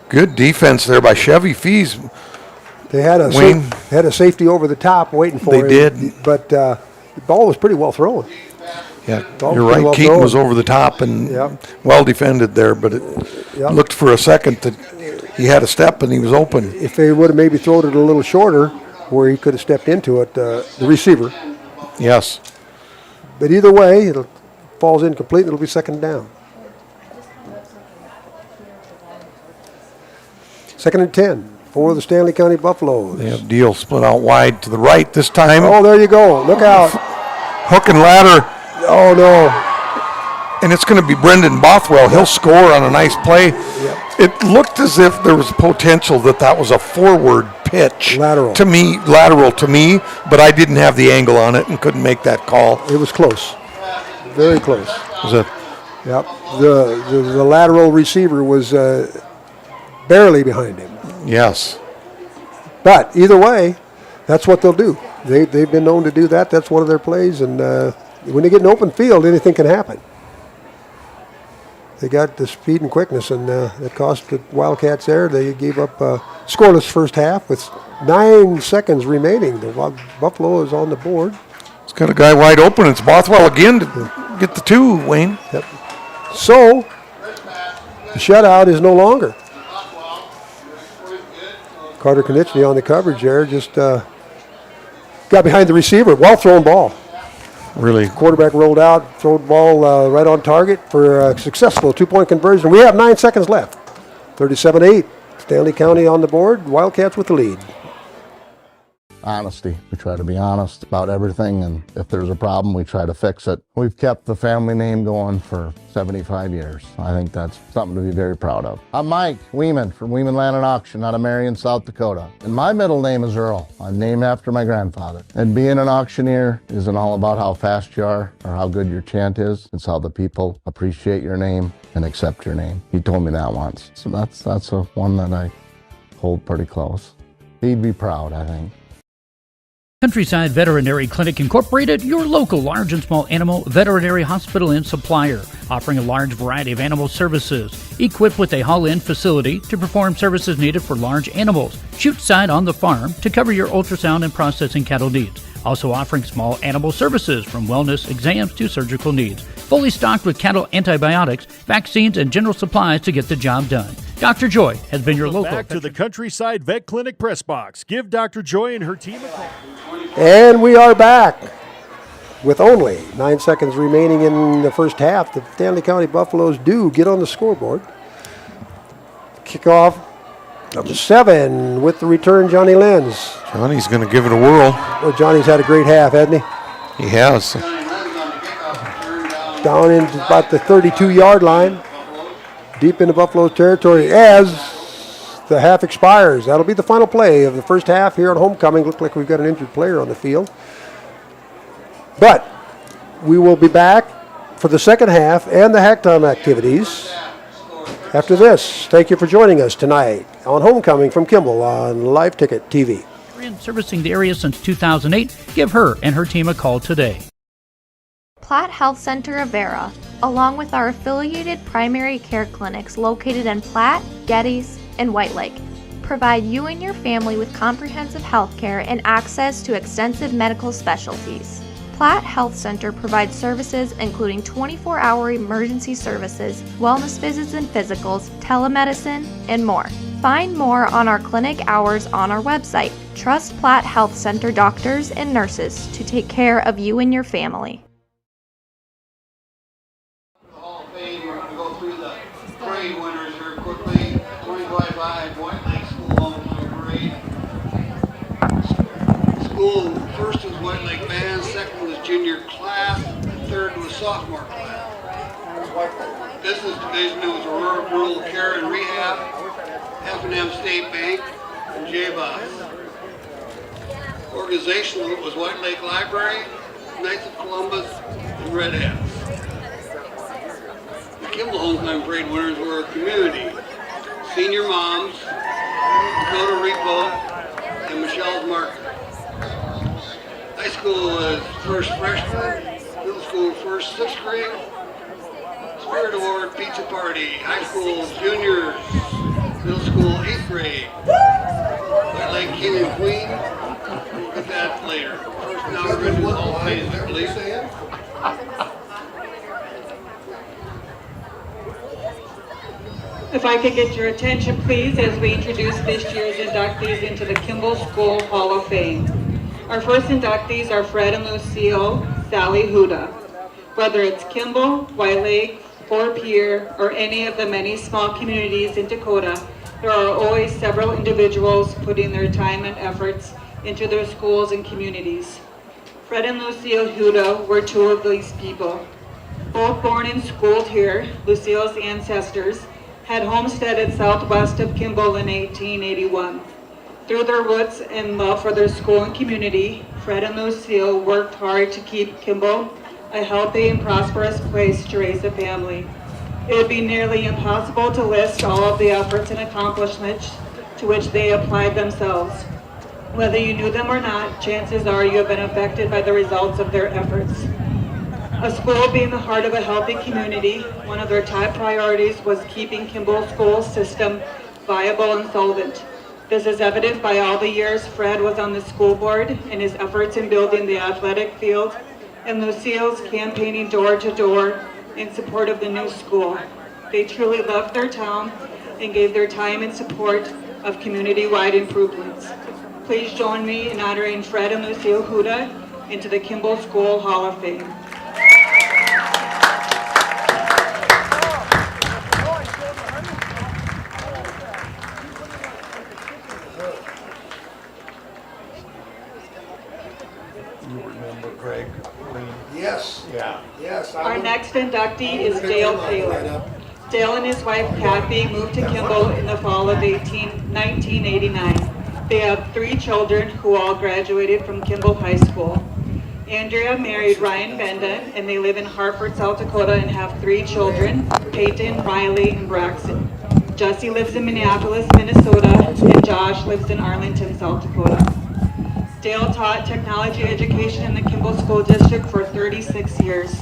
Good defense there by Chevy Fees. They had a safety over the top waiting for him. They did, but the ball was pretty well thrown. Yeah, you're right. Keaton was over the top and well defended there, but it looked for a second that he had a step and he was open. If they would have maybe thrown it a little shorter, where he could have stepped into it, the receiver. Yes. But either way, it falls incomplete and it'll be 2nd down. 2nd and 10 for the Stanley County Buffaloes. They have Deal split out wide to the right this time. Oh, there you go. Look out. Hook and ladder. Oh, no. And it's going to be Brendan Bothwell. He'll score on a nice play. Yep. It looked as if there was potential that was a forward pitch. Lateral to me, but I didn't have the angle on it and couldn't make that call. It was close. Very close. Yep. The lateral receiver was barely behind him. Yes. But either way, that's what they'll do. They've been known to do that. That's one of their plays. And when they get an open field, anything can happen. They got the speed and quickness, and it cost the Wildcats there. They gave up scoreless first half with 9 seconds remaining. The Buffalo is on the board. It's got a guy wide open. It's Bothwell again to get the 2, Wayne. Yep. So, the shutout is no longer. Carter Konechny on the coverage there, just got behind the receiver. Well thrown ball. Really. Quarterback rolled out, threw the ball right on target for a successful 2-point conversion. We have 9 seconds left. 37-8. Stanley County on the board. Wildcats with the lead. Honesty. We try to be honest about everything, and if there's a problem, we try to fix it. We've kept the family name going for 75 years. I think that's something to be very proud of. I'm Mike Weeman from Weeman Land and Auction out of Marion, South Dakota. And my middle name is Earl. I'm named after my grandfather. And being an auctioneer isn't all about how fast you are or how good your chant is. It's how the people appreciate your name and accept your name. He told me that once. So that's a one that I hold pretty close. He'd be proud, I think. Countryside Veterinary Clinic Incorporated, your local large and small animal veterinary hospital and supplier, offering a large variety of animal services, equipped with a haul-in facility to perform services needed for large animals, chute side on the farm to cover your ultrasound and processing cattle needs. Also offering small animal services from wellness exams to surgical needs. Fully stocked with cattle antibiotics, vaccines, and general supplies to get the job done. Dr. Joy has been your local. Back to the Countryside Vet Clinic press box. Give Dr. Joy and her team a call. And we are back with only 9 seconds remaining in the first half. The Stanley County Buffaloes do get on the scoreboard. Kickoff number 7 with the return, Johnny Lenz. Johnny's going to give it a whirl. Well, Johnny's had a great half, hasn't he? He has. Down in about the 32-yard line, deep into Buffalo territory as the half expires. That'll be the final play of the first half here at homecoming. Looks like we've got an injured player on the field. But we will be back for the second half and the halftime activities after this. Thank you for joining us tonight on Homecoming from Kimball on Live Ticket TV. Servicing the area since 2008, give her and her team a call today. Platte Health Center of Vera, along with our affiliated primary care clinics located in Platte, Geddes, and White Lake, provide you and your family with comprehensive health care and access to extensive medical specialties. Platte Health Center provides services including 24-hour emergency services, wellness visits and physicals, telemedicine, and more. Find more on our clinic hours on our website. Trust Platte Health Center doctors and nurses to take care of you and your family. Parade winners here quickly. 25-5 White Lake School homecoming parade. School first was White Lake band, second was junior class, and third was sophomore class. Business division was rural care and rehab, F&M State Bank, and J-Bus. Organizational was White Lake Library, Knights of Columbus, and Red Hats. The Kimball Homecoming Parade winners were our community, Senior Moms, Dakota Repo, and Michelle's Market. High school was first freshman, middle school first sixth grade, Spirit Award Pizza Party, high school juniors, middle school eighth grade, White Lake King and Queen, we'll get that later. First now we're going to do the Hall of Fame, I believe. If I could get your attention, please, as we introduce this year's inductees into the Kimball School Hall of Fame. Our first inductees are Fred and Lucille Sally Huda. Whether it's Kimball, White Lake, Fort Pierre, or any of the many small communities in Dakota, there are always several individuals putting their time and efforts into their schools and communities. Fred and Lucille Huda were two of these people. Both born and schooled here, Lucille's ancestors had homesteaded southwest of Kimball in 1881. Through their roots and love for their school and community, Fred and Lucille worked hard to keep Kimball a healthy and prosperous place to raise a family. It would be nearly impossible to list all of the efforts and accomplishments to which they applied themselves. Whether you knew them or not, chances are you have been affected by the results of their efforts. A school being the heart of a healthy community, one of their top priorities was keeping Kimball's school system viable and solvent. This is evident by all the years Fred was on the school board and his efforts in building the athletic field, and Lucille's campaigning door to door in support of the new school. They truly loved their town and gave their time in support of community-wide improvements. Please join me in honoring Fred and Lucille Huda into the Kimball School Hall of Fame. You remember Greg? Yes. Yeah. Yes. Our next inductee is Dale Taylor. Dale and his wife Kathy moved to Kimball in the fall of 1989. They have 3 children who all graduated from Kimball High School. Andrea married Ryan Benda, and they live in Hartford, South Dakota, and have 3 children, Peyton, Riley, and Braxton. Jesse lives in Minneapolis, Minnesota, and Josh lives in Arlington, South Dakota. Dale taught technology education in the Kimball School District for 36 years.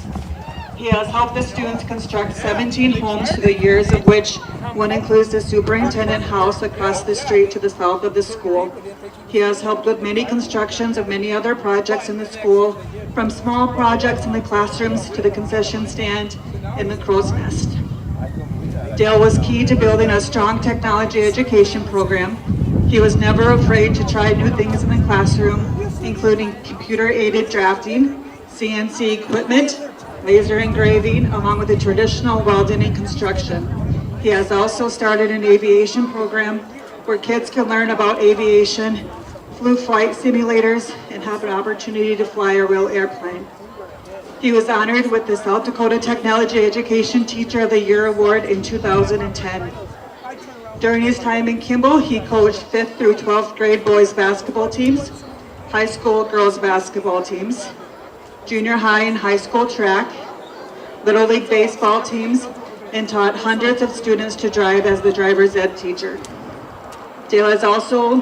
He has helped the students construct 17 homes through the years, of which one includes the superintendent house across the street to the south of the school. He has helped with many constructions of many other projects in the school, from small projects in the classrooms to the concession stand in the crow's nest. Dale was key to building a strong technology education program. He was never afraid to try new things in the classroom, including computer-aided drafting, CNC equipment, laser engraving, along with the traditional welding and construction. He has also started an aviation program where kids can learn about aviation, flew flight simulators, and have an opportunity to fly a real airplane. He was honored with the South Dakota Technology Education Teacher of the Year Award in 2010. During his time in Kimball, he coached 5th through 12th grade boys basketball teams, high school girls basketball teams, junior high and high school track, Little League baseball teams, and taught hundreds of students to drive as the driver's ed teacher. Dale has also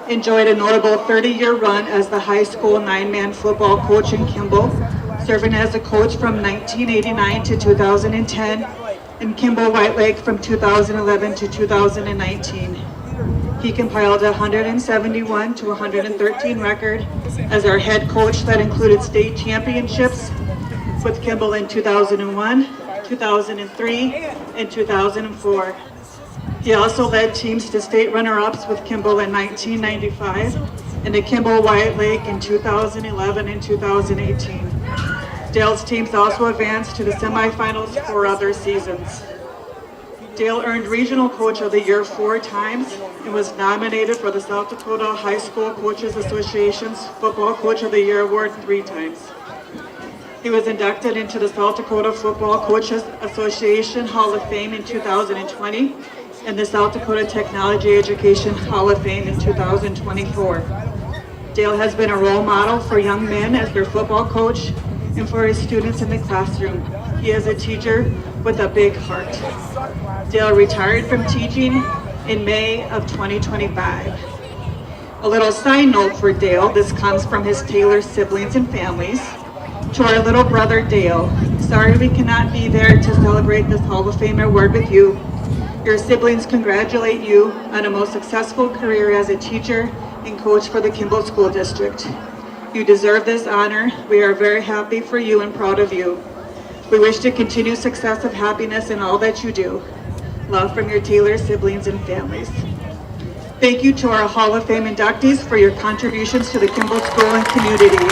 enjoyed a notable 30-year run as the high school 9-man football coach in Kimball, serving as a coach from 1989 to 2010, and Kimball White Lake from 2011 to 2019. He compiled a 171 to 113 record as our head coach that included state championships with Kimball in 2001, 2003, and 2004. He also led teams to state runner-ups with Kimball in 1995 and the Kimball White Lake in 2011 and 2018. Dale's teams also advanced to the semifinals 4 other seasons. Dale earned Regional Coach of the Year 4 times and was nominated for the South Dakota High School Coaches Association's Football Coach of the Year Award 3 times. He was inducted into the South Dakota Football Coaches Association Hall of Fame in 2020 and the South Dakota Technology Education Hall of Fame in 2024. Dale has been a role model for young men as their football coach and for his students in the classroom. He is a teacher with a big heart. Dale retired from teaching in May of 2025. A little side note for Dale, this comes from his Taylor siblings and families. To our little brother Dale, sorry we cannot be there to celebrate this Hall of Fame award with you. Your siblings congratulate you on a most successful career as a teacher and coach for the Kimball School District. You deserve this honor. We are very happy for you and proud of you. We wish to continue success of happiness in all that you do. Love from your Taylor siblings and families. Thank you to our Hall of Fame inductees for your contributions to the Kimball School and community.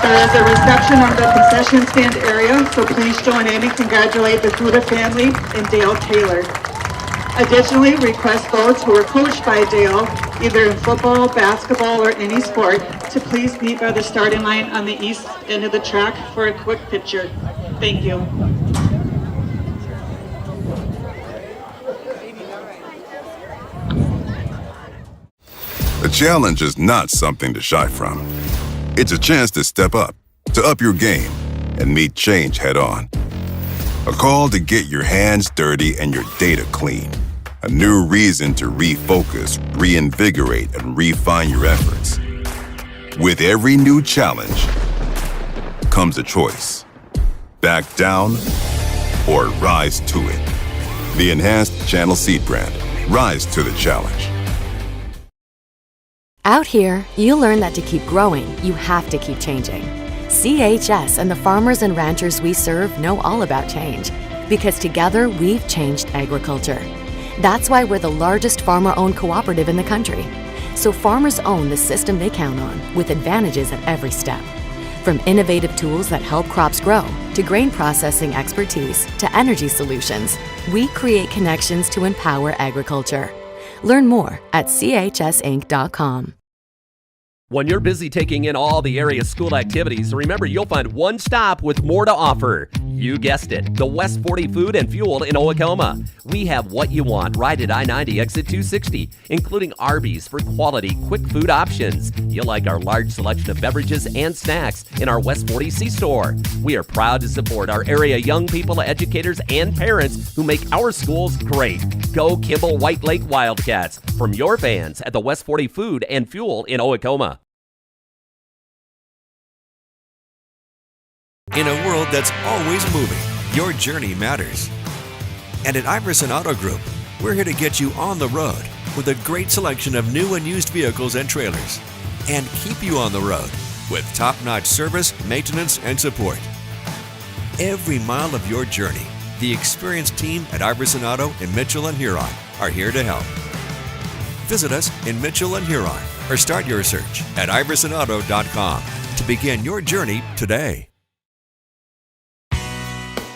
There is a reception on the concession stand area, so please join in and congratulate the Huda family and Dale Taylor. Additionally, request those who were coached by Dale, either in football, basketball, or any sport, to please meet by the starting line on the east end of the track for a quick picture. Thank you. A challenge is not something to shy from. It's a chance to step up your game, and meet change head on. A call to get your hands dirty and your data clean. A new reason to refocus, reinvigorate, and refine your efforts. With every new challenge comes a choice. Back down or rise to it. The enhanced Channel Seed brand. Rise to the challenge. Out here, you learn that to keep growing, you have to keep changing. CHS and the farmers and ranchers we serve know all about change, because together we've changed agriculture. That's why we're the largest farmer-owned cooperative in the country. So farmers own the system they count on, with advantages at every step. From innovative tools that help crops grow, to grain processing expertise, to energy solutions, we create connections to empower agriculture. Learn more at chsinc.com. When you're busy taking in all the area's school activities, remember you'll find one stop with more to offer. You guessed it, the West 40 Food and Fuel in Owatonna. We have what you want right at I-90 exit 260, including Arby's for quality, quick food options. You'll like our large selection of beverages and snacks in our West 40 C-Store. We are proud to support our area young people, educators, and parents who make our schools great. Go Kimball White Lake Wildcats from your fans at the West 40 Food and Fuel in Owatonna. In a world that's always moving, your journey matters. And at Iverson Auto Group, we're here to get you on the road with a great selection of new and used vehicles and trailers, and keep you on the road with top-notch service, maintenance, and support. Every mile of your journey, the experienced team at Iverson Auto in Mitchell and Huron are here to help. Visit us in Mitchell and Huron or start your search at iversonauto.com to begin your journey today.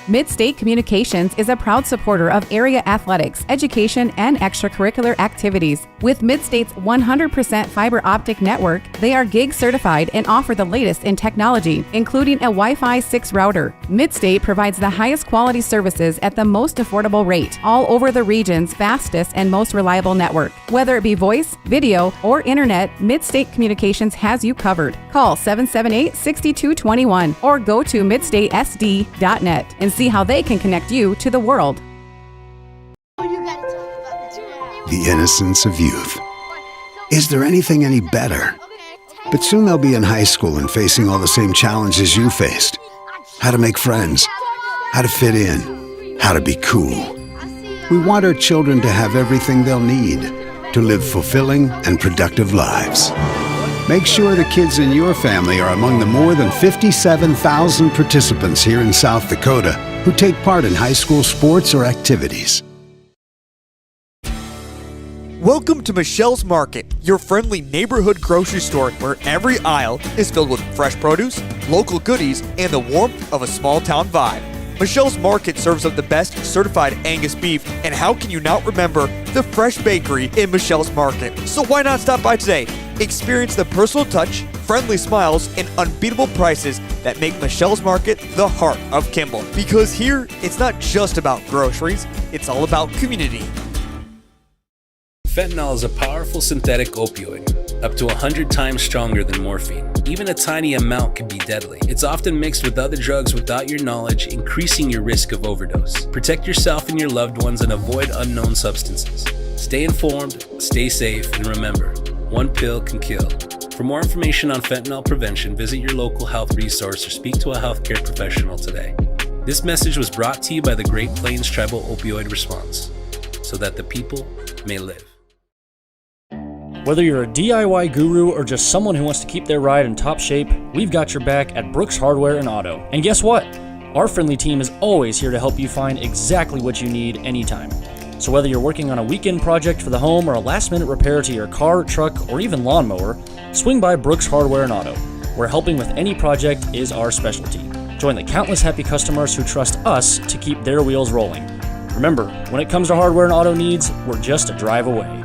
Midstate Communications is a proud supporter of area athletics, education, and extracurricular activities. With Midstate's 100% fiber optic network, they are gig certified and offer the latest in technology, including a Wi-Fi 6 router. Midstate provides the highest quality services at the most affordable rate, all over the region's fastest and most reliable network. Whether it be voice, video, or internet, Midstate Communications has you covered. Call 778-6221 or go to midstatesd.net and see how they can connect you to the world. The innocence of youth. Is there anything any better? But soon they'll be in high school and facing all the same challenges you faced. How to make friends, how to fit in, how to be cool. We want our children to have everything they'll need to live fulfilling and productive lives. Make sure the kids in your family are among the more than 57,000 participants here in South Dakota who take part in high school sports or activities. Welcome to Michelle's Market, your friendly neighborhood grocery store where every aisle is filled with fresh produce, local goodies, and the warmth of a small town vibe. Michelle's Market serves up the best certified Angus beef, and how can you not remember the fresh bakery in Michelle's Market? So why not stop by today? Experience the personal touch, friendly smiles, and unbeatable prices that make Michelle's Market the heart of Kimball. Because here, it's not just about groceries, it's all about community. Fentanyl is a powerful synthetic opioid, up to 100 times stronger than morphine. Even a tiny amount can be deadly. It's often mixed with other drugs without your knowledge, increasing your risk of overdose. Protect yourself and your loved ones and avoid unknown substances. Stay informed, stay safe, and remember, one pill can kill. For more information on fentanyl prevention, visit your local health resource or speak to a healthcare professional today. This message was brought to you by the Great Plains Tribal Opioid Response, so that the people may live. Whether you're a DIY guru or just someone who wants to keep their ride in top shape, we've got your back at Brooks Hardware and Auto. And guess what? Our friendly team is always here to help you find exactly what you need anytime. So whether you're working on a weekend project for the home or a last-minute repair to your car, truck, or even lawnmower, swing by Brooks Hardware and Auto, where helping with any project is our specialty. Join the countless happy customers who trust us to keep their wheels rolling. Remember, when it comes to hardware and auto needs, we're just a drive away.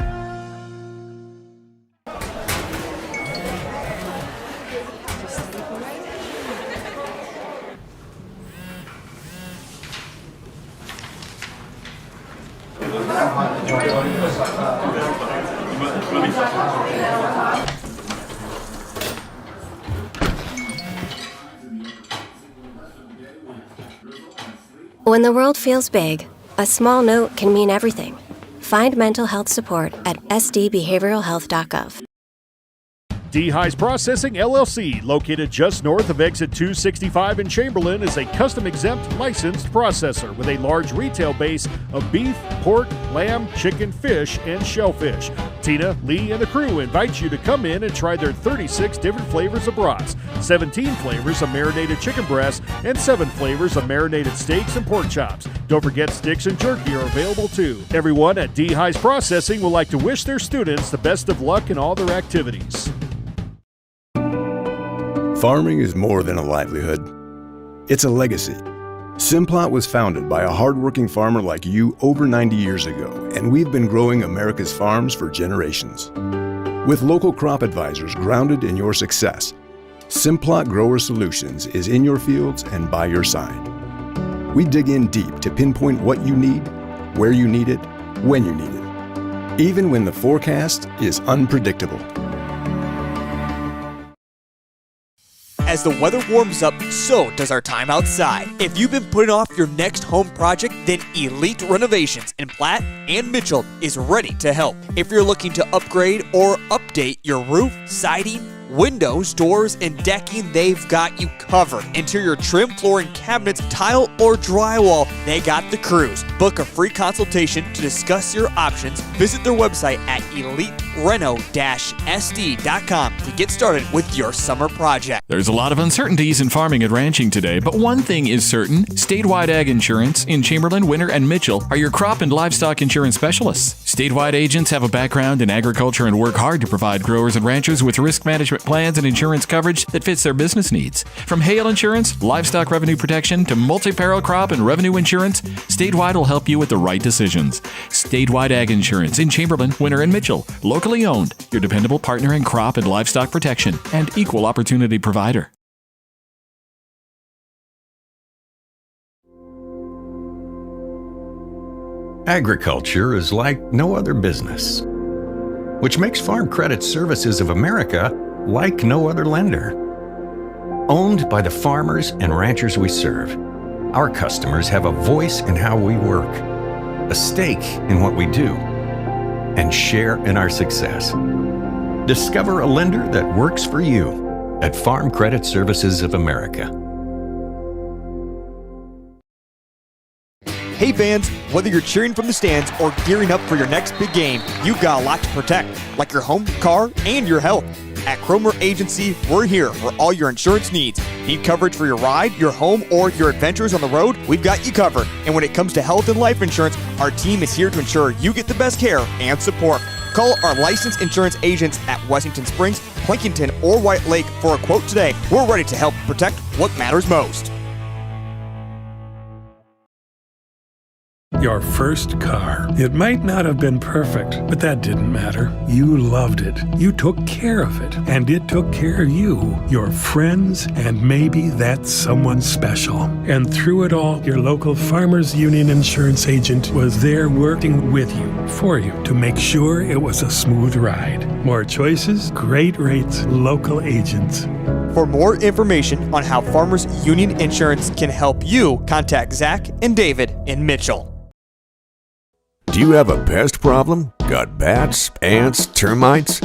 When the world feels big, a small note can mean everything. Find mental health support at sdbehavioralhealth.gov. D-Highs Processing LLC, located just north of exit 265 in Chamberlain, is a custom-exempt licensed processor with a large retail base of beef, pork, lamb, chicken, fish, and shellfish. Tina, Lee, and the crew invite you to come in and try their 36 different flavors of brats, 17 flavors of marinated chicken breasts, and 7 flavors of marinated steaks and pork chops. Don't Don't forget sticks and jerky are available too. Everyone at D-High's Processing would like to wish their students the best of luck in all their activities. Farming is more than a livelihood. It's a legacy. Simplot was founded by a hardworking farmer like you over 90 years ago, and we've been growing America's farms for generations. With local crop advisors grounded in your success, Simplot Grower Solutions is in your fields and by your side. We dig in deep to pinpoint what you need, where you need it, when you need it, even when the forecast is unpredictable. As the weather warms up, so does our time outside. If you've been putting off your next home project, then Elite Renovations in Platte and Mitchell is ready to help. If you're looking to upgrade or update your roof, siding, windows, doors, and decking, they've got you covered. Interior trim, flooring, cabinets, tile, or drywall, they got the crews. Book a free consultation to discuss your options. Visit their website at elitereno-sd.com to get started with your summer project. There's a lot of uncertainties in farming and ranching today, but one thing is certain. Statewide Ag Insurance in Chamberlain, Winter, and Mitchell are your crop and livestock insurance specialists. Statewide agents have a background in agriculture and work hard to provide growers and ranchers with risk management plans and insurance coverage that fits their business needs. From hail insurance, livestock revenue protection, to multi-peril crop and revenue insurance, Statewide will help you with the right decisions. Statewide Ag Insurance in Chamberlain, Winter, and Mitchell. Locally owned, your dependable partner in crop and livestock protection, and equal opportunity provider. Agriculture is like no other business, which makes Farm Credit Services of America like no other lender. Owned by the farmers and ranchers we serve, our customers have a voice in how we work, a stake in what we do, and share in our success. Discover a lender that works for you at Farm Credit Services of America. Hey fans, whether you're cheering from the stands or gearing up for your next big game, you've got a lot to protect, like your home, car, and your health. At Cromer Agency, we're here for all your insurance needs. Need coverage for your ride, your home, or your adventures on the road? We've got you covered. And when it comes to health and life insurance, our team is here to ensure you get the best care and support. Call our licensed insurance agents at Washington Springs, Plankinton, or White Lake for a quote today. We're ready to help protect what matters most. Your first car. It might not have been perfect, but that didn't matter. You loved it. You took care of it, and it took care of you, your friends, and maybe that someone special. And through it all, your local Farmers Union insurance agent was there working with you, for you, to make sure it was a smooth ride. More choices, great rates, local agents. For more information on how Farmers Union Insurance can help you, contact Zach and David in Mitchell. Do you have a pest problem? Got bats, ants, termites?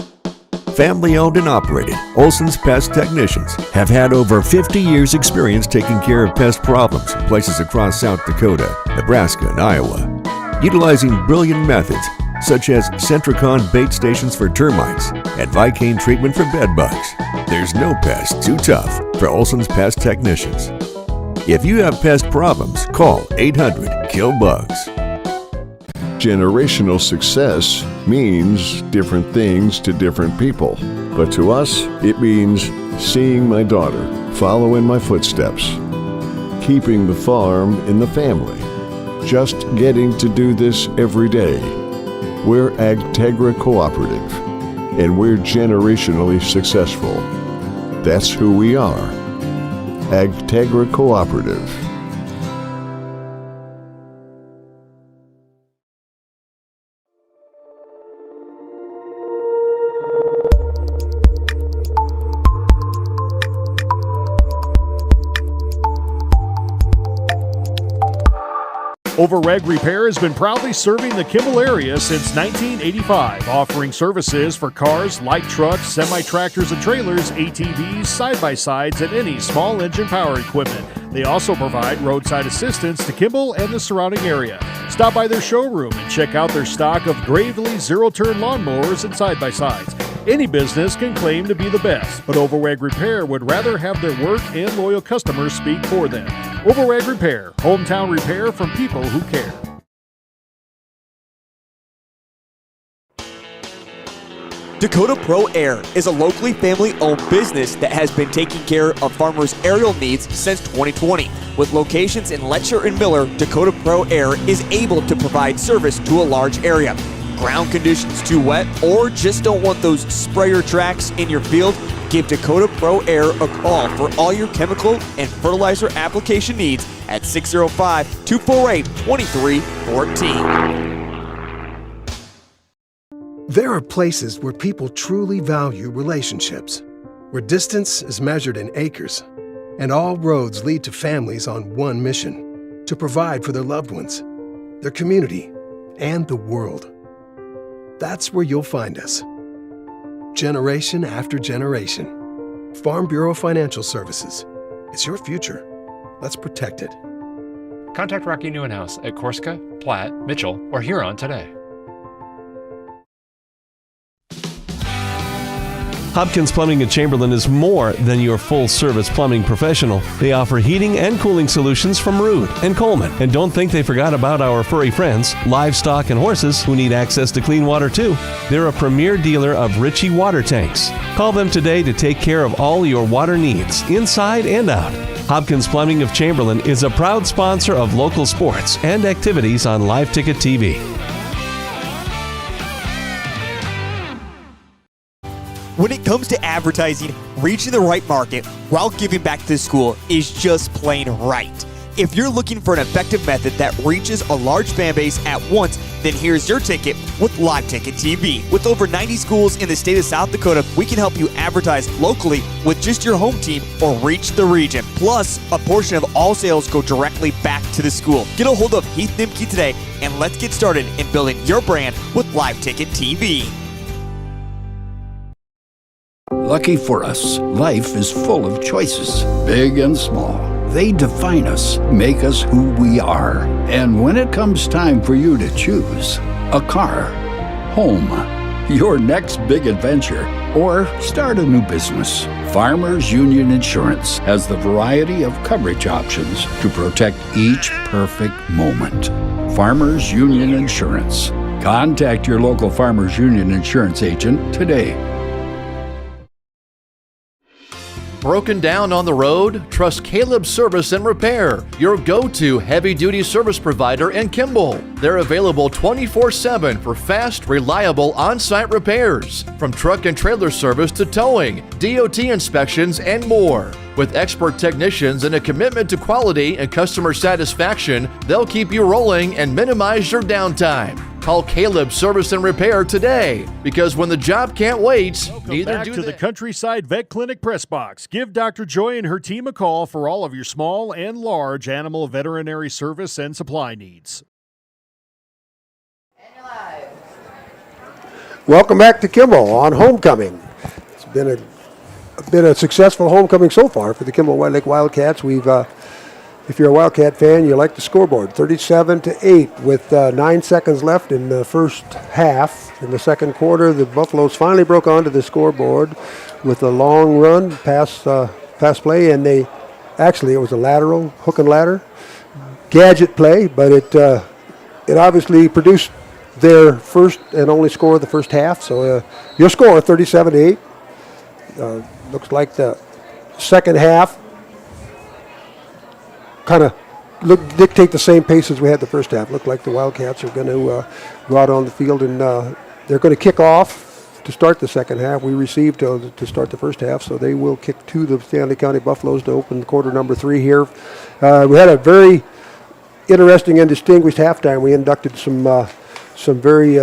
Family owned and operated, Olson's Pest Technicians have had over 50 years experience taking care of pest problems in places across South Dakota, Nebraska, and Iowa. Utilizing brilliant methods such as Centricon bait stations for termites and Vicane treatment for bed bugs. There's no pest too tough for Olson's Pest Technicians. If you have pest problems, call 800-KILL-BUGS. Generational success means different things to different people. But to us, it means seeing my daughter follow in my footsteps, keeping the farm in the family, just getting to do this every day. We're Agtegra Cooperative, and we're generationally successful. That's who we are. Agtegra Cooperative. Overreg Repair has been proudly serving the Kimball area since 1985, offering services for cars, light trucks, semi-tractors and trailers, ATVs, side-by-sides, and any small engine power equipment. They also provide roadside assistance to Kimball and the surrounding area. Stop by their showroom and check out their stock of Gravely zero-turn lawnmowers and side-by-sides. Any business can claim to be the best, but Overreg Repair would rather have their work and loyal customers speak for them. Overrag Repair, hometown repair from people who care. Dakota Pro Air is a locally family-owned business that has been taking care of farmers' aerial needs since 2020. With locations in Letcher and Miller, Dakota Pro Air is able to provide service to a large area. Ground conditions too wet, or just don't want those sprayer tracks in your field? Give Dakota Pro Air a call for all your chemical and fertilizer application needs at 605-248-2314. There are places where people truly value relationships, where distance is measured in acres, and all roads lead to families on one mission: to provide for their loved ones, their community, and the world. That's where you'll find us. Generation after generation. Farm Bureau Financial Services. It's your future. Let's protect it. Contact Rocky Neuenhouse at Corsica, Platte, Mitchell, or Huron today. Hopkins Plumbing in Chamberlain is more than your full-service plumbing professional. They offer heating and cooling solutions from Rude and Coleman. And don't think they forgot about our furry friends, livestock and horses, who need access to clean water too. They're a premier dealer of Ritchie water tanks. Call them today to take care of all your water needs, inside and out. Hopkins Plumbing of Chamberlain is a proud sponsor of local sports and activities on Live Ticket TV. When it comes to advertising, reaching the right market while giving back to the school is just plain right. If you're looking for an effective method that reaches a large fan base at once, then here's your ticket with Live Ticket TV. With over 90 schools in the state of South Dakota, we can help you advertise locally with just your home team or reach the region. Plus, a portion of all sales go directly back to the school. Get a hold of Heath Nimke today, and let's get started in building your brand with Live Ticket TV. Lucky for us, life is full of choices, big and small. They define us, make us who we are. And when it comes time for you to choose, a car, home, your next big adventure, or start a new business, Farmers Union Insurance has the variety of coverage options to protect each perfect moment. Farmers Union Insurance. Contact your local Farmers Union Insurance agent today. Broken down on the road? Trust Caleb Service and Repair, your go-to heavy-duty service provider in Kimball. They're available 24/7 for fast, reliable on-site repairs, from truck and trailer service to towing, DOT inspections, and more. With expert technicians and a commitment to quality and customer satisfaction, they'll keep you rolling and minimize your downtime. Call Caleb Service and Repair today, because when the job can't wait, neither back do to they. the Countryside Vet Clinic Press Box. Give Dr. Joy and her team a call for all of your small and large animal veterinary service and supply needs. Welcome back to Kimball on homecoming. It's been a successful homecoming so far for the Kimball White Lake Wildcats. We've if you're a Wildcat fan, you like the scoreboard, 37-8 with 9 seconds left in the first half. In the second quarter, the Buffaloes finally broke onto the scoreboard with a long run pass play, and it was a lateral hook and ladder gadget play, but it obviously produced their first and only score of the first half. So your score 37-8. Looks like the second half kind of dictate the same pace as we had the first half. Looked like the Wildcats are going to go out on the field, and they're going to kick off to start the second half. We received to start the first half, so they will kick to the Stanley County Buffaloes to open quarter number 3 here. We had a very interesting and distinguished halftime. We inducted some very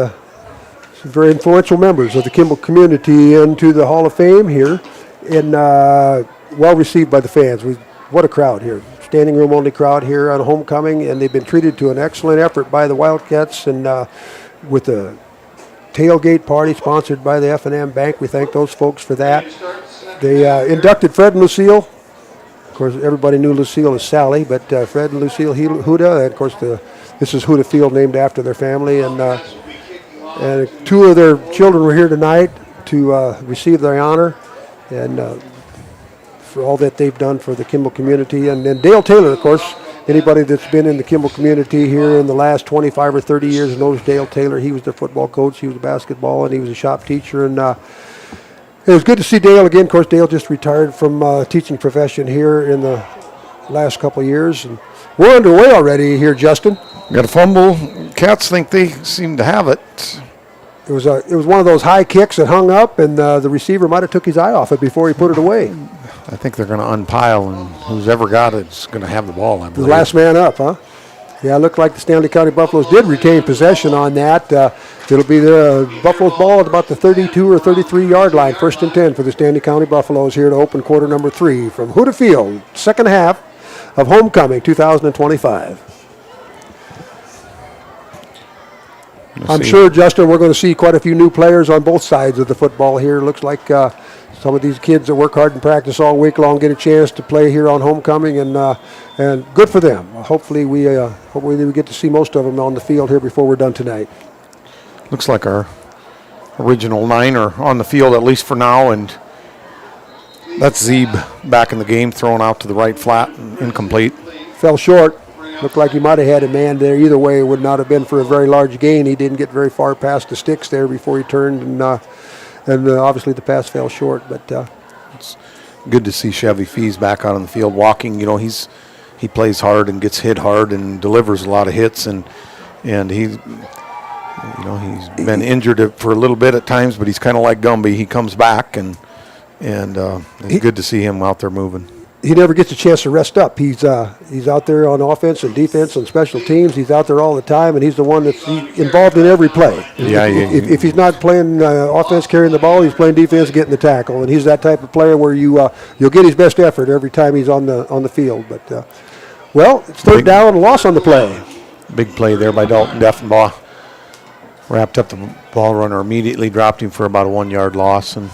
influential members of the Kimball community into the Hall of Fame here, and well received by the fans. What a crowd here. Standing room only crowd here on homecoming, and they've been treated to an excellent effort by the Wildcats, and with the tailgate party sponsored by the F&M Bank. We thank those folks for that. They inducted Fred and Lucille. Of course, everybody knew Lucille as Sally, but Fred and Lucille Huda, and of course this is Huda Field, named after their family, and 2 of their children were here tonight to receive their honor, and for all that they've done for the Kimball community. And then Dale Taylor, of course, anybody that's been in the Kimball community here in the last 25 or 30 years knows Dale Taylor. He was the football coach, he was a basketball, and he was a shop teacher. And it was good to see Dale again. Of course, Dale just retired from teaching profession here in the last couple of years. And we're underway already here, Justin. Got a fumble. Cats think they seem to have it. It was one of those high kicks that hung up, and the receiver might have took his eye off it before he put it away. I think they're going to unpile, and who's ever got it's going to have the ball, I believe. The last man up, huh? Yeah, it looked like the Stanley County Buffaloes did retain possession on that. It'll be the Buffaloes ball at about the 32 or 33-yard line, 1st and 10 for the Stanley County Buffaloes here to open quarter number 3 from Huda Field, second half of homecoming 2025. I'm sure, Justin, we're going to see quite a few new players on both sides of the football here. Looks like some of these kids that work hard in practice all week long get a chance to play here on homecoming, and good for them. Hopefully we get to see most of them on the field here before we're done tonight. Looks like our original 9 are on the field, at least for now, and that's Zeeb back in the game, thrown out to the right flat and incomplete. Fell short. Looked like he might have had a man there. Either way, it would not have been for a very large gain. He didn't get very far past the sticks there before he turned, and obviously the pass fell short. But it's good to see Chevy Fees back out on the field walking. You know, he plays hard and gets hit hard and delivers a lot of hits, and he's been injured for a little bit at times, but he's kind of like Gumby. He comes back, and it's good to see him out there moving. He never gets a chance to rest up. He's out there on offense and defense and special teams. He's out there all the time, and he's the one that's involved in every play. Yeah, if he's not playing offense carrying the ball, he's playing defense getting the tackle, and he's that type of player where you'll get his best effort every time he's on the field. But it's third down and loss on the play. Big play there by Dalton Deffenbaugh. Wrapped up the ball runner immediately, dropped him for about a 1-yard loss, and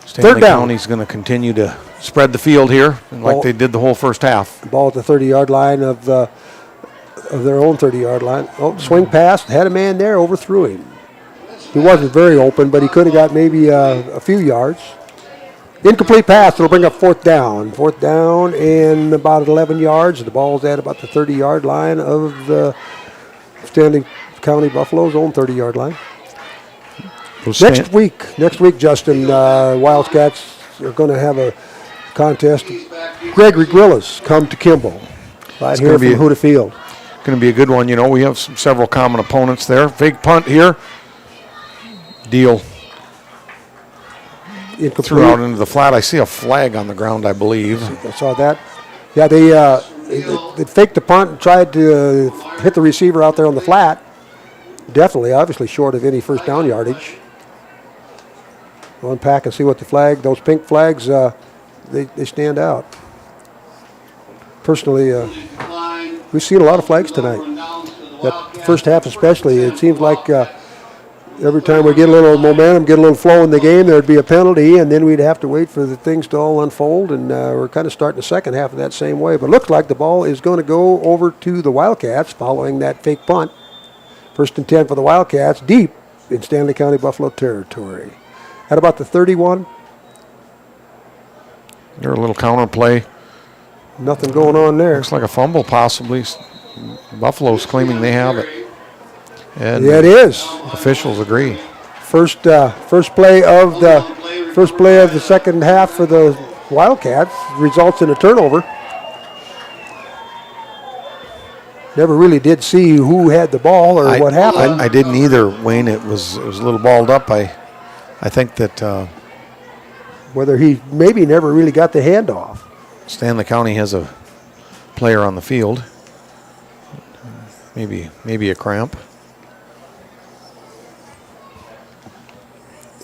Stanley County's going to continue to spread the field here, like they did the whole first half. Ball at the 30-yard line of their own 30-yard line. Oh, swing pass, had a man there, overthrew him. He wasn't very open, but he could have got maybe a few yards. Incomplete pass, it'll bring up fourth down. Fourth down and about 11 yards. The ball's at about the 30-yard line of the Stanley County Buffalo's own 30-yard line. Next week, Justin, Wildcats are going to have a contest. Gregory Grillas come to Kimball, right here from Huda Field. Going to be a good one. You know, we have several common opponents there. Fake punt here. Deal. Incomplete. Threw out into the flat. I see a flag on the ground, I believe. I saw that. Yeah, they faked the punt and tried to hit the receiver out there on the flat. Definitely, obviously short of any first down yardage. We'll unpack and see what those pink flags, they stand out. Personally, we've seen a lot of flags tonight. That first half especially, it seems like every time we get a little momentum, get a little flow in the game, there'd be a penalty, and then we'd have to wait for the things to all unfold, and we're kind of starting the second half of that same way. But it looks like the ball is going to go over to the Wildcats following that fake punt. 1st and 10 for the Wildcats, deep in Stanley County Buffalo territory. At about the 31. There's a little counter play. Nothing going on there. Looks like a fumble possibly. Buffalo's claiming they have it. And yeah, it is. Officials agree. First play of the second half for the Wildcats results in a turnover. Never really did see who had the ball or what happened. I didn't either, Wayne. It was a little balled up. I think that whether he maybe never really got the handoff. Stanley County has a player on the field. Maybe a cramp.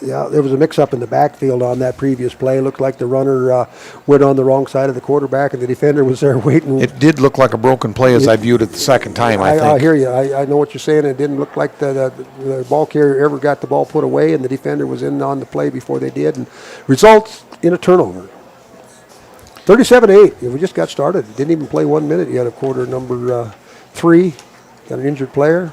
Yeah, there was a mix-up in the backfield on that previous play. It looked like the runner went on the wrong side of the quarterback, and the defender was there waiting. It did look like a broken play as I viewed it the second time, I think. I hear you. I know what you're saying. It didn't look like the ball carrier ever got the ball put away, and the defender was in on the play before they did, and results in a turnover. 37-8. We just got started. Didn't even play 1 minute yet of quarter number 3. Got an injured player.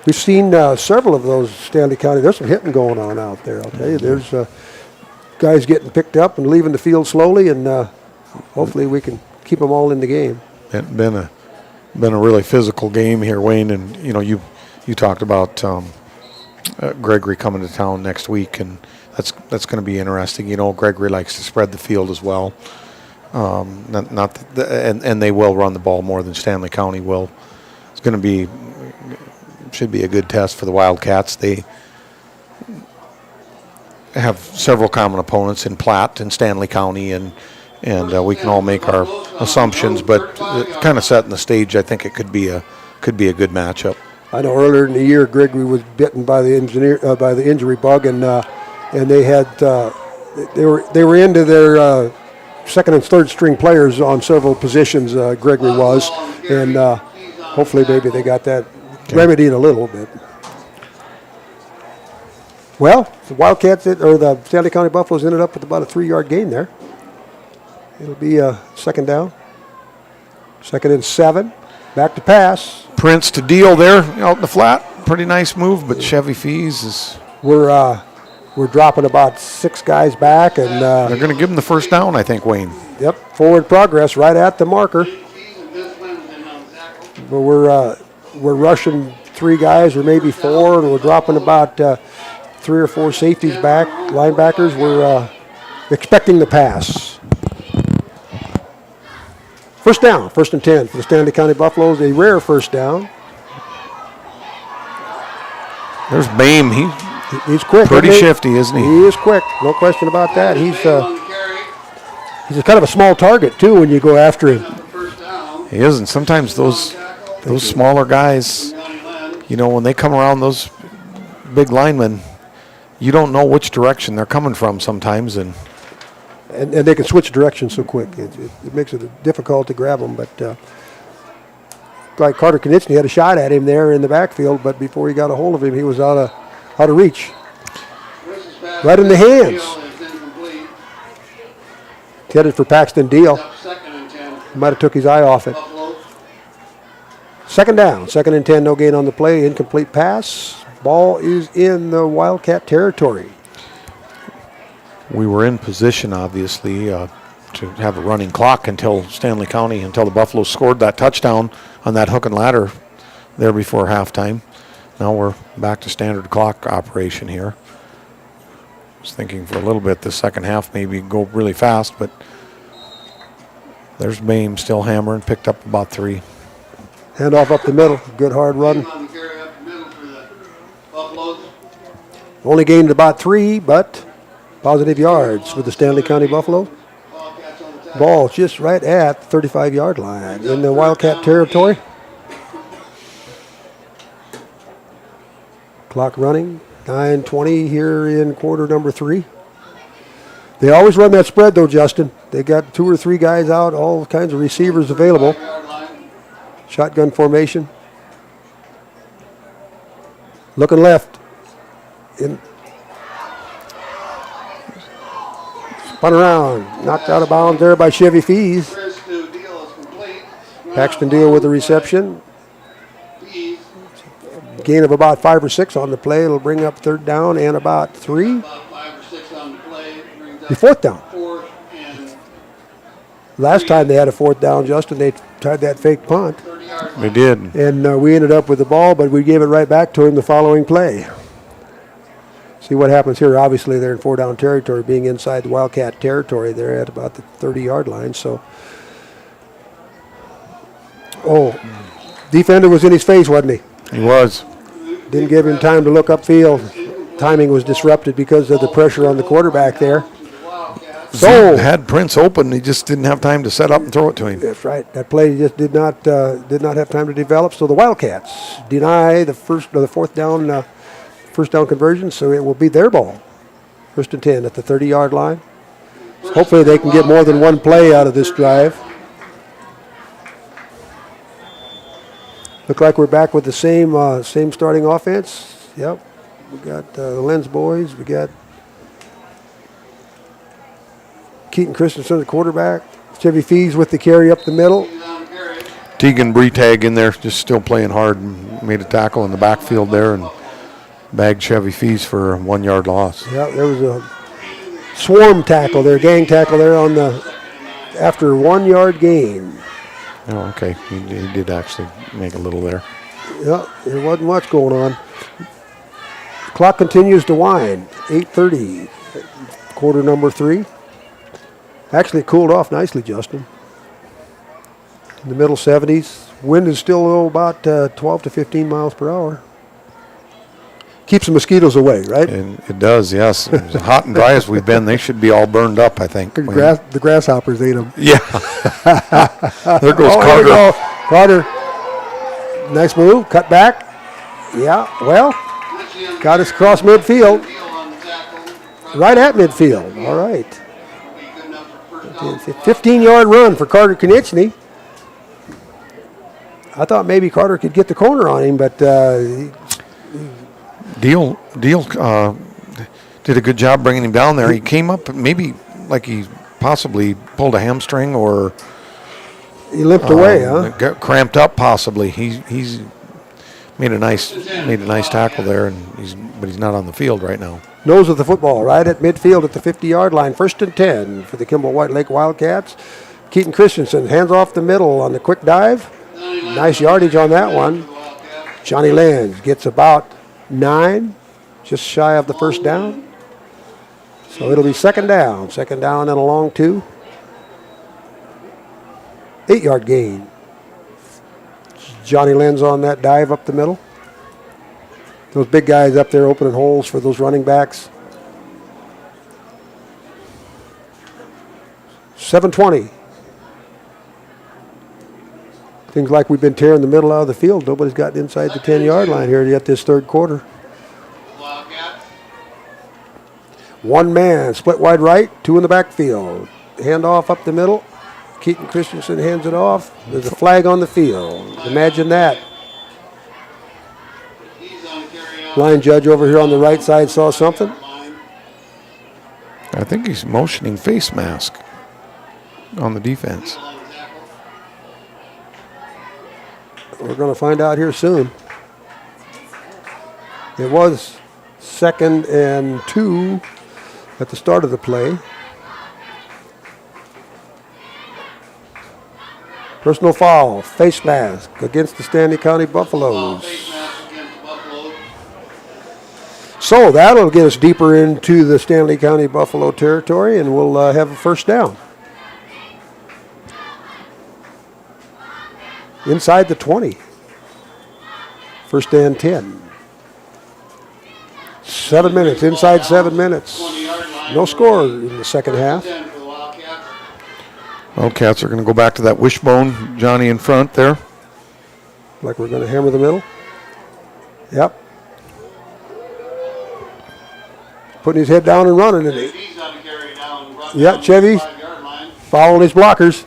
We've seen several of those Stanley County. There's some hitting going on out there, I'll tell you. There's guys getting picked up and leaving the field slowly, and hopefully we can keep them all in the game. It's been a really physical game here, Wayne, and you talked about Gregory coming to town next week, and that's going to be interesting. Gregory likes to spread the field as well. And they will run the ball more than Stanley County will. It's going to should be a good test for the Wildcats. They have several common opponents in Platte and Stanley County, and we can all make our assumptions, but kind of setting the stage, I think it could be a good matchup. I know earlier in the year Gregory was bitten by the injury bug, and they were into their second and third string players on several positions. Gregory was, and hopefully maybe they got that remedied a little bit. Well, the Wildcats the Stanley County Buffaloes ended up with about a 3-yard gain there. It'll be a second down. 2nd and 7. Back to pass. Prince to deal there out in the flat. Pretty nice move, but Chevy Fees is. We're dropping about 6 guys back, and they're going to give them the first down, I think, Wayne. Yep, forward progress right at the marker. But we're rushing 3 guys or maybe 4, and we're dropping about 3 or 4 safeties back, linebackers. We're expecting the pass. First down, 1st and 10 for the Stanley County Buffaloes. A rare first down. There's Bame. He's quick. Pretty shifty, isn't he? He is quick. No question about that. He's kind of a small target too when you go after him. He is, and sometimes those smaller guys, when they come around those big linemen, you don't know which direction they're coming from sometimes, and they can switch directions so quick. It makes it difficult to grab them. But like Carter Konitsny had a shot at him there in the backfield, but before he got a hold of him, he was out of reach. Right in the hands. Headed for Paxton Deal. He might have took his eye off it. 2nd down, 2nd and 10, no gain on the play, incomplete pass. Ball is in the Wildcat territory. We were in position, obviously, to have a running clock until the Buffaloes scored that touchdown on that hook and ladder there before halftime. Now we're back to standard clock operation here. I was thinking for a little bit the second half maybe go really fast, but there's Bame still hammering, picked up about 3. Handoff up the middle, good hard run. Only gained about 3, but positive yards for the Stanley County Buffalo. Ball just right at the 35-yard line in the Wildcat territory. Clock running, 9:20 here in quarter number 3. They always run that spread though, Justin. They got 2 or 3 guys out, all kinds of receivers available. Shotgun formation. Looking left. Spun around, knocked out of bounds there by Chevy Fees. Paxton Deal with the reception. Gain of about 5 or 6 on the play. It'll bring up 3rd down and about 3. The 4th down. Last time they had a 4th down, Justin, they tried that fake punt. They did. And we ended up with the ball, but we gave it right back to him the following play. See what happens here. Obviously, they're in 4-down territory, being inside the Wildcat territory. They're at about the 30-yard line. So, defender was in his face, wasn't he? He was. Didn't give him time to look upfield. Timing was disrupted because of the pressure on the quarterback there. So had Prince open, he just didn't have time to set up and throw it to him. That's right. That play just did not have time to develop. So the Wildcats deny the 4th down. First down conversion, so it will be their ball. 1st and 10 at the 30-yard line. So hopefully they can get more than one play out of this drive. Look like we're back with the same starting offense. Yep. We got the Lenz boys. We got Keaton Christensen, the quarterback. Chevy Fees with the carry up the middle. Tegan Breetag in there, just still playing hard, and made a tackle in the backfield there and bagged Chevy Fees for a 1-yard loss. Yeah, there was a swarm tackle there, gang tackle there on the after 1 yard gain. Oh, okay. He did actually make a little there. Yeah, there wasn't much going on. Clock continues to wind. 8:30, quarter number 3. Actually, it cooled off nicely, Justin. In the middle 70s. Wind is still about 12 to 15 miles per hour. Keeps the mosquitoes away, right? And it does, yes. As hot and dry as we've been, they should be all burned up, I think. The grasshoppers ate them. Yeah. There goes Carter. There Carter. Nice move. Cut back. Yeah, well, got us across midfield. Right at midfield. All right. 15-yard run for Carter Konieczny. I thought maybe Carter could get the corner on him, but Deal did a good job bringing him down there. He came up maybe like he possibly pulled a hamstring or he limped away, huh? Got cramped up possibly. He's made a nice tackle there, but he's not on the field right now. Nose of the football right at midfield at the 50-yard line. 1st and 10 for the Kimball White Lake Wildcats. Keaton Christensen hands off the middle on the quick dive. Nice yardage on that one. Johnny Lenz gets about 9, just shy of the first down. So it'll be second down and a long 2. 8-yard gain. Johnny Lenz on that dive up the middle. Those big guys up there opening holes for those running backs. 7:20. Things like we've been tearing the middle out of the field. Nobody's gotten inside the 10-yard line here yet this third quarter. One man, split wide right, 2 in the backfield. Handoff up the middle. Keaton Christensen hands it off. There's a flag on the field. Imagine that. Line judge over here on the right side saw something. I think he's motioning face mask on the defense. We're going to find out here soon. It was 2nd and 2 at the start of the play. Personal foul, face mask against the Stanley County Buffaloes. So that'll get us deeper into the Stanley County Buffalo territory, and we'll have a first down. Inside the 20. 1st and 10. 7 minutes, inside 7 minutes. No score in the second half. Wildcats are going to go back to that wishbone. Johnny in front there. Like we're going to hammer the middle. Yep. Putting his head down and running. Yeah, Chevy following his blockers.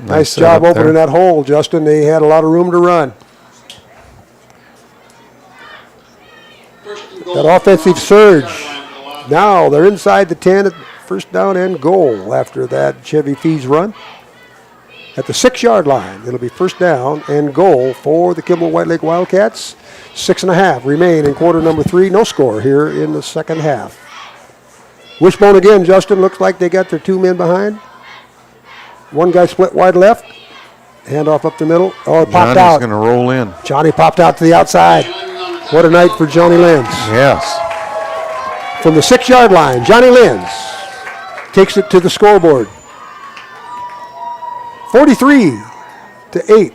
Nice job opening that hole, Justin. They had a lot of room to run. That offensive surge. Now they're inside the 10 at first down and goal after that Chevy Fees run. At the 6-yard line, it'll be first down and goal for the Kimball White Lake Wildcats. 6.5 remain in quarter number 3. No score here in the second half. Wishbone again, Justin. Looks like they got their 2 men behind. One guy split wide left. Handoff up the middle. Oh, it popped out. Johnny's going to roll in. Johnny popped out to the outside. What a night for Johnny Lenz. Yes. From the 6-yard line, Johnny Lenz takes it to the scoreboard. 43-8,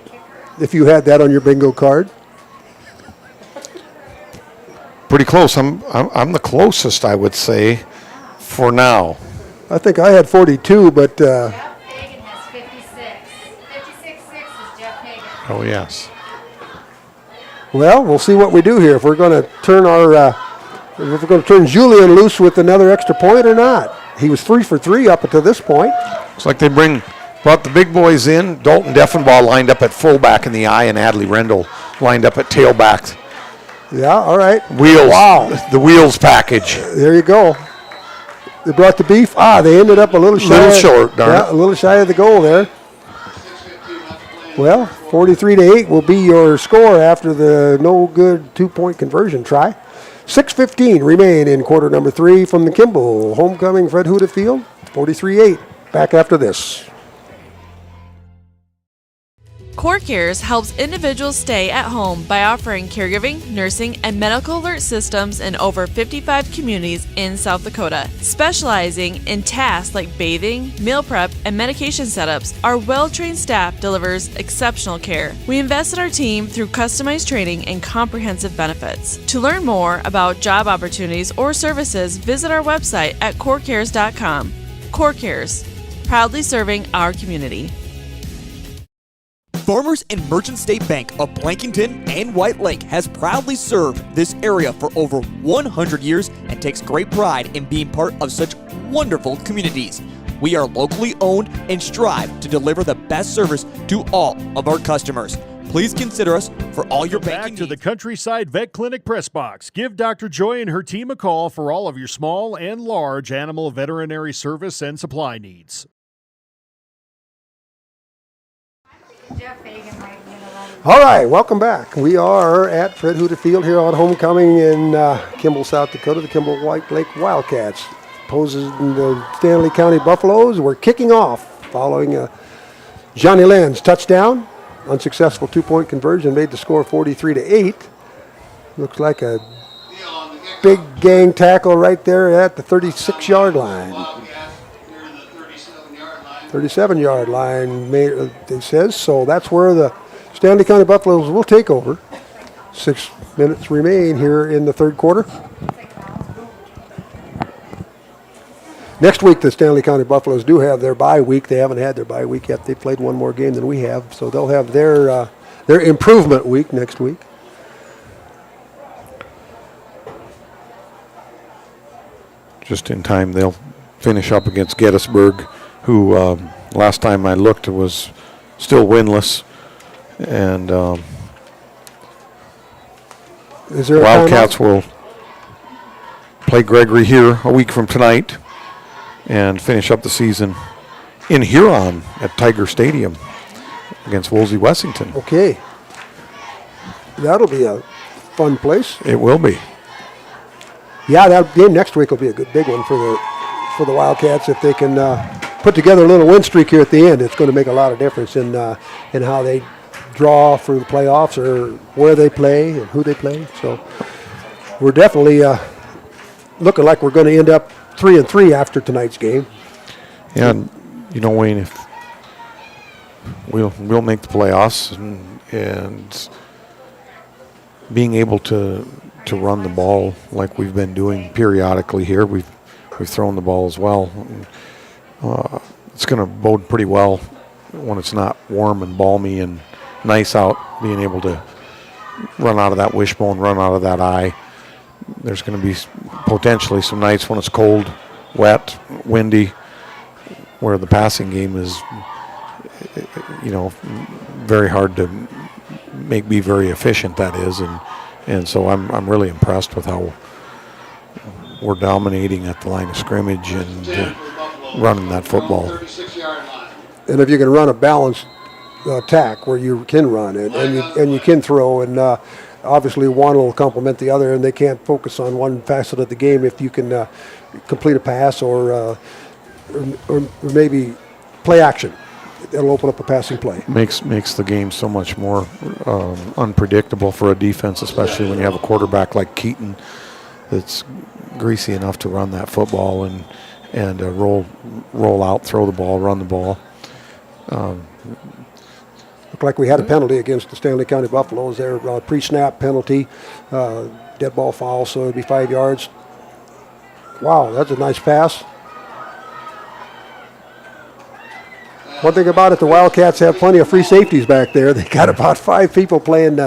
if you had that on your bingo card. Pretty close. I'm the closest, I would say, for now. I think I had 42, but... Jeff Hagan has 56. 56-6 is Jeff Hagan. Oh, yes. Well, we'll see what we do here. If we're going to turn Julian loose with another extra point or not. He was 3 for 3 up until this point. Looks like they brought the big boys in. Dalton Deffenbaugh lined up at fullback in the eye, and Adley Rendell lined up at tailback. Yeah, all right. Wheels. Wow. The wheels package. There you go. They brought the beef. They ended up a little shy. Short, darn it. A little shy of the goal there. Well, 43-8 will be your score after the no good 2-point conversion try. 6:15 remain in quarter number 3 from the Kimball homecoming Fred Huda Field. 43-8. Back after this. CoreCares helps individuals stay at home by offering caregiving, nursing, and medical alert systems in over 55 communities in South Dakota. Specializing in tasks like bathing, meal prep, and medication setups, our well-trained staff delivers exceptional care. We invest in our team through customized training and comprehensive benefits. To learn more about job opportunities or services, visit our website at corecares.com. CoreCares, proudly serving our community. Farmers and Merchant State Bank of Blankenton and White Lake has proudly served this area for over 100 years and takes great pride in being part of such wonderful communities. We are locally owned and strive to deliver the best service to all of our customers. Please consider us for all your banking needs. Back to the Countryside Vet Clinic press box. Give Dr. Joy and her team a call for all of your small and large animal veterinary service and supply needs. All right, welcome back. We are at Fred Huda Field here on homecoming in Kimball, South Dakota. The Kimball White Lake Wildcats poses the Stanley County Buffaloes. We're kicking off following Johnny Lenz touchdown. Unsuccessful two-point conversion made the score 43-8. Looks like a big gang tackle right there at the 36-yard line. 37-yard line, it says. So that's where the Stanley County Buffaloes will take over. 6 minutes remain here in the third quarter. Next week, the Stanley County Buffaloes do have their bye week. They haven't had their bye week yet. They played one more game than we have, so they'll have their improvement week next week. Just in time, they'll finish up against Gettysburg, who last time I looked was still winless. And Wildcats will play Gregory here a week from tonight and finish up the season in Huron at Tiger Stadium against Woolsey-Wessington. Okay. That'll be a fun place. It will be. Yeah, that game next week will be a good big one for the Wildcats. If they can put together a little win streak here at the end, it's going to make a lot of difference in how they draw for the playoffs or where they play and who they play. So we're definitely looking like we're going to end up 3-3 after tonight's game. Yeah, and you know, Wayne, if we'll make the playoffs and being able to run the ball like we've been doing periodically here, we've thrown the ball as well. It's going to bode pretty well when it's not warm and balmy and nice out, being able to run out of that wishbone, run out of that eye. There's going to be potentially some nights when it's cold, wet, windy, where the passing game is, very hard to be very efficient, that is. And so I'm really impressed with how we're dominating at the line of scrimmage and running that football. And if you can run a balanced attack where you can run and you can throw, and obviously one will complement the other, and they can't focus on one facet of the game. If you can complete a pass or maybe play action, it'll open up a passing play. Makes the game so much more unpredictable for a defense, especially when you have a quarterback like Keaton that's greasy enough to run that football and roll out, throw the ball, run the ball. Looked like we had a penalty against the Stanley County Buffaloes there, pre-snap penalty, dead ball foul, so it'd be 5 yards. Wow, that's a nice pass. One thing about it, the Wildcats have plenty of free safeties back there. They got about 5 people playing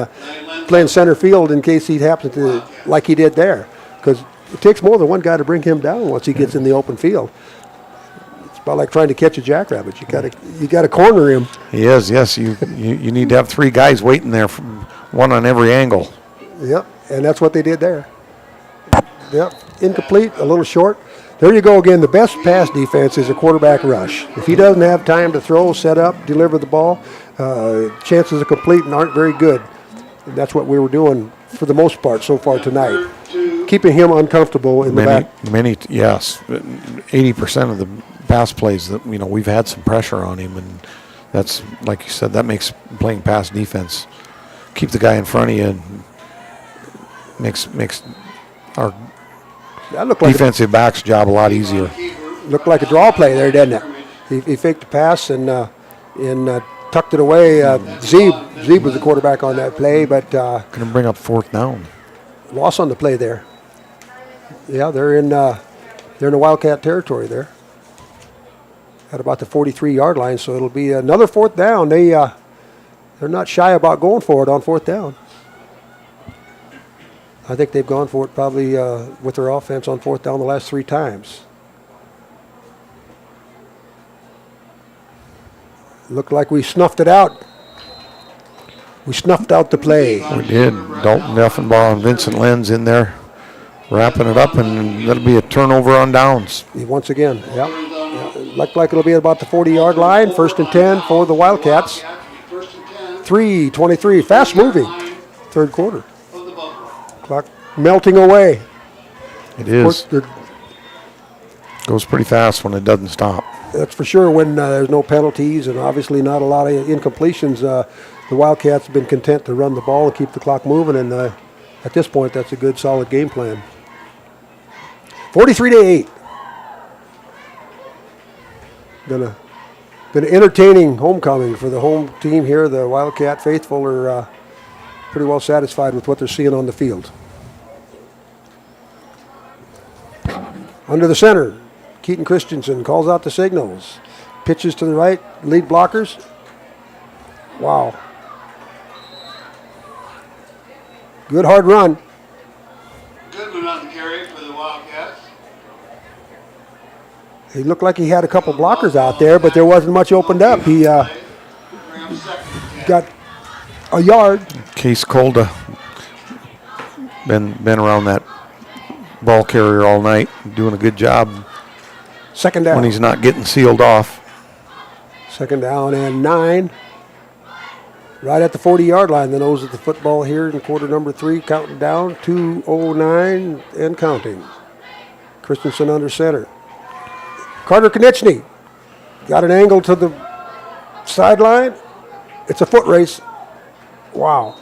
center field in case he happens to, like he did there, because it takes more than one guy to bring him down once he gets in the open field. It's about like trying to catch a jackrabbit. You got to corner him. He is, yes. You need to have 3 guys waiting there, one on every angle. Yep, and that's what they did there. Yep, incomplete, a little short. There you go again. The best pass defense is a quarterback rush. If he doesn't have time to throw, set up, deliver the ball, chances of completing aren't very good. And that's what we were doing for the most part so far tonight. keeping him uncomfortable in the back. Yes. 80% of the pass plays that, we've had some pressure on him, and that's, like you said, that makes playing pass defense. Keep the guy in front of you and makes our defensive back's job a lot easier. Looked like a draw play there, didn't it? He faked the pass and tucked it away. Zeeb was the quarterback on that play, but going to bring up 4th down. Loss on the play there. Yeah, they're in the Wildcat territory there. At about the 43-yard line, so it'll be another 4th down. They're not shy about going for it on 4th down. I think they've gone for it probably with their offense on 4th down the last 3 times. Looked like we snuffed it out. We snuffed out the play. We did. Dalton Deffenbaugh and Vincent Lenz in there wrapping it up, and that'll be a turnover on downs. Once again, yeah. Looked like it'll be about the 40-yard line. 1st and 10 for the Wildcats. 3:23, fast moving. 3rd quarter. Clock melting away. It is. Goes pretty fast when it doesn't stop. That's for sure when there's no penalties and obviously not a lot of incompletions. The Wildcats have been content to run the ball and keep the clock moving, and at this point, that's a good, solid game plan. 43-8. Been an entertaining homecoming for the home team here. The Wildcat faithful are pretty well satisfied with what they're seeing on the field. Under the center, Keaton Christensen calls out the signals. Pitches to the right, lead blockers. Wow. Good hard run. Goodman on the carry for the Wildcats. He looked like he had a couple blockers out there, but there wasn't much opened up. He got a yard. Case Colda been around that ball carrier all night, doing a good job. 2nd down. When he's not getting sealed off. 2nd down and 9. Right at the 40-yard line, the nose of the football here in quarter number 3, counting down, 2:09 and counting. Christensen under center. Carter Konechny got an angle to the sideline. It's a foot race. Wow.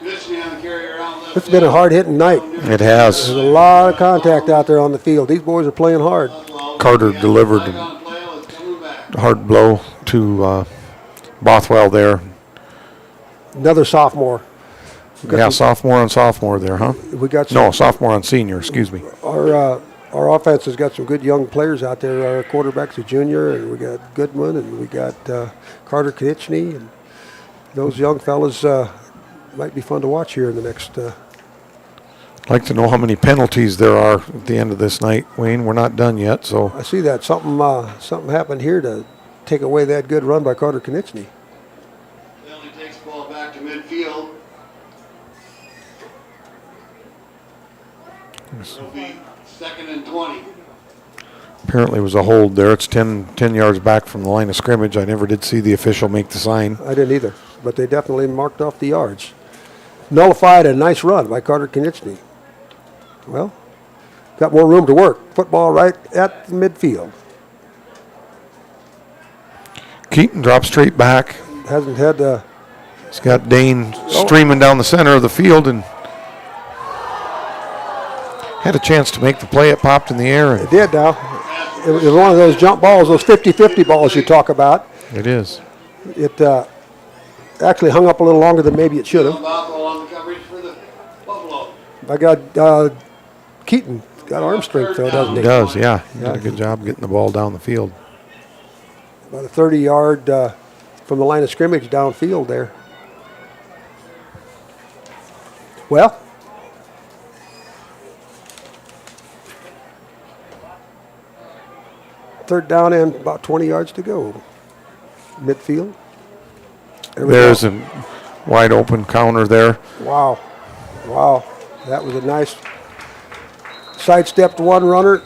It's been a hard-hitting night. It has. There's a lot of contact out there on the field. These boys are playing hard. Carter delivered a hard blow to Bothwell there. Another sophomore. Yeah, sophomore on sophomore there, huh? We got sophomore on senior, excuse me. Our offense has got some good young players out there. Our quarterback's a junior, and we got Goodman, and we got Carter Konechny, and those young fellas might be fun to watch here in the next. I'd like to know how many penalties there are at the end of this night, Wayne. We're not done yet, so. I see that something happened here to take away that good run by Carter Konechny. Stanley takes the ball back to midfield. It'll be 2nd and 20. Apparently it was a hold there. It's 10 yards back from the line of scrimmage. I never did see the official make the sign. I didn't either, but they definitely marked off the yards. Nullified a nice run by Carter Konechny. Well, got more room to work. Football right at the midfield. Keaton drops straight back. Hasn't had He's got Dane streaming down the center of the field and had a chance to make the play. It popped in the air. It did now. It was one of those jump balls, those 50-50 balls you talk about. It is. It actually hung up a little longer than maybe it should have. I got Keaton. Got arm strength, though, doesn't he? He does, yeah. He did a good job getting the ball down the field. About a 30-yard from the line of scrimmage downfield there. Well, third down and about 20 yards to go. Midfield. There's a wide open counter there. Wow. Wow. That was a nice sidestepped one runner,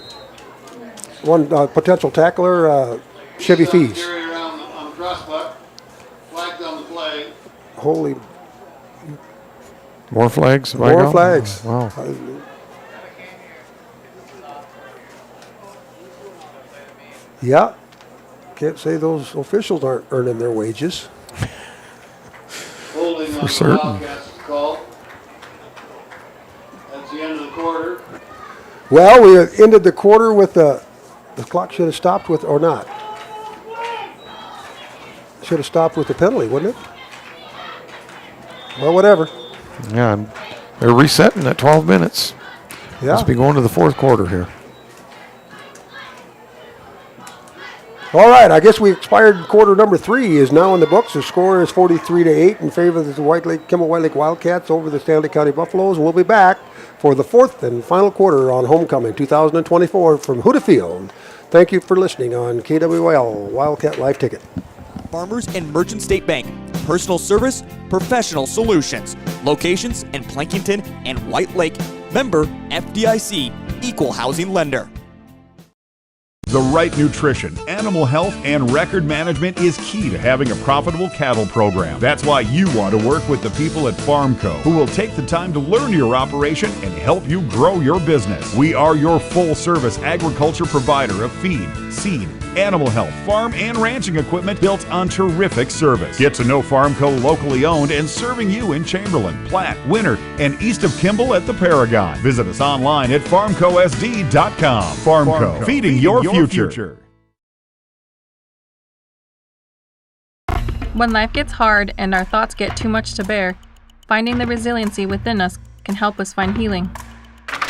one potential tackler, Chevy Fees. Holy. More flags? More flags. Wow. Yeah. Can't say those officials aren't earning their wages. Holding on For the certain. Wildcats is called. That's the end of the quarter. Well, we ended the quarter with the clock should have stopped with, or not. Should have stopped with the penalty, wouldn't it? Well, whatever. Yeah, they're resetting at 12 minutes. Yeah. Must be going to the fourth quarter here. All right, I guess we expired quarter number 3 is now in the books. The score is 43-8 in favor of the Kimball White Lake Wildcats over the Stanley County Buffaloes. We'll be back for the fourth and final quarter on Homecoming 2024 from Huda Field. Thank you for listening on KWL Wildcat Live Ticket. Farmers and Merchant State Bank. Personal service, professional solutions. Locations in Plankington and White Lake. Member FDIC, Equal Housing Lender. The right nutrition, animal health, and record management is key to having a profitable cattle program. That's why you want to work with the people at FarmCo, who will take the time to learn your operation and help you grow your business. We are your full-service agriculture provider of feed, seed, animal health, farm, and ranching equipment built on terrific service. Get to know FarmCo locally owned and serving you in Chamberlain, Platte, Winter, and east of Kimball at the Paragon. Visit us online at farmcosd.com. FarmCo, feeding your future. When life gets hard and our thoughts get too much to bear, finding the resiliency within us can help us find healing.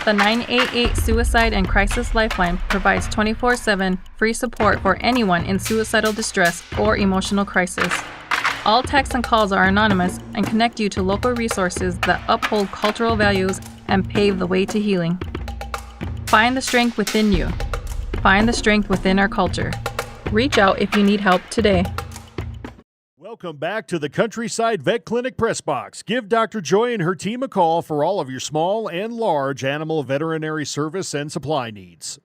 The 988 Suicide and Crisis Lifeline provides 24/7 free support for anyone in suicidal distress or emotional crisis. All texts and calls are anonymous and connect you to local resources that uphold cultural values and pave the way to healing. Find the strength within you. Find the strength within our culture. Reach out if you need help today. Welcome back to the Countryside Vet Clinic Press Box. Give Dr. Joy and her team a call for all of your small and large animal veterinary service and supply needs.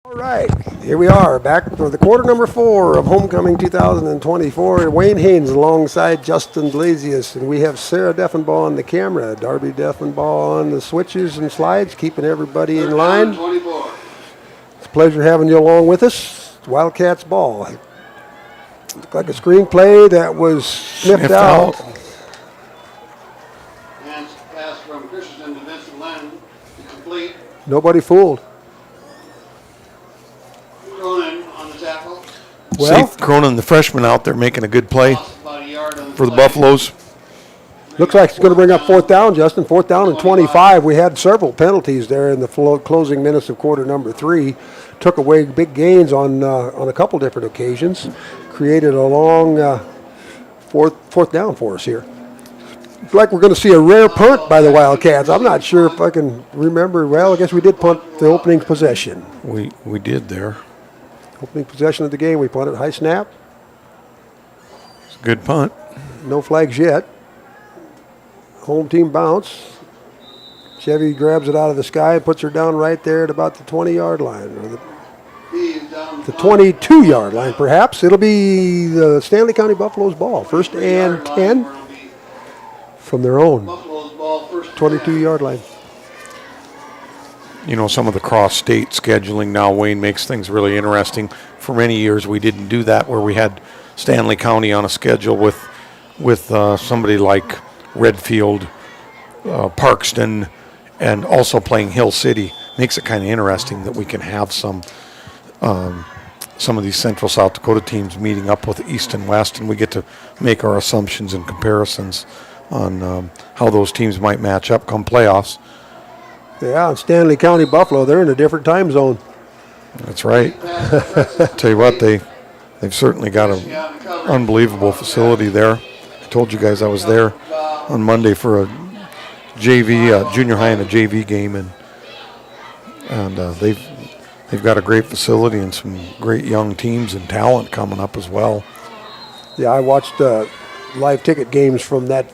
All right, here we are back for the quarter number 4 of Homecoming 2024. Wayne Haynes alongside Justin Blasius, and we have Sarah Deffenbaugh on the camera, Darby Deffenbaugh on the switches and slides, keeping everybody in line. 24. It's a pleasure having you along with us. Wildcats ball. Looked like a screenplay that was sniffed out. Hands pass from Christensen to Vincent Lennon. Complete. Nobody fooled. Cronin on the tackle. Well, See Cronin, the freshman out there, making a good play About a yard on the for the play. Buffaloes. looks like it's going to bring up fourth down, Justin. Fourth down and 25. We had several penalties there in the closing minutes of quarter number 3. Took away big gains on a couple different occasions. Created a long fourth down for us here. Looks like we're going to see a rare punt by the Wildcats. I'm not sure if I can remember. Well, I guess we did punt the opening possession. We did there. Opening possession of the game, we punted high snap. It's a good punt. No flags yet. Home team bounce. Chevy grabs it out of the sky and puts her down right there at about the 20-yard line, or the 22-yard line, perhaps. It'll be the Stanley County Buffaloes ball. First and 10 from their own 22-yard line. You know, some of the cross-state scheduling now, Wayne, makes things really interesting. For many years, we didn't do that, where we had Stanley County on a schedule with somebody like Redfield, Parkston, and also playing Hill City. Makes it kind of interesting that we can have some of these Central South Dakota teams meeting up with East and West, and we get to make our assumptions and comparisons on how those teams might match up come playoffs. Yeah, Stanley County Buffalo, they're in a different time zone. That's right. Tell you what, they've certainly got an unbelievable facility there. I told you guys I was there on Monday for a JV, junior high and a JV game, and they've got a great facility and some great young teams and talent coming up as well. Yeah, I watched live ticket games from that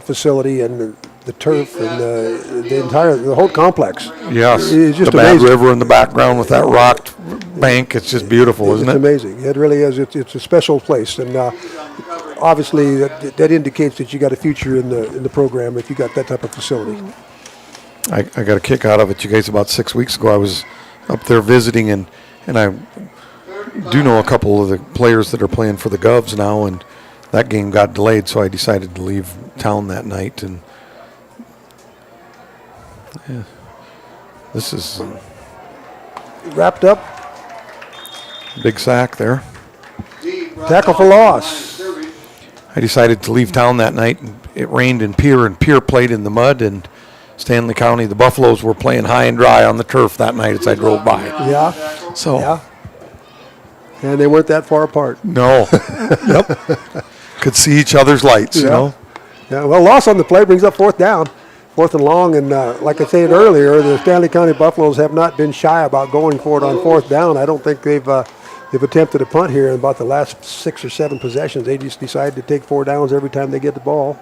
facility, and the turf and the whole complex. Yes, it's just the Bad amazing. River in the background with that rocked bank. It's just beautiful, isn't it? It's amazing. It really is. It's a special place, and obviously that indicates that you got a future in the program if you got that type of facility. I got a kick out of it. You guys, about 6 weeks ago, I was up there visiting, and I do know a couple of the players that are playing for the Govs now, and that game got delayed, so I decided to leave town that night. And yeah, this is wrapped up. Big sack there. Tackle for loss. I decided to leave town that night, and it rained in Pierre, and Pierre played in the mud, and Stanley County, the Buffaloes were playing high and dry on the turf that night as I drove by. Yeah. So. Yeah. And they weren't that far apart. No. Yep. Could see each other's lights, you know. Yeah. Well, loss on the play brings up 4th down, 4th and long, and like I said earlier, the Stanley County Buffaloes have not been shy about going for it on 4th down. I don't think they've attempted a punt here in about the last 6 or 7 possessions. They just decided to take 4 downs every time they get the ball.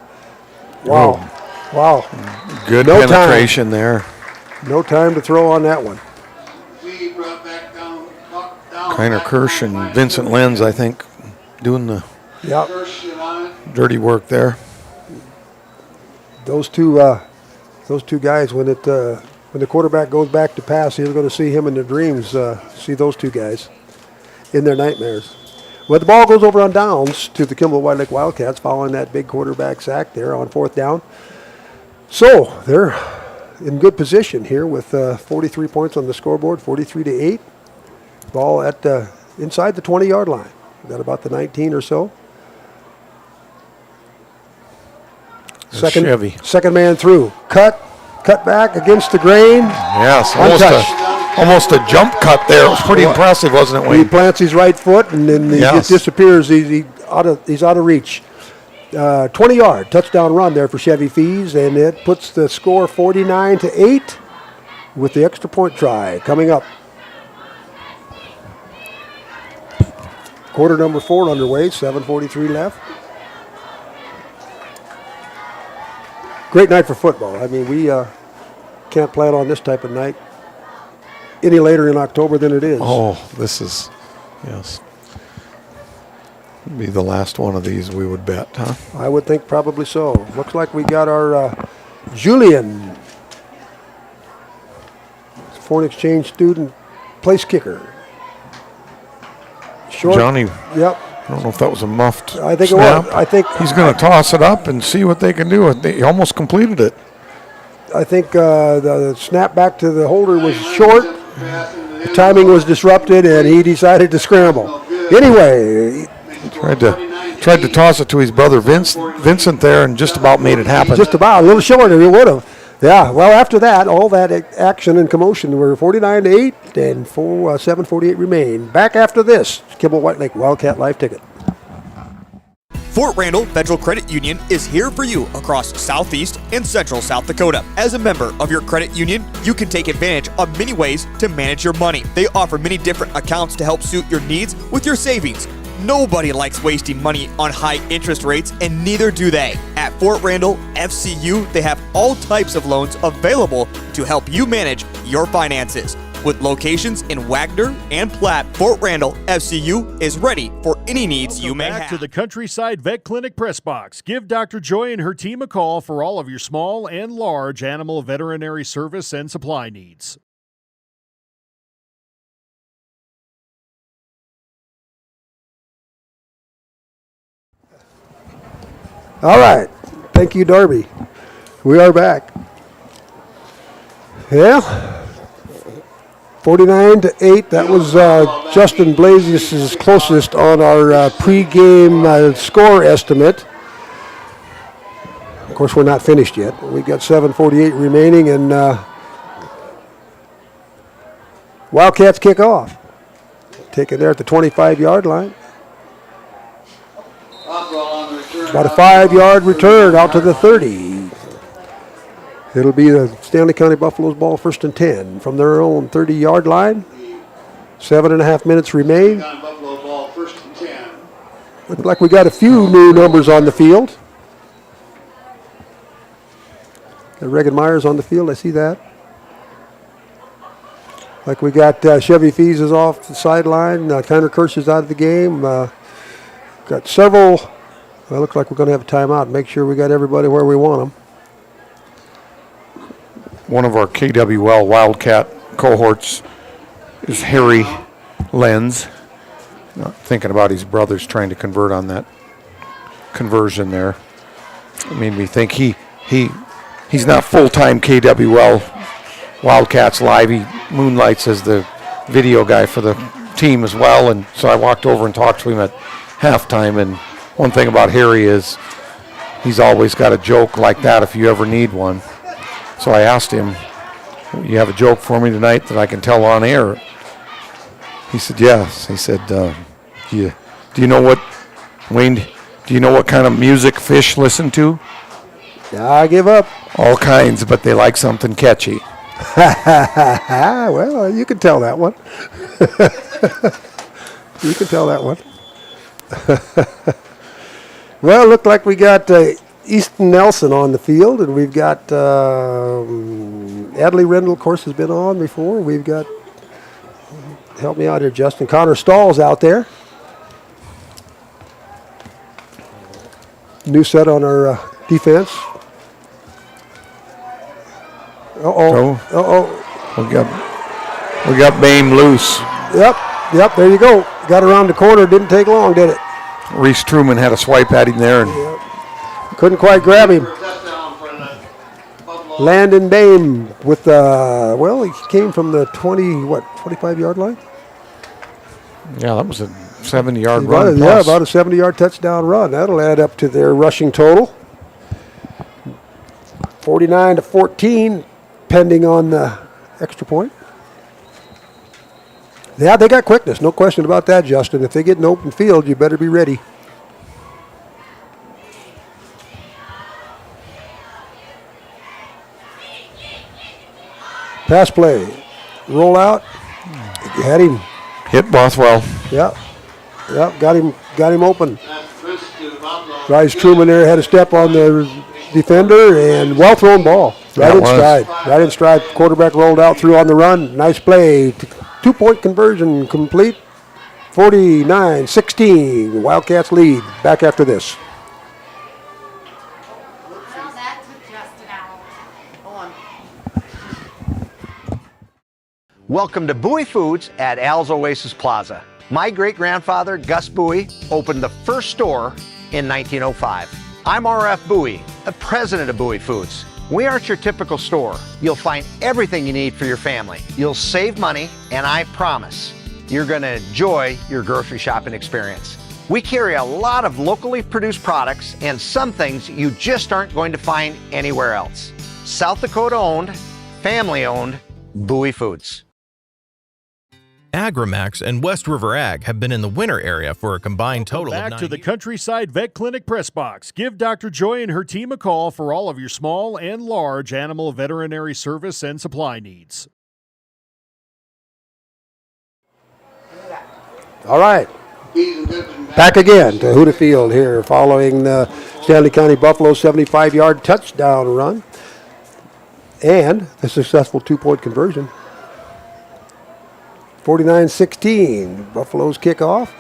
Wow. Oh. Wow. Good penetration there. No time to throw on that one. Kiner Kirsch and Vincent Lenz, I think, doing the dirty work there. Those two guys, when the quarterback goes back to pass, you're going to see him in their dreams. See those two guys in their nightmares. Well, the ball goes over on downs to the Kimball-White Lake Wildcats following that big quarterback sack there on 4th down. So they're in good position here with 43 points on the scoreboard, 43-8. Ball at inside the 20-yard line. Got about the 19 or so. Second man through. Cut back against the grain. Yes, almost a jump cut there. It was pretty impressive, wasn't it, Wayne? He plants his right foot and then he just disappears. He's out of reach. 20-yard touchdown run there for Chevy Fees, and it puts the score 49-8 with the extra point try coming up. Quarter number 4 underway, 7:43 left. Great night for football. I mean, we can't plan on this type of night any later in October than it is. Oh, this is, yes. Be the last one of these, we would bet, huh? I would think probably so. Looks like we got our Julian, foreign exchange student, place kicker. Short. Johnny. Yep. I don't know if that was a muffed I think snap. it was. I think he's going to toss it up and see what they can do. He almost completed it. I think the snap back to the holder was short. The timing was disrupted, and he decided to scramble. Anyway, tried to toss it to his brother Vincent there, and just about made it happen. Just about a little shorter. He would have. Yeah. Well, after that, all that action and commotion, we're 49-8, and 7:48 remain. Back after this, Kimball-White Lake Wildcat Live Ticket. Fort Randall Federal Credit Union is here for you across Southeast and Central South Dakota. As a member of your credit union, you can take advantage of many ways to manage your money. They offer many different accounts to help suit your needs with your savings. Nobody likes wasting money on high interest rates, and neither do they. At Fort Randall FCU, they have all types of loans available to help you manage your finances. With locations in Wagner and Platte, Fort Randall FCU is ready for any needs you may Back have. to the Countryside Vet Clinic press box. Give Dr. Joy and her team a call for all of your small and large animal veterinary service and supply needs. All right. Thank you, Darby. We are back. Yeah. 49-8. That was Justin Blasius' closest on our pregame score estimate. Of course, we're not finished yet. We've got 7:48 remaining, and Wildcats kick off. Taken there at the 25-yard line. About a 5-yard return out to the 30. It'll be the Stanley County Buffaloes ball, 1st and 10 from their own 30-yard line. 7.5 minutes remain. Looks like we got a few new numbers on the field. Got Regan Myers on the field, I see that. Like we got Chevy Fees is off the sideline. Kiner Kirsch is out of the game. Got several. Well, it looks like we're going to have a timeout. Make sure we got everybody where we want them. one of our KWL Wildcat cohorts is Harry Lenz. Thinking about his brothers trying to convert on that conversion there. It made me think he's not full-time KWL Wildcats live. He moonlights as the video guy for the team as well, and so I walked over and talked to him at halftime, and one thing about Harry is he's always got a joke like that if you ever need one. So I asked him, you have a joke for me tonight that I can tell on air? He said, yes. He said, do you know what, Wayne, do you know what kind of music fish listen to? I give up. All kinds, but they like something catchy. Well, you can tell that one. You can tell that one. Well, it looked like we got Easton Nelson on the field, and we've got Adley Rendell, of course, has been on before. We've got, help me out here, Justin, Connor Stahl's out there. New set on our defense. We got Bame loose. Yep, there you go. Got around the corner, didn't take long, did it? Reese Truman had a swipe at him there, and couldn't quite grab him. Landon Bame with, he came from the 25-yard line? Yeah, that was a 70-yard run. Yeah, about a 70-yard touchdown run. That'll add up to their rushing total. 49-14, pending on the extra point. Yeah, they got quickness, no question about that, Justin. If they get an open field, you better be ready. Pass play, roll out, had him. Hit Bothwell. Yep, got him open. Bryce Truman there had a step on the defender, and well thrown ball. Right in stride. Quarterback rolled out, threw on the run. Nice play. 2-point conversion complete. 49-16. Wildcats lead. Back after this. Welcome to Bowie Foods at Al's Oasis Plaza. My great-grandfather, Gus Bowie, opened the first store in 1905. I'm R.F. Bowie, the president of Bowie Foods. We aren't your typical store. You'll find everything you need for your family. You'll save money, and I promise you're going to enjoy your grocery shopping experience. We carry a lot of locally produced products and some things you just aren't going to find anywhere else. South Dakota-owned, family-owned, Bowie Foods. Agrimax and West River Ag have been in the winter area for a combined total of 9 Back to the Countryside Vet Clinic press box. Give Dr. Joy and her team a call for all of your small and large animal veterinary service and supply needs. All right. Back again to Huda Field here following the Stanley County Buffalo 75-yard touchdown run and a successful 2-point conversion. 49-16, Buffalo's kickoff.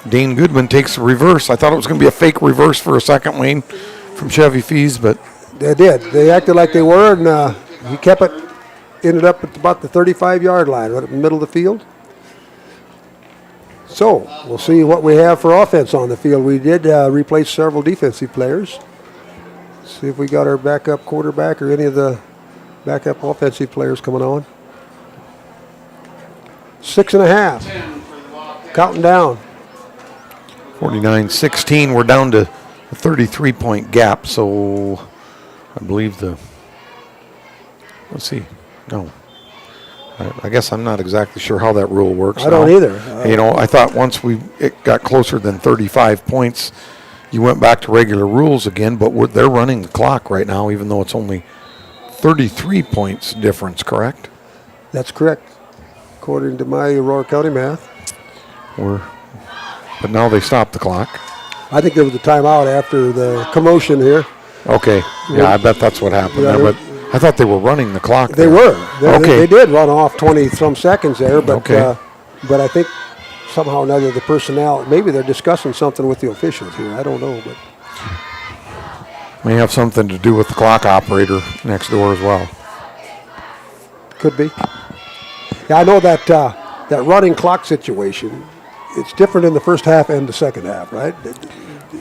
Dane Goodman takes a reverse. I thought it was going to be a fake reverse for a second, Wayne, from Chevy Fees, but they did. They acted like they were, and he kept it. Ended up at about the 35-yard line, right in the middle of the field. So we'll see what we have for offense on the field. We did replace several defensive players. See if we got our backup quarterback or any of the backup offensive players coming on. 6.5. Counting down. 49-16. We're down to a 33-point gap, so I believe let's see. No. I guess I'm not exactly sure how that rule works. I don't either. I thought once it got closer than 35 points, you went back to regular rules again, but they're running the clock right now, even though it's only 33 points difference, correct? That's correct, according to my Aurora County math. But now they stopped the clock. I think there was a timeout after the commotion here. Okay. Yeah, I bet that's what happened there, but I thought they were running the clock. They were. They did run off 20-some seconds there, but but I think somehow or another the personnel, maybe they're discussing something with the officials here. I don't know. But May have something to do with the clock operator next door as well. Could be. Yeah, I know that that running clock situation, it's different in the first half and the second half, right?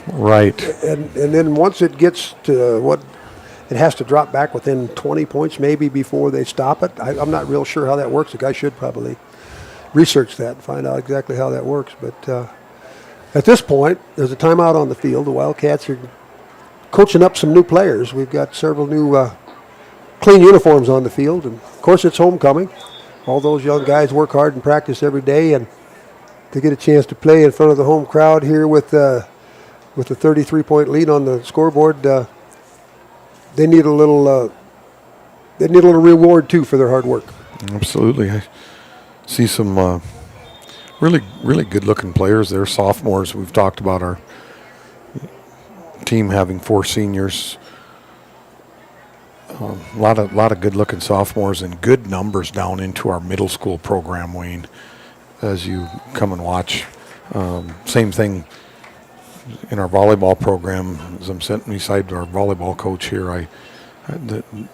Right. And then once it gets to what it has to drop back within 20 points maybe before they stop it. I'm not real sure how that works. The guy should probably research that and find out exactly how that works. But at this point, there's a timeout on the field. The Wildcats are coaching up some new players. We've got several new clean uniforms on the field. And, of course, it's homecoming. All those young guys work hard and practice every day. And to get a chance to play in front of the home crowd here with a 33-point lead on the scoreboard, they need a little reward, too, for their hard work. Absolutely. I see some really good-looking players there, sophomores. We've talked about our team having 4 seniors. A lot of good-looking sophomores and good numbers down into our middle school program, Wayne, as you come and watch. Same thing in our volleyball program. As I'm sitting beside our volleyball coach here,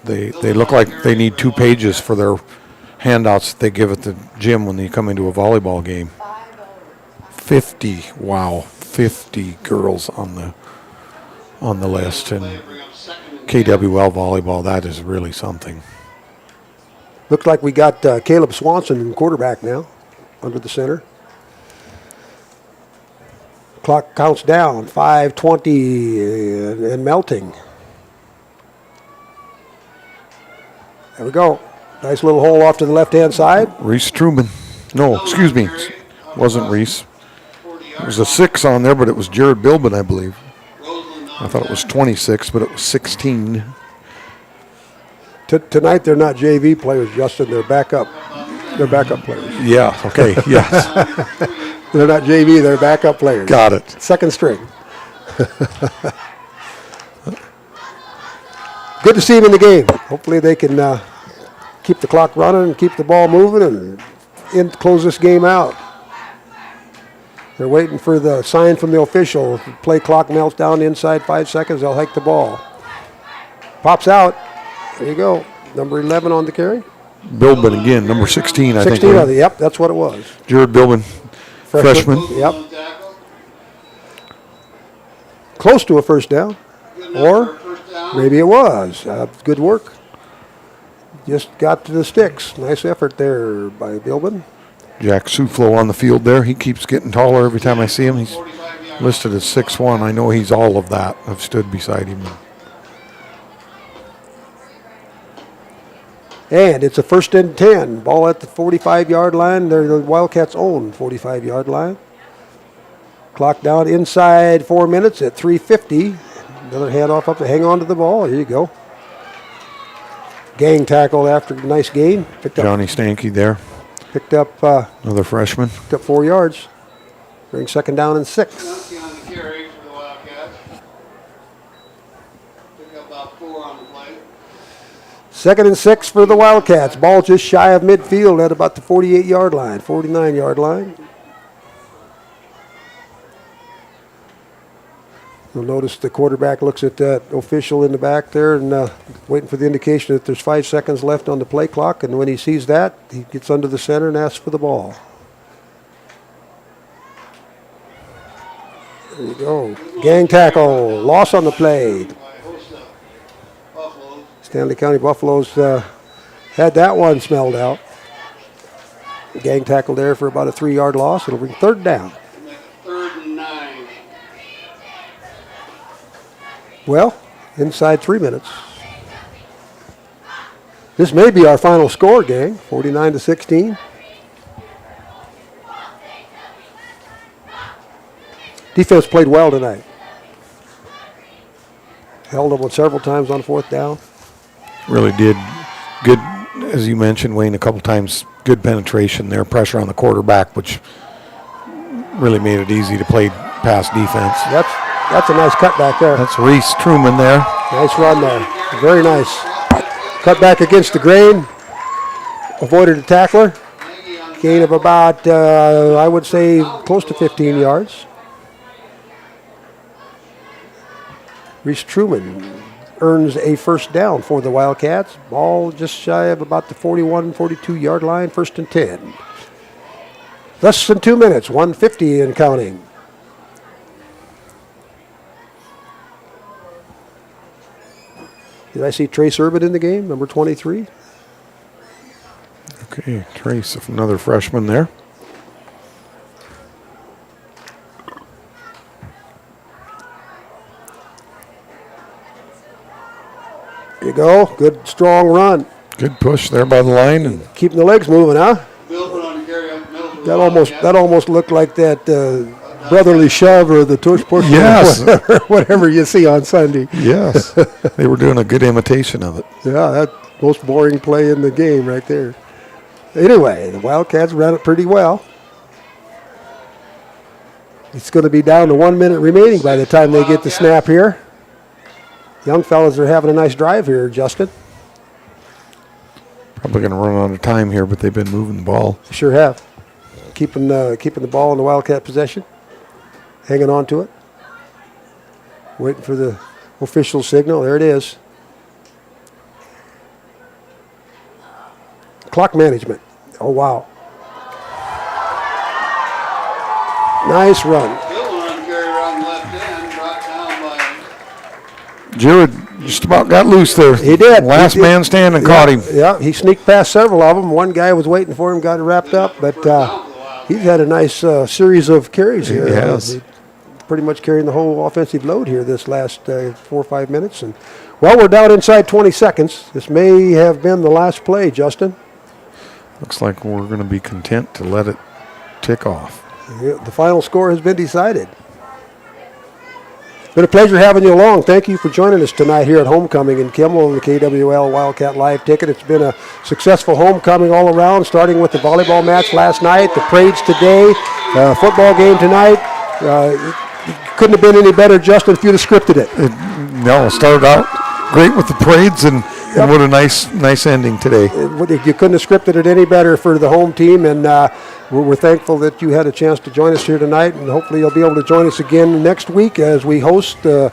they look like they need 2 pages for their handouts that they give at the gym when they come into a volleyball game. 50 girls on the list, and KWL volleyball, that is really something. Looks like we got Caleb Swanson in quarterback now, under the center. Clock counts down, 5:20 and melting. There we go. Nice little hole off to the left-hand side. Reese Truman. No, excuse me. Wasn't Reese. There was a 6 on there, but it was Jared Bilbin, I believe. I thought it was 26, but it was 16. Tonight they're not JV players, Justin. They're backup. They're backup players. Yeah, okay, yes. They're not JV, they're backup players. Got it. Second string. Good to see them in the game. Hopefully they can keep the clock running and keep the ball moving and close this game out. They're waiting for the sign from the official. If the play clock melts down inside 5 seconds, they'll hike the ball. Pops out. There you go. Number 11 on the carry. Bilbin again, number 16, I think. 16 of the, yep, that's what it was. Jared Bilbin, freshman. Yep. Close to a first down. Or maybe it was. Good work. Just got to the sticks. Nice effort there by Bilbin. Jack Suflo on the field there. He keeps getting taller every time I see him. He's listed as 6'1". I know he's all of that. I've stood beside him. And it's a 1st and 10. Ball at the 45-yard line. They're the Wildcats' own 45-yard line. Clock down inside 4 minutes at 3:50. Another handoff up to hang on to the ball. Here you go. Gang tackle after a nice gain. Johnny Stanky there. Picked up another freshman. Picked up 4 yards. Bring 2nd down and 6. Second and 6 for the Wildcats. Ball just shy of midfield at about the 48-yard line, 49-yard line. You'll notice the quarterback looks at that official in the back there and waiting for the indication that there's 5 seconds left on the play clock. And when he sees that, he gets under the center and asks for the ball. There you go. Gang tackle. Loss on the play. Stanley County Buffaloes had that one smelled out. Gang tackle there for about a 3-yard loss. It'll bring 3rd down. 3rd and 9. Well, inside 3 minutes. This may be our final score, gang. 49-16. Defense played well tonight. Held them several times on 4th down. Really did. Good, as you mentioned, Wayne, a couple times, good penetration there, pressure on the quarterback, which really made it easy to play pass defense. That's a nice cut back there. That's Reese Truman there. Nice run there. Very nice. Cut back against the grain. Avoided a tackler. Gain of about, I would say, close to 15 yards. Reese Truman earns a first down for the Wildcats. Ball just shy of about the 41, 42-yard line, 1st and 10. Less than 2 minutes, 150 and counting. Did I see Trace Urban in the game, number 23? Okay, Trace, another freshman there. There you go. Good, strong run. Good push there by the line. And keeping the legs moving, huh? Milford on the carry up the middle. For the That almost looked like that brotherly shove or the tush push. Yes. Whatever you see on Sunday. Yes. They were doing a good imitation of it. Yeah, that most boring play in the game right there. Anyway, the Wildcats ran it pretty well. It's going to be down to 1 minute remaining by the time they get the snap here. Young fellas are having a nice drive here, Justin. Probably going to run out of time here, but they've been moving the ball. Sure have. Keeping the ball in the Wildcat possession. Hanging on to it. Waiting for the official signal. There it is. Clock management. Oh, wow. Nice run. Jared just about got loose there. He did. Last man standing caught him. Yeah, he sneaked past several of them. One guy was waiting for him, got it wrapped up, but he's had a nice series of carries here. He has. Pretty much carrying the whole offensive load here this last 4 or 5 minutes. And well, we're down inside 20 seconds. This may have been the last play, Justin. Looks like we're going to be content to let it tick off. The final score has been decided. Been a pleasure having you along. Thank you for joining us tonight here at Homecoming in Kimmel on the KWL Wildcat Live Ticket. It's been a successful homecoming all around, starting with the volleyball match last night, the parades today, football game tonight. Couldn't have been any better, Justin, if you'd have scripted it. No, it started out great with the parades, and what a nice ending today. You couldn't have scripted it any better for the home team, and we're thankful that you had a chance to join us here tonight, and hopefully you'll be able to join us again next week as we host the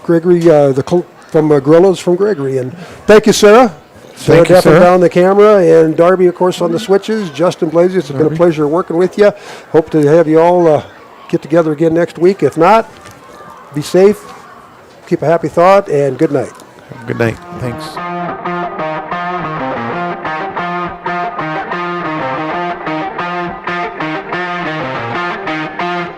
Gregory, from Gorillas from Gregory. And thank you, Sarah. Sarah Deppen down the camera, and Darby, of course, on the switches. Justin Blazes, it's been a pleasure working with you. Hope to have you all get together again next week. If not, be safe, keep a happy thought, and good night. Good night. Thanks.